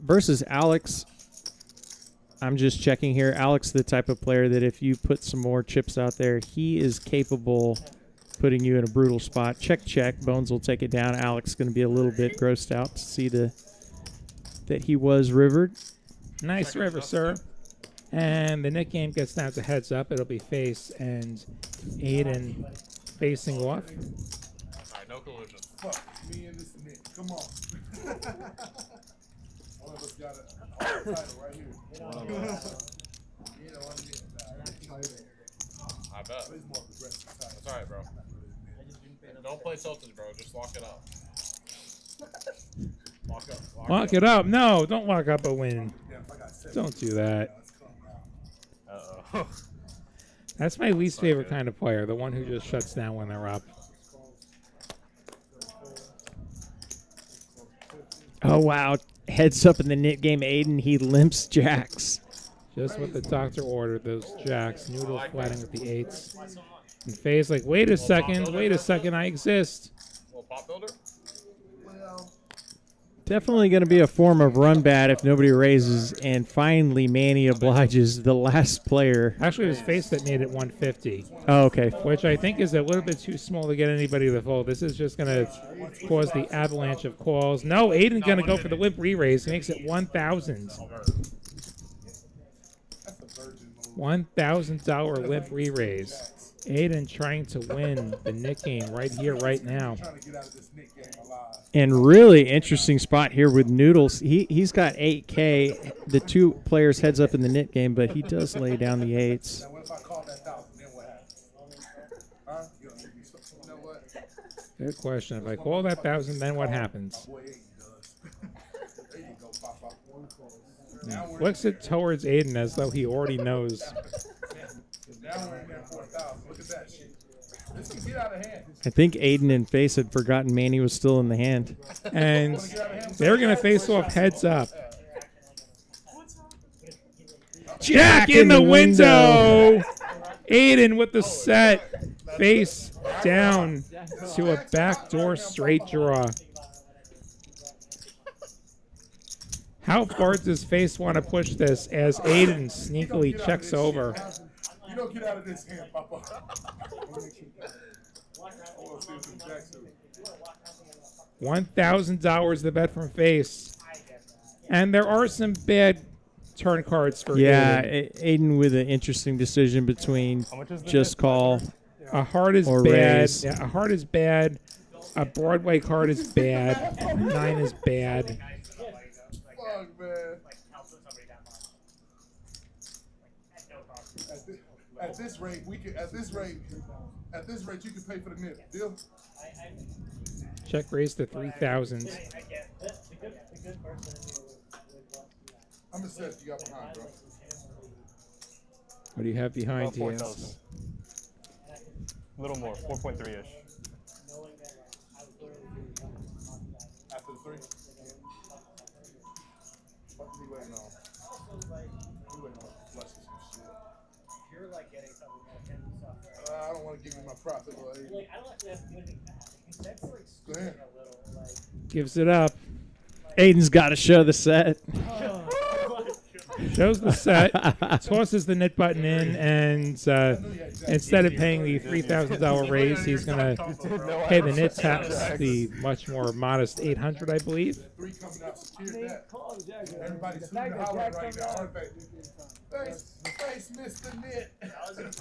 versus Alex. I'm just checking here. Alex, the type of player that if you put some more chips out there, he is capable putting you in a brutal spot. Check, check. Bones will take it down. Alex going to be a little bit grossed out to see that he was rivered. Nice river, sir. And the Nick game gets down to heads up. It'll be face and Aiden facing off. Alright, no collusion. Fuck, me and this Nick. Come on. One of us got a title right here. I bet. That's alright, bro. Don't play tilted, bro. Just lock it up. Lock up. Lock it up. No, don't lock up a win. Don't do that. Uh-oh. That's my least favorite kind of player, the one who just shuts down when they're up. Oh, wow. Heads up in the knit game, Aiden. He limps jacks. Just what the doctor ordered, those jacks. Noodle flatting with the 8s. And Faye's like, wait a second, I exist. Little pop builder? Definitely going to be a form of run bad if nobody raises. And finally, Manny obliges the last player. Actually, it was Face that made it 150. Oh, okay. Which I think is a little bit too small to get anybody to fold. This is just going to cause the avalanche of calls. No, Aiden's going to go for the limp re-raise. He makes it 1,000. $1,000 limp re-raise. Aiden trying to win the Nick game right here, right now. And really interesting spot here with Noodles. He's got 8K. The two players heads up in the knit game, but he does lay down the 8s. Good question. If I call that 1,000, then what happens? Flicks it towards Aiden as though he already knows. I think Aiden and Face had forgotten Manny was still in the hand. And they're going to face off heads up. Jack in the window! Aiden with the set. Face down to a backdoor straight draw. How far does Face want to push this as Aiden sneakily checks over? You don't get out of this hand, Papa. $1,000 the bet from Face. And there are some bad turn cards for Aiden. Aiden with an interesting decision between just call. A heart is or bad. raise. Yeah, a heart is bad. A Broadway card is bad. A 9 is bad. Fuck, man. At this rate, we can. At this rate, you can pay for the nip. Deal. Check raise to 3,000. I'm gonna set you up behind, bro. What do you have behind About you? 4,000. A little more, 4.3-ish. After the 3. What are we waiting on? We waiting on flushes and shit. You're like getting something that I don't want to give you my profit, buddy. like, I don't actually have to do anything bad. That's like Go ahead. a little, like, Gives it up. Aiden's got to show the set. shows the set, tosses the knit button in, and instead of paying the $3,000 raise, he's going to pay the knit tax, the much more modest $800, I believe. Three coming out, secured that. Everybody's shooting the highway right now, aren't they? Face missed the knit.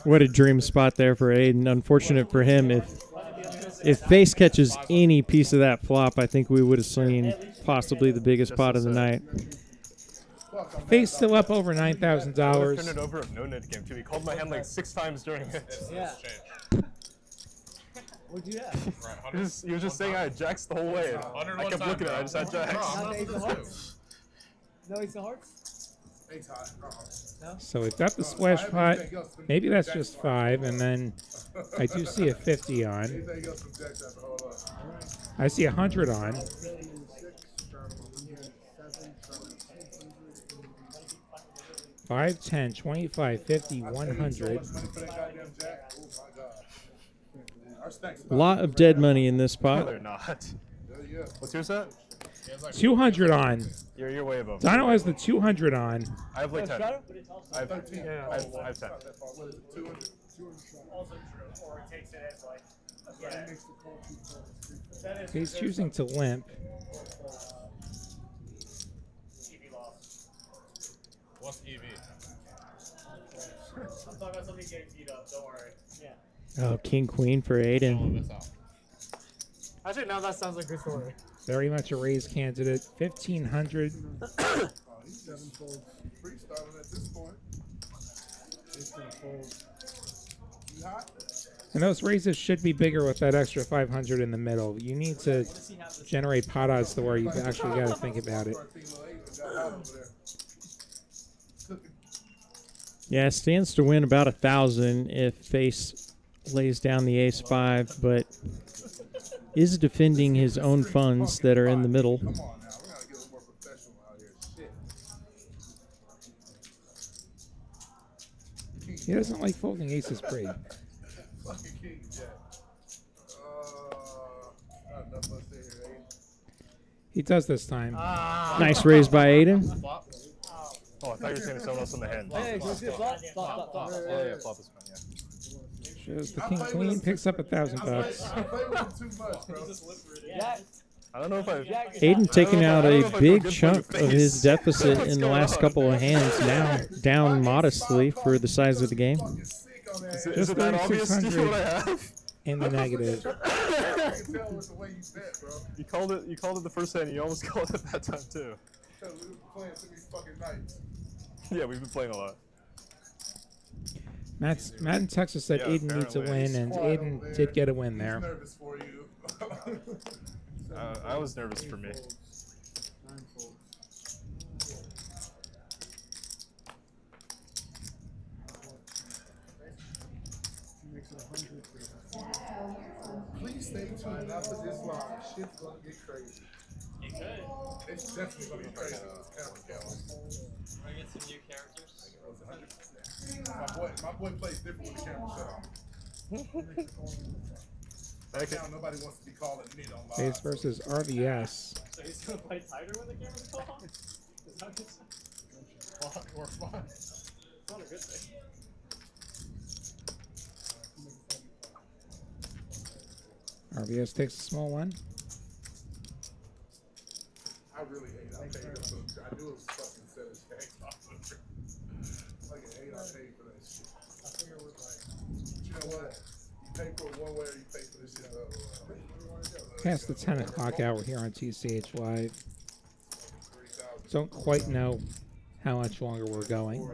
What a dream spot there for Aiden. Unfortunate for him, if Face catches any piece of that flop, I think we would have seen possibly the biggest pot of the night. Face still up over $9,000. Turn it over if no net came too. He called my hand like 6 times during it. Yeah. What'd you have? He was just saying I had jacks the whole way. I kept looking at it. I just had jacks. Not ace of hearts? No ace of hearts? Ace high. No? So we've got the splash pot. Maybe that's just 5, and then I do see a 50 on. Anything else from jacks have to hold up. I see 100 on. 5, 10, 25, 50, 100. A lot of dead money in this No, pot. they're not. What's your set? 200 on. You're way above. Dono has the 200 on. I have like 10. I have 13. I have 10. What is it, 200? Also true, or it takes it as like, yeah. He's choosing to limp. EV loss. What's EV? I'm talking about something getting beat up, don't worry. Yeah. Oh, King Queen for Aiden. Actually, now that sounds like a good story. Very much a raise candidate. 1,500. Oh, he's 7 folds. Freestyling at this point. He's going to fold. You hot? And those raises should be bigger with that extra 500 in the middle. You need to generate pot odds to where you actually got to think about it. Yeah, stands to win about 1,000 if Face lays down the ace-5, but is defending his own funds that are in the middle. Come on now, we gotta get a little more professional out here. Shit. He doesn't like folding aces pre. Fucking king jack. Not enough us there, Aiden. He does this time. Nice raise by Aiden. Oh, I thought you were saying someone else on the hand. Hey, go see flop, flop, flop. Yeah, flop is fine, yeah. Shows the king queen, picks up $1,000. I play with him too much, bro. Jack, I don't know if I. Aiden taking out a big chunk of his deficit in the last couple of hands, now down modestly for the size of the game. Is Just it that obvious to you what I 3,600 have? in the negative. I can tell with the way you bet, bro. You called it the first hand. You almost called it that time too. We were playing too many fucking nights. Yeah, we've been playing a lot. Matt in Texas said Yeah, Aiden needs a win, and Aiden did get a win He's there. nervous for you. I was nervous for me. Please stay tuned after this live. Shit's gonna get crazy. You could. It's definitely gonna get crazy with this camera count. Wanna get some new characters? My boy plays different with the camera shut off. Right now, nobody wants to be calling me on live. Face versus RVS. So he's gonna play tighter when the camera's off? Is that what you're saying? Or fun. It's not a good thing. RVS takes a small one. I really hate it. I paid him for I knew it was fucking set his gang off. Fucking hate I paid for that shit. I figured it was like, but you know what? You pay for it one way or you pay for this shit the other way. Past the 10 o'clock hour here on TCH Live. Don't quite know how much longer we're going,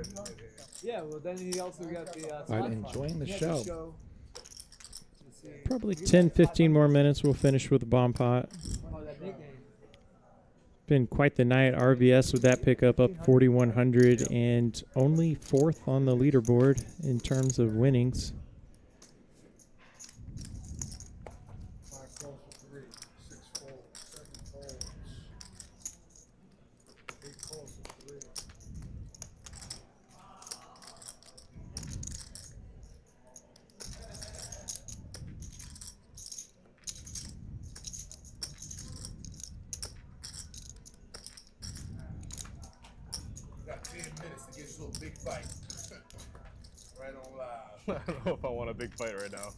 yeah, well then he also got the but enjoying the show. Probably 10-15 more minutes. We'll finish with the bomb pot. Oh, that nickname. Been quite the night. RVS with that pickup up 4,100 and only 4th on the leaderboard in terms of winnings. Got 10 minutes to I don't know if I want a big fight right now.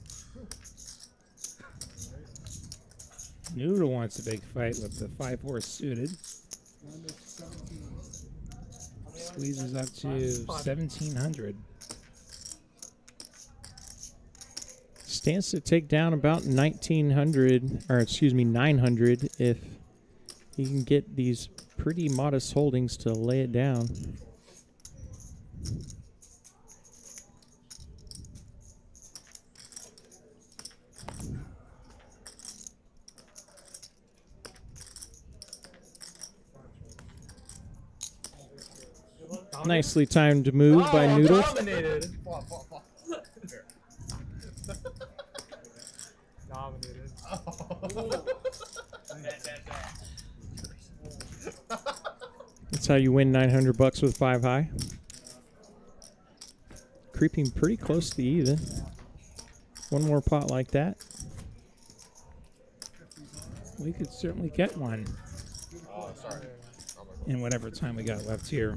Noodle wants a big fight with the 5-4 suited. Squeezes up to 1,700. Stands to take down about 1,900, or excuse me, 900 if he can get these pretty modest holdings to lay it down. Nicely timed move by Noodle. Dominated. Dominated. That's how you win 900 bucks with 5 high. Creeping pretty close to even. One more pot like that. We could certainly get one Oh, sorry. in whatever time we got left here.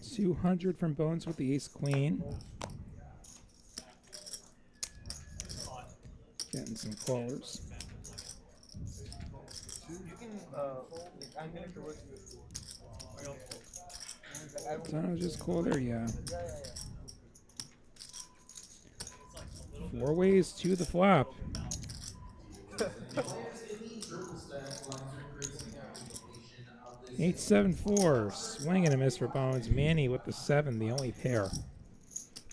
$200 from Bones with the ace queen. Getting some callers. You can angle it towards So just call there, yeah. 4 ways to the flop. Eight, 7, 4. Swing and a miss for Bones. Manny with the 7, the only pair.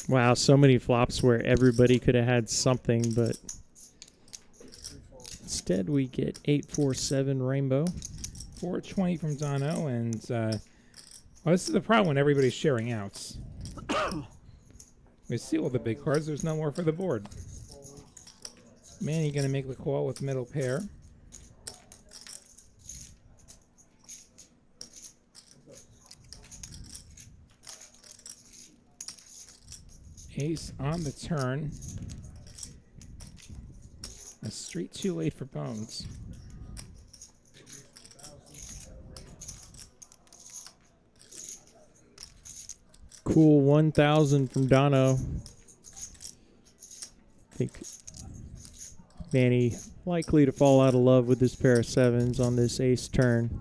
Wow, so many flops where everybody could have had something, but instead we get 8-4-7 rainbow. 420 from Dono, and well, this is the problem when everybody's sharing outs. We see all the big cards. There's no more for the board. Manny going to make the call with middle pair. Ace on the turn. A street too late for Bones. Cool 1,000 from Dono. I think Manny likely to fall out of love with this pair of 7s on this ace turn.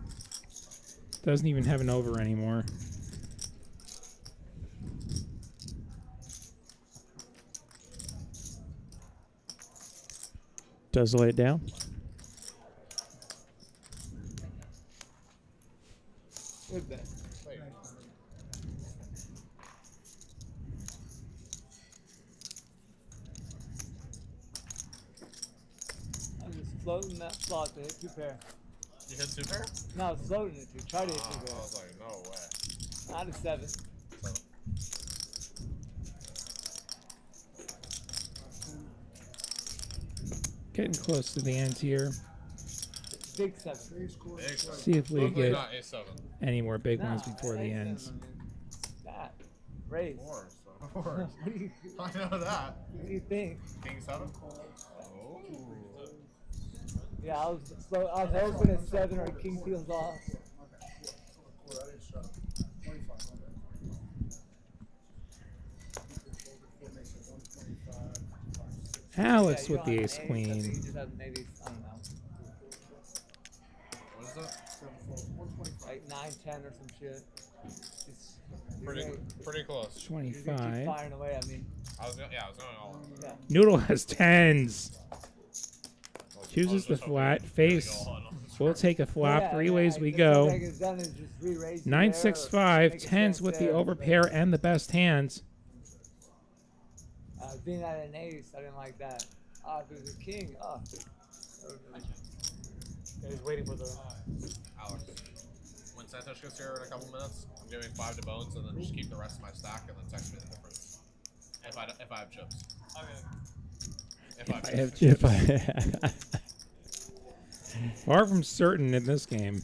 Doesn't even have an over anymore. Does lay it down. Good bet. I'm just floating that slot to hit 2 pair. You hit 2 pair? No, I was floating it to try to hit 2 I pair. was like, no way. Out of 7. Getting close to the end here. Big 7. Big seven. See if we Luckily get not A7. any more big ones before the end. That. Raise. Fours, of course. What do you, I know that. what do you think? King 7? Oh. Yeah, I was hoping a 7 or a king peels off. Alex Yeah, you with the don't ace have an queen. I think you just have maybe, I don't know, What is that? like 9, 10 or some shit. It's, Pretty close. you're gonna keep 25. firing away at me. I was going all in. Yeah. Noodle has 10s. I was Chooses the just hoping flat. you were Face. gonna go all in. We'll take a flop. Yeah, 3 ways we the go. best I could've done is just re-raise the 9, pair 6, or 5. make a 10s chance with the there. overpair and the best hands. Being at an ace, I didn't like that. If it was a king, Yeah, he's waiting for the. Alex, when Santosh gets here in a couple minutes, I'm giving 5 to Bones and then just keep the rest of my stack and then text me the difference. If I have chips. Okay. If I have If chips. I Far from certain in this game.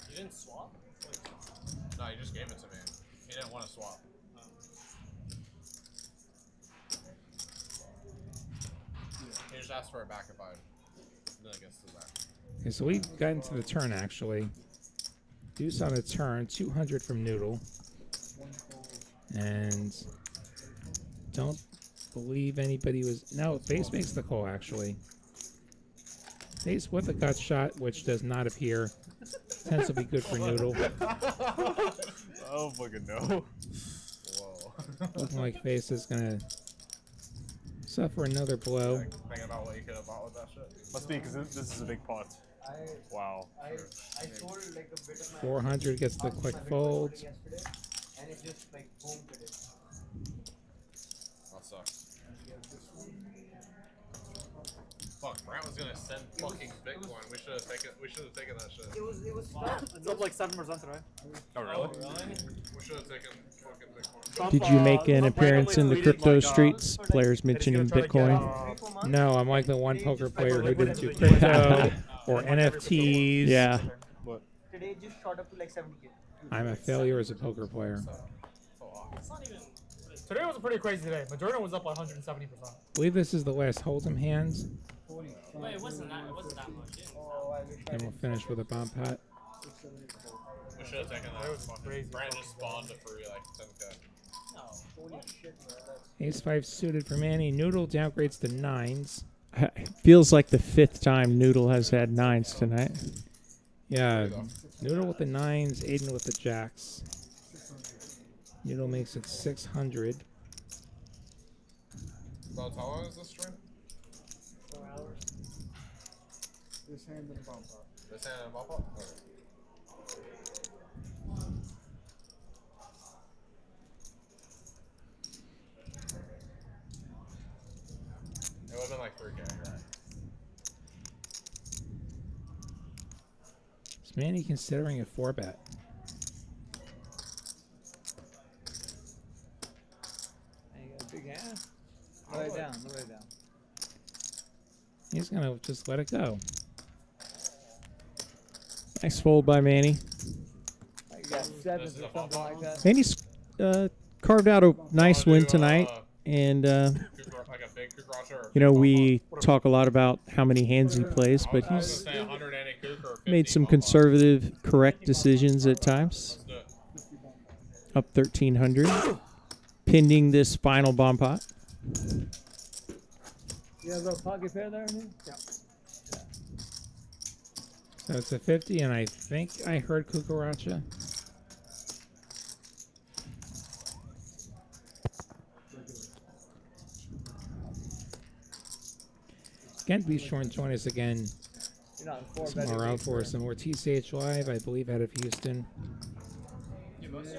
You didn't swap? No, he just gave it to me. He didn't want to swap. He just asked for it back if I didn't get to that. Okay, so we've gotten to the turn actually. Deuce on the turn, 200 from Noodle. And don't believe anybody was. No, Face makes the call actually. Face with a gut shot, which does not appear. Tends to be good for Noodle. Oh fucking no. Whoa. Looking like Face is gonna suffer another blow. Thinking about what you could have bought with that shit. Must be because this is a big pot. Wow. I sold like a bit of my 400 gets the quick fold. yesterday, and it just like boom today. That sucks. Fuck, Brant was gonna send fucking Bitcoin. We should have taken that shit. It was stuff. It's up like 7% today. Oh really? We should have taken fucking Bitcoin. Did you make an Trump appearance in the randomly tweeted, crypto like, streets? Players mentioning try to get, Bitcoin. No, I'm like the one poker player who didn't do crypto or NFTs. Yeah. Today it just shot up to like 70K. I'm a failure as a poker player. It's not even. Today was a pretty crazy day. Moderna was up 170%. I believe this is the last Hold'em hand, Wait, it wasn't that much. Yeah. Oh, I wish I and we'll finish with a bomb pot. We should have taken that. It was crazy. Brant just spawned a free like 10k. holy shit, man. Ace 5 suited for Manny. Noodle downgrades to 9s. Feels like the 5th time Noodle has had 9s tonight. Yeah, Noodle with the 9s, Aiden with the jacks. Noodle makes it 600. About how long is this stream? 4 hours. This hand in the bump up. This hand and bump up? Okay. It would have been like 3k, right? Is Manny considering a 4-bet? You got a big hand. Lay it down, lay it down. He's gonna just let it go. Nice fold by Manny. You got sevens or something like that. Manny's carved out a nice win tonight, and Like a big Kukracha or you know, we talk a lot about how many hands he plays, but I was he's gonna say 100 any Kuk or 50 made some bump up. conservative, correct decisions at times. Let's do it. Up 1,300, pending this final bomb pot. You have a little pocket pair there, Andy? Yeah. So it's a 50, and I think I heard Kukaracha. Again, be sure and join us again You're not in 4 tomorrow for some more TCH Live, I believe, out of Houston.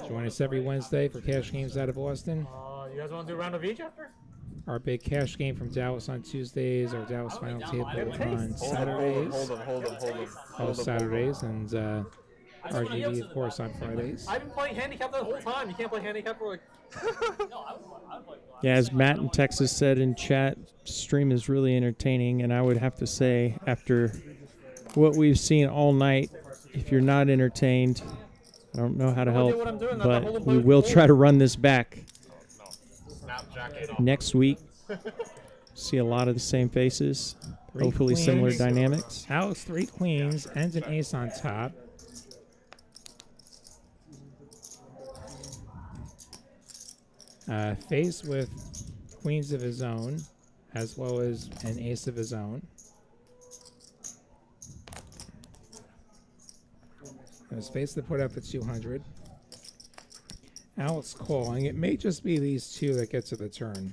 Join us every Wednesday for cash games out of Austin. You guys want to do a round of each after? Our big cash game from Dallas on Tuesdays, our Dallas final table on Saturdays. Hold on. All Saturdays, and RGB, of course, on Fridays. I've been playing handicap the whole time. You can't play handicap for like. Yeah, as Matt in Texas said in chat, stream is really entertaining, and I would have to say, after what we've seen all night, if you're not entertained, I don't know how to help, but we will try to run this back next week. See a lot of the same faces, hopefully similar dynamics. Alex, 3 queens, and an ace on top. Face with queens of his own, as well as an ace of his own. There's Face to put up the 200. Alex calling. It may just be these two that get to the turn.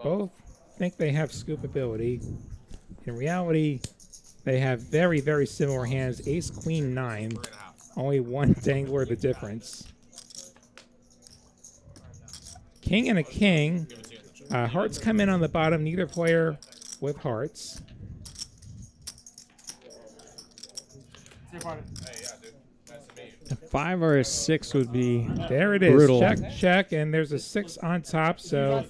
Both think they have scoopability. In reality, they have very, very similar hands. Ace, Queen, 9. Only one dangler the difference. King and a king. Hearts come in on the bottom. Neither player with hearts. A 5 or a 6 would be There it is. brutal. Check, and there's a 6 on top. So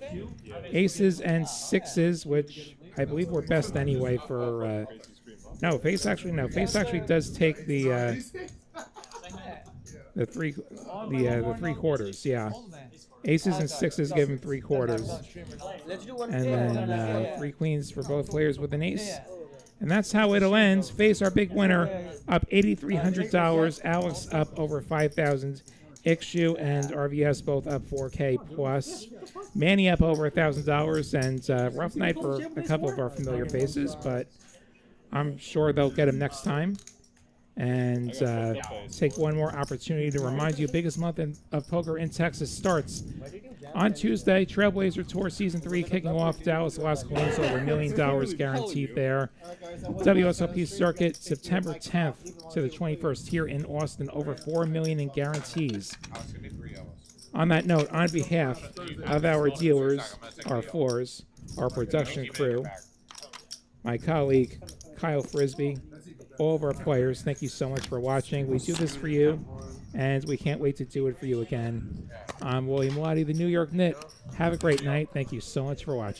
aces and 6s, which I believe were best anyway for. No, face actually does take the three quarters. Yeah, aces and 6s give him 3 quarters, and then 3 queens for both players with an ace. And that's how it'll end. Face, our big winner, up $8,300. Alex up over $5,000. Ixu and RVS both up $4K plus. Manny up over $1,000. And rough night for a couple of our familiar faces, but I'm sure they'll get him next time. And take one more opportunity to remind you, biggest month of poker in Texas starts on Tuesday. Trailblazer Tour Season 3 kicking off. Dallas, Las Colinas, over $1 million guaranteed there. WSOP Circuit, September 10th to the 21st here in Austin, over $4 million in guarantees. On that note, on behalf of our dealers, our floors, our production crew, my colleague Kyle Frisbee, all of our players, thank you so much for watching. We do this for you, and we can't wait to do it for you again. I'm William Lottie, the New York Knit. Have a great night. Thank you so much for watching.